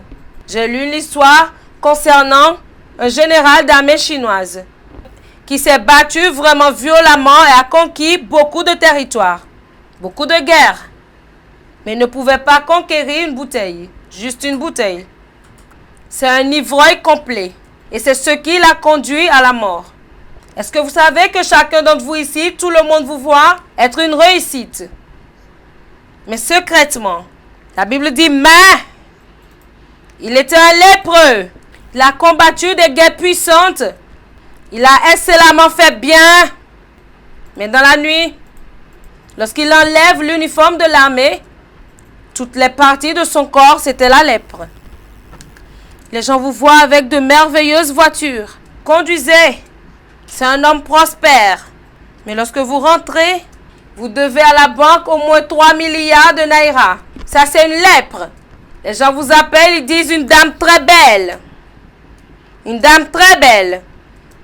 Speaker 1: J'ai lu l'histoire concernant un général d'armée chinoise qui s'est battu vraiment violemment et a conquis beaucoup de territoires, beaucoup de guerres, mais ne pouvait pas conquérir une bouteille, juste une bouteille. C'est un ivrogne complet et c'est ce qui l'a conduit à la mort. Est-ce que vous savez que chacun d'entre vous ici, tout le monde vous voit être une réussite? Mais secrètement, la Bible dit, mais il était un lépreux. Il a combattu des guerres puissantes. Il a excellemment fait bien. Mais dans la nuit, lorsqu'il enlève l'uniforme de l'armée, toutes les parties de son corps, c'était la lèpre. Les gens vous voient avec de merveilleuses voitures. Conduisez. C'est un homme prospère. Mais lorsque vous rentrez, vous devez à la banque au moins 3 milliards de naira. Ça, c'est une lèpre. Les gens vous appellent, ils disent une dame très belle. Une dame très belle.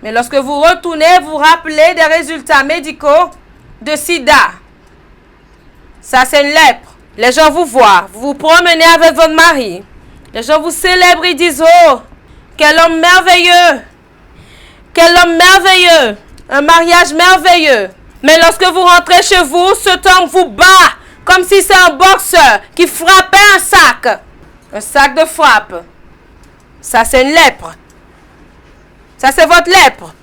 Speaker 1: Mais lorsque vous retournez, vous rappelez des résultats médicaux de sida. Ça, c'est une lèpre. Les gens vous voient. Vous vous promenez avec votre mari. Les gens vous célèbrent, ils disent, oh, quel homme merveilleux. Quel homme merveilleux. Un mariage merveilleux. Mais lorsque vous rentrez chez vous, cet homme vous bat comme si c'est un boxeur qui frappait un sac. Un sac de frappe. Ça, c'est une lèpre. Ça, c'est votre lèpre.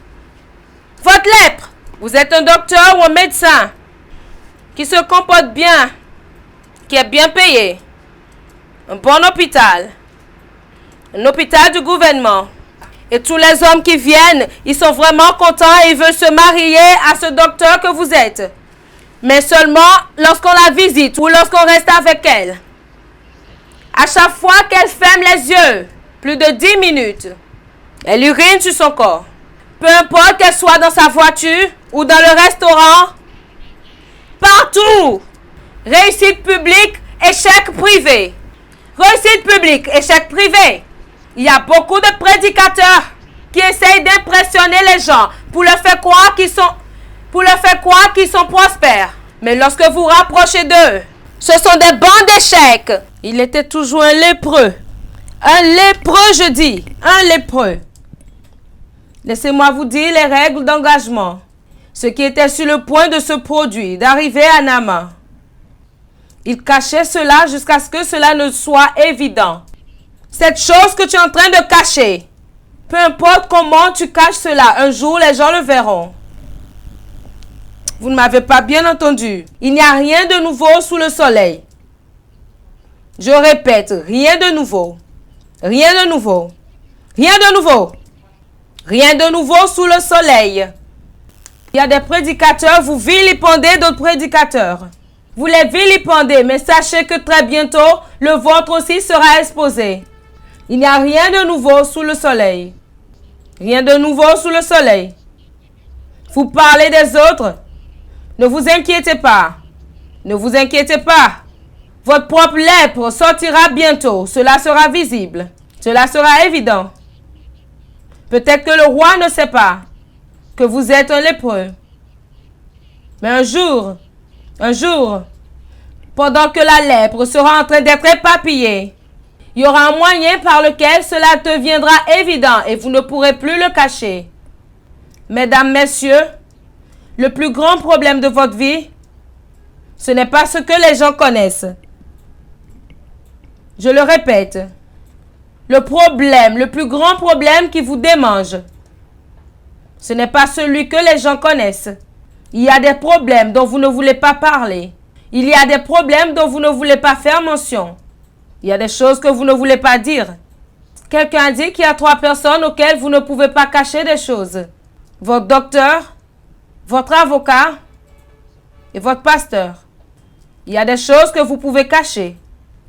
Speaker 1: Votre lèpre. Vous êtes un docteur ou un médecin qui se comporte bien, qui est bien payé. Un bon hôpital. Un hôpital du gouvernement. Et tous les hommes qui viennent, ils sont vraiment contents et ils veulent se marier à ce docteur que vous êtes. Mais seulement lorsqu'on la visite ou lorsqu'on reste avec elle. À chaque fois qu'elle ferme les yeux, plus de 10 minutes, elle urine sur son corps. Peu importe qu'elle soit dans sa voiture ou dans le restaurant, partout. Réussite publique, échec privé. Réussite publique, échec privé. Il y a beaucoup de prédicateurs qui essayent d'impressionner les gens pour leur faire croire qu'ils sont prospères. Mais lorsque vous rapprochez d'eux, ce sont des bancs d'échecs. Il était toujours un lépreux. Un lépreux, je dis. Un lépreux. Laissez-moi vous dire les règles d'engagement. Ce qui était sur le point de se produire, d'arriver à Naaman. Il cachait cela jusqu'à ce que cela ne soit évident. Cette chose que tu es en train de cacher, peu importe comment tu caches cela, un jour les gens le verront. Vous ne m'avez pas bien entendu. Il n'y a rien de nouveau sous le soleil. Je répète, rien de nouveau. Rien de nouveau. Rien de nouveau. Rien de nouveau sous le soleil. Il y a des prédicateurs, vous vilipendez d'autres prédicateurs. Vous les vilipendez, mais sachez que très bientôt, le vôtre aussi sera exposé. Il n'y a rien de nouveau sous le soleil. Rien de nouveau sous le soleil. Vous parlez des autres. Ne vous inquiétez pas. Ne vous inquiétez pas. Votre propre lèpre sortira bientôt. Cela sera visible. Cela sera évident. Peut-être que le roi ne sait pas que vous êtes un lépreux. Mais un jour, pendant que la lèpre sera en train d'être éparpillée, il y aura un moyen par lequel cela deviendra évident et vous ne pourrez plus le cacher. Mesdames, messieurs, le plus grand problème de votre vie, ce n'est pas ce que les gens connaissent. Je le répète, le plus grand problème qui vous démange, ce n'est pas celui que les gens connaissent, Il y a des problèmes dont vous ne voulez pas parler. Il y a des problèmes dont vous ne voulez pas faire mention. Il y a des choses que vous ne voulez pas dire. Quelqu'un dit qu'il y a 3 personnes auxquelles vous ne pouvez pas cacher des choses. Votre docteur, votre avocat et votre pasteur. Il y a des choses que vous pouvez cacher,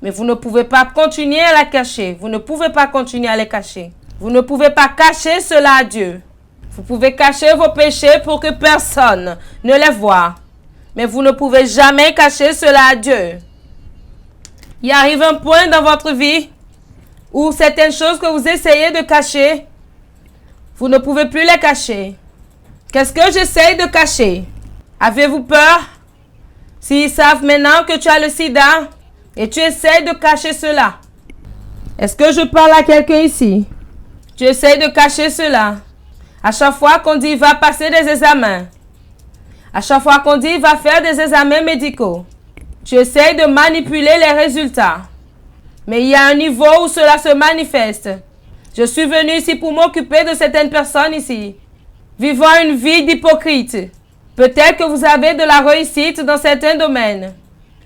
Speaker 1: mais vous ne pouvez pas continuer à les cacher. Vous ne pouvez pas continuer à les cacher. Vous ne pouvez pas cacher cela à Dieu. Vous pouvez cacher vos péchés pour que personne ne les voie. Mais vous ne pouvez jamais cacher cela à Dieu. Il arrive un point dans votre vie où certaines choses que vous essayez de cacher, vous ne pouvez plus les cacher. Qu'est-ce que j'essaye de cacher? Avez-vous peur? S'ils savent maintenant que tu as le sida et tu essayes de cacher cela. Est-ce que je parle à quelqu'un ici? Tu essayes de cacher cela. À chaque fois qu'on dit va passer des examens. À chaque fois qu'on dit va faire des examens médicaux. Tu essayes de manipuler les résultats. Mais il y a un niveau où cela se manifeste. Je suis venu ici pour m'occuper de certaines personnes ici, vivant une vie d'hypocrite. Peut-être que vous avez de la réussite dans certains domaines.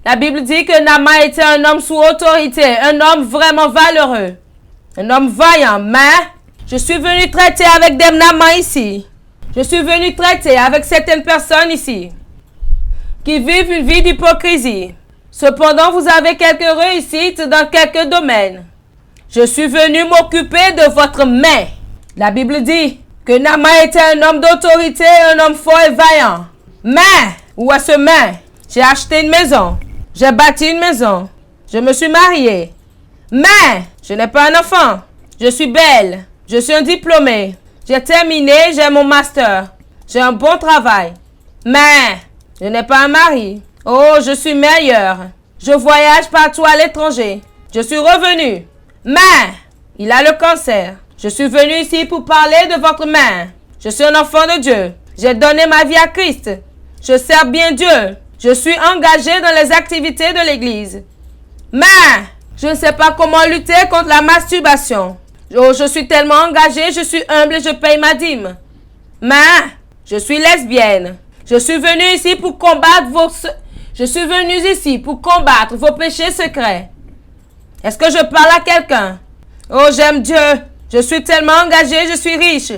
Speaker 1: La Bible dit que Naaman était un homme sous autorité, un homme vraiment valeureux, un homme vaillant. Mais je suis venu traiter avec des Naaman ici. Je suis venu traiter avec certaines personnes ici qui vivent une vie d'hypocrisie. Cependant, vous avez quelques réussites dans quelques domaines. Je suis venu m'occuper de votre main. La Bible dit que Naaman était un homme d'autorité, un homme fort et vaillant. Mais, où est ce mais? J'ai acheté une maison. J'ai bâti une maison. Je me suis mariée. Mais, je n'ai pas un enfant. Je suis belle. Je suis un diplômé. J'ai terminé, j'ai mon master. J'ai un bon travail. Mais, je n'ai pas un mari. Oh, je suis meilleure. Je voyage partout à l'étranger. Je suis revenue. Mais, il a le cancer. Je suis venu ici pour parler de votre main. Je suis un enfant de Dieu. J'ai donné ma vie à Christ. Je sers bien Dieu. Je suis engagé dans les activités de l'Église. Mais, je ne sais pas comment lutter contre la masturbation. Oh, je suis tellement engagé, je suis humble et je paye ma dîme. Mais, je suis lesbienne. Je suis venu ici pour combattre vos péchés secrets. Est-ce que je parle à quelqu'un? Oh, j'aime Dieu. Je suis tellement engagé, je suis riche.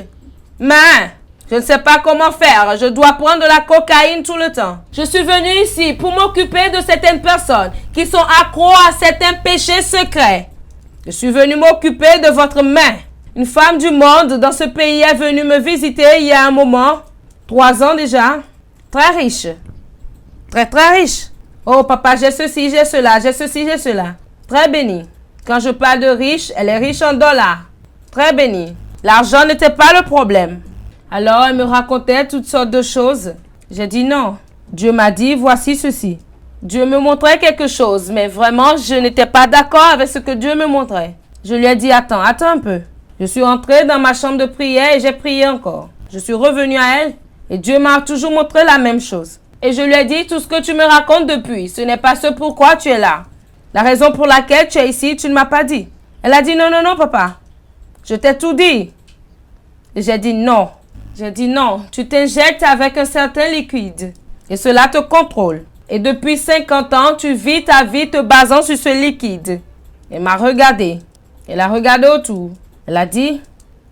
Speaker 1: Mais, je ne sais pas comment faire. Je dois prendre de la cocaïne tout le temps. Je suis venu ici pour m'occuper de certaines personnes qui sont accros à certains péchés secrets. Je suis venu m'occuper de votre main. Une femme du monde dans ce pays est venue me visiter il y a un moment. 3 ans déjà. Très riche. Très, très riche. Oh, papa, j'ai ceci, j'ai cela, j'ai ceci, j'ai cela. Très béni. Quand je parle de riche, elle est riche en dollars. Très béni. L'argent n'était pas le problème. Alors, elle me racontait toutes sortes de choses. J'ai dit non. Dieu m'a dit, voici ceci. Dieu me montrait quelque chose, mais vraiment, je n'étais pas d'accord avec ce que Dieu me montrait. Je lui ai dit, attends un peu. Je suis entrée dans ma chambre de prière et j'ai prié encore. Je suis revenue à elle et Dieu m'a toujours montré la même chose. Et je lui ai dit, tout ce que tu me racontes depuis, ce n'est pas ce pourquoi tu es là. La raison pour laquelle tu es ici, tu ne m'as pas dit. Elle a dit, non, papa. Je t'ai tout dit. Et j'ai dit non. J'ai dit non, tu t'injectes avec un certain liquide. Et cela te contrôle. Et depuis 50 ans, tu vis ta vie te basant sur ce liquide. Elle m'a regardé. Elle a regardé autour. Elle a dit,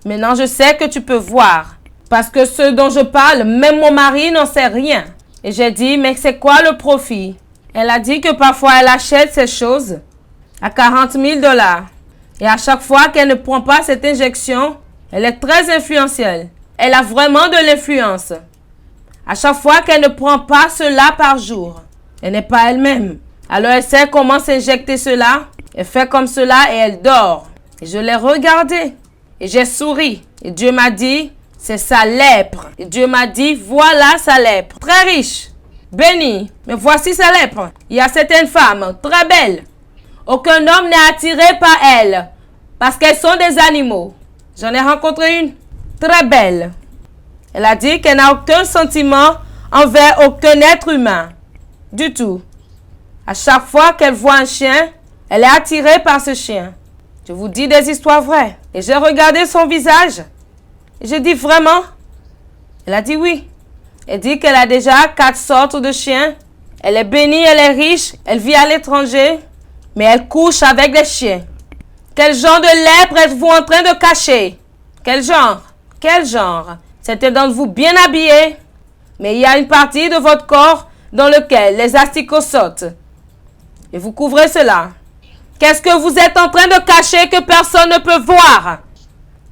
Speaker 1: maintenant je sais que tu peux voir. Parce que ce dont je parle, même mon mari n'en sait rien. Et j'ai dit, mais c'est quoi le profit? Elle a dit que parfois elle achète ces choses à 40 000 $. Et à chaque fois qu'elle ne prend pas cette injection, elle est très influentielle. Elle a vraiment de l'influence. À chaque fois qu'elle ne prend pas cela par jour, elle n'est pas elle-même. Alors elle sait comment s'injecter cela. Elle fait comme cela et elle dort. Et je l'ai regardée. Et j'ai souri. Et Dieu m'a dit, c'est sa lèpre. Et Dieu m'a dit, voilà sa lèpre. Très riche. Bénie. Mais voici sa lèpre. Il y a certaines femmes très belles. Aucun homme n'est attiré par elles. Parce qu'elles sont des animaux. J'en ai rencontré une. Très belle. Elle a dit qu'elle n'a aucun sentiment envers aucun être humain. Du tout. À chaque fois qu'elle voit un chien, elle est attirée par ce chien. Je vous dis des histoires vraies. Et j'ai regardé son visage. Et j'ai dit vraiment? Elle a dit oui. Elle dit qu'elle a déjà 4 sortes de chiens. Elle est bénie, elle est riche, elle vit à l'étranger, mais elle couche avec les chiens. Quel genre de lèpre êtes-vous en train de cacher? Quel genre? Quel genre? Certains d'entre vous bien habillés, mais il y a une partie de votre corps dans lequel les asticots sautent. Et vous couvrez cela. Qu'est-ce que vous êtes en train de cacher que personne ne peut voir?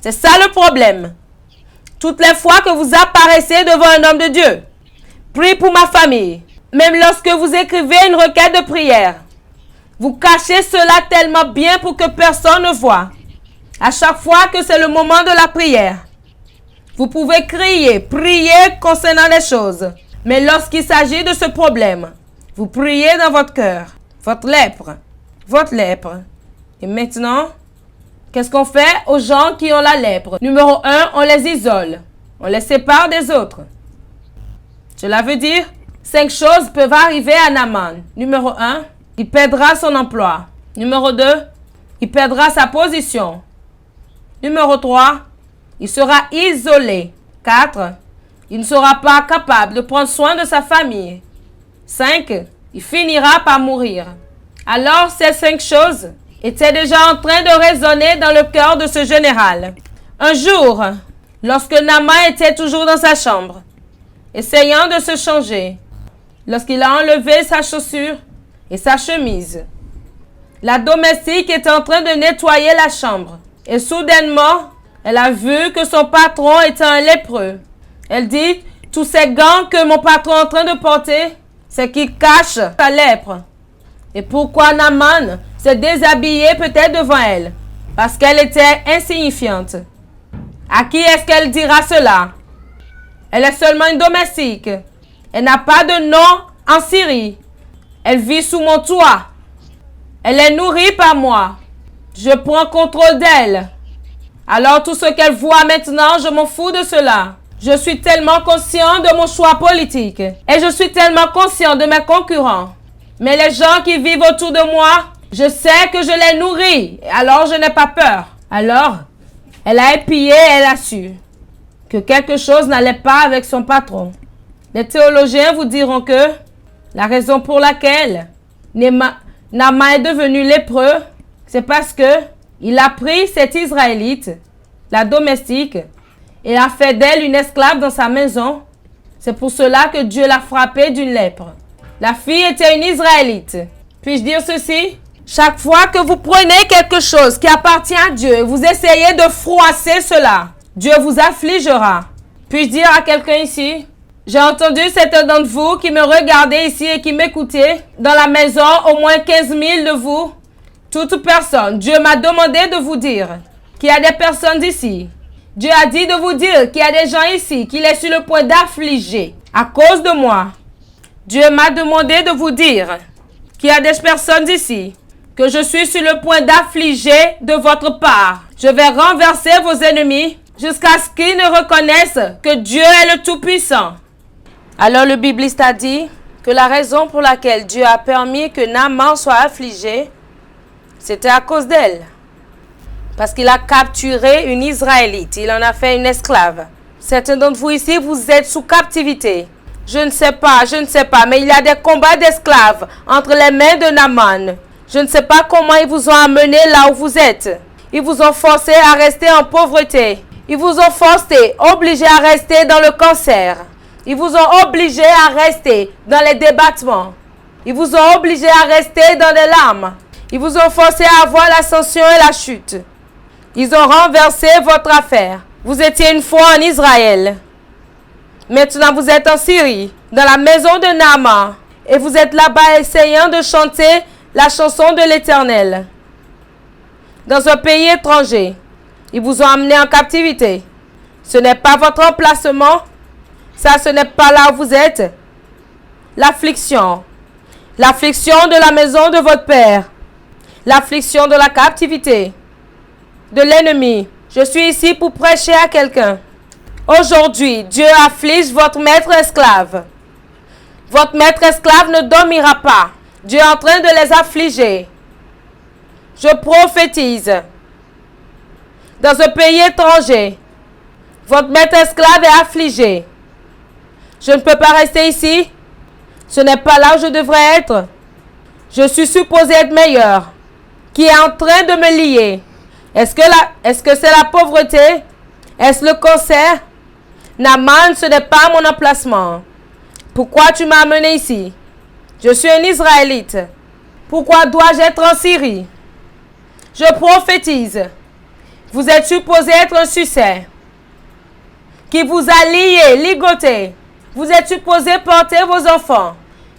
Speaker 1: C'est ça le problème. Toutes les fois que vous apparaissez devant un homme de Dieu, prie pour ma famille. Même lorsque vous écrivez une requête de prière, vous cachez cela tellement bien pour que personne ne voit. À chaque fois que c'est le moment de la prière, vous pouvez crier, prier concernant les choses. Mais lorsqu'il s'agit de ce problème, vous priez dans votre cœur. Votre lèpre. Et maintenant, qu'est-ce qu'on fait aux gens qui ont la lèpre? Numéro 1, on les isole. On les sépare des autres. Cela veut dire, 5 choses peuvent arriver à Naaman. Numéro 1, il perdra son emploi. Numéro 2, il perdra sa position. Numéro 3, il sera isolé. 4, il ne sera pas capable de prendre soin de sa famille. 5, il finira par mourir. Alors ces 5 choses étaient déjà en train de résonner dans le cœur de ce général. Un jour, lorsque Naaman était toujours dans sa chambre, essayant de se changer, lorsqu'il a enlevé sa chaussure et sa chemise, la domestique était en train de nettoyer la chambre. Et soudainement, elle a vu que son patron était un lépreux. Elle dit, tous ces gants que mon patron est en train de porter, c'est qu'il cache sa lèpre. Et pourquoi Naaman s'est déshabillé peut-être devant elle? Parce qu'elle était insignifiante. À qui est-ce qu'elle dira cela? Elle est seulement une domestique. Elle n'a pas de nom en Syrie. Elle vit sous mon toit. Elle est nourrie par moi. Je prends contrôle d'elle. Alors tout ce qu'elle voit maintenant, je m'en fous de cela. Je suis tellement conscient de mon choix politique. Et je suis tellement conscient de mes concurrents. Mais les gens qui vivent autour de moi, je sais que je les nourris. Alors je n'ai pas peur. Alors, elle a épié et elle a su que quelque chose n'allait pas avec son patron. Les théologiens vous diront que la raison pour laquelle Naaman est devenu lépreux, c'est parce que il a pris cette Israélite, la domestique, et a fait d'elle une esclave dans sa maison. C'est pour cela que Dieu l'a frappée d'une lèpre. La fille était une Israélite. Puis-je dire ceci? Chaque fois que vous prenez quelque chose qui appartient à Dieu et vous essayez de froisser cela, Dieu vous affligera. Puis-je dire à quelqu'un ici? J'ai entendu certains d'entre vous qui me regardaient ici et qui m'écoutaient. Dans la maison, au moins 15 000 de vous. Toute personne. Dieu m'a demandé de vous dire qu'il y a des personnes ici. Dieu a dit de vous dire qu'il y a des gens ici qu'il est sur le point d'affliger à cause de moi. Dieu m'a demandé de vous dire qu'il y a des personnes ici que je suis sur le point d'affliger de votre part. Je vais renverser vos ennemis jusqu'à ce qu'ils ne reconnaissent que Dieu est le Tout-Puissant. Alors le bibliste a dit que la raison pour laquelle Dieu a permis que Naaman soit affligé, c'était à cause d'elle. Parce qu'il a capturé une Israélite. Il en a fait une esclave. Certains d'entre vous ici, vous êtes sous captivité. Je ne sais pas, mais il y a des combats d'esclaves entre les mains de Naaman. Je ne sais pas comment ils vous ont amené là où vous êtes. Ils vous ont forcé à rester en pauvreté. Ils vous ont forcé, obligé à rester dans le cancer. Ils vous ont obligé à rester dans les débattements. Ils vous ont obligé à rester dans les larmes. Ils vous ont forcé à avoir l'ascension et la chute. Ils ont renversé votre affaire. Vous étiez une fois en Israël. Maintenant, vous êtes en Syrie, dans la maison de Naaman. Et vous êtes là-bas essayant de chanter la chanson de l'Éternel. Dans un pays étranger, ils vous ont amené en captivité. Ce n'est pas votre emplacement. Ça, ce n'est pas là où vous êtes. L'affliction. L'affliction de la maison de votre père. L'affliction de la captivité. De l'ennemi. Je suis ici pour prêcher à quelqu'un. Aujourd'hui, Dieu afflige votre maître esclave. Votre maître esclave ne dormira pas. Dieu est en train de les affliger. Je prophétise. Dans un pays étranger, votre maître esclave est affligé. Je ne peux pas rester ici. Ce n'est pas là où je devrais être. Je suis supposé être meilleur. Qui est en train de me lier? Est-ce que c'est la pauvreté? Est-ce le cancer? Naaman, ce n'est pas mon emplacement. Pourquoi tu m'as amené ici? Je suis un Israélite. Pourquoi dois-je être en Syrie? Je prophétise. Vous êtes supposé être un succès qui vous a lié, ligoté. Vous êtes supposé porter vos enfants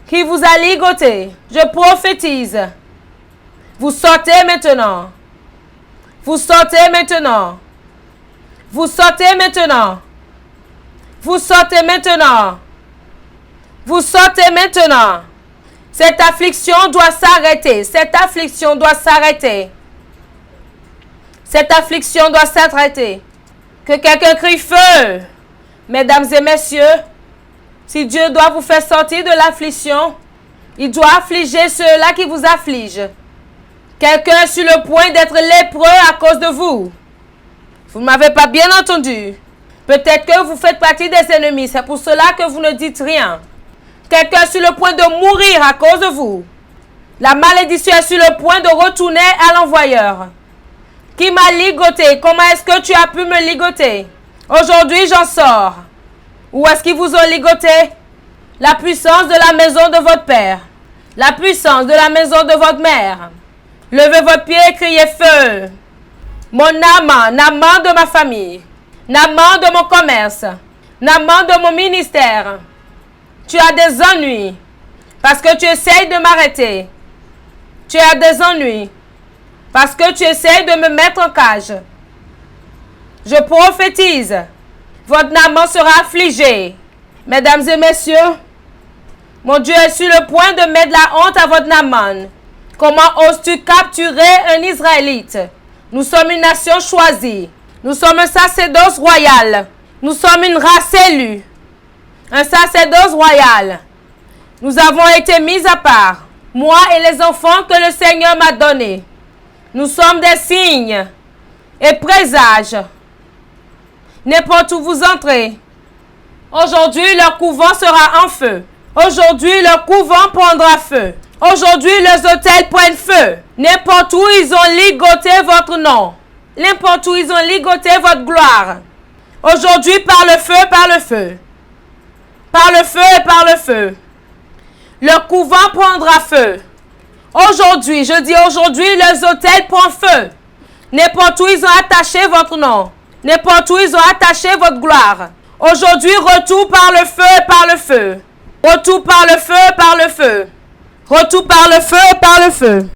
Speaker 1: qui vous a ligoté. Je prophétise. Vous sortez maintenant. Vous sortez maintenant. Vous sortez maintenant. Vous sortez maintenant. Vous sortez maintenant. Cette affliction doit s'arrêter. Cette affliction doit s'arrêter. Cette affliction doit s'arrêter. Que quelqu'un crie feu. Mesdames et messieurs, si Dieu doit vous faire sortir de l'affliction, il doit affliger ceux-là qui vous affligent. Quelqu'un est sur le point d'être lépreux à cause de vous. Vous ne m'avez pas bien entendu. Peut-être que vous faites partie des ennemis. C'est pour cela que vous ne dites rien. Quelqu'un est sur le point de mourir à cause de vous. La malédiction est sur le point de retourner à l'envoyeur. Qui m'a ligoté? Comment est-ce que tu as pu me ligoter? Aujourd'hui, j'en sors. Où est-ce qu'ils vous ont ligoté? La puissance de la maison de votre père. La puissance de la maison de votre mère. Levez votre pied et criez feu. Mon Naaman, Naaman de ma famille. Naaman de mon commerce. Naaman de mon ministère. Tu as des ennuis. Parce que tu essayes de m'arrêter. Tu as des ennuis. Parce que tu essayes de me mettre en cage. Je prophétise. Votre Naaman sera affligé. Mesdames et messieurs, mon Dieu est sur le point de mettre la honte à votre Naaman. Comment oses-tu capturer un Israélite? Nous sommes une nation choisie. Nous sommes un sacerdoce royal. Nous sommes une race élue. Un sacerdoce royal. Nous avons été mis à part. Moi et les enfants que le Seigneur m'a donnés. Nous sommes des signes et présages. N'importe où vous entrez. Aujourd'hui, leur couvent sera en feu. Aujourd'hui, leur couvent prendra feu. Aujourd'hui, leurs hôtels prennent feu. N'importe où ils ont ligoté votre nom. N'importe où ils ont ligoté votre gloire. Aujourd'hui, par le feu, par le feu. Par le feu et par le feu. Le couvent prendra feu. Aujourd'hui, je dis aujourd'hui, leurs hôtels prennent feu. N'importe où ils ont attaché votre nom. N'importe où ils ont attaché votre gloire. Aujourd'hui, retour par le feu et par le feu. Retour par le feu et par le feu. Retour par le feu et par le feu.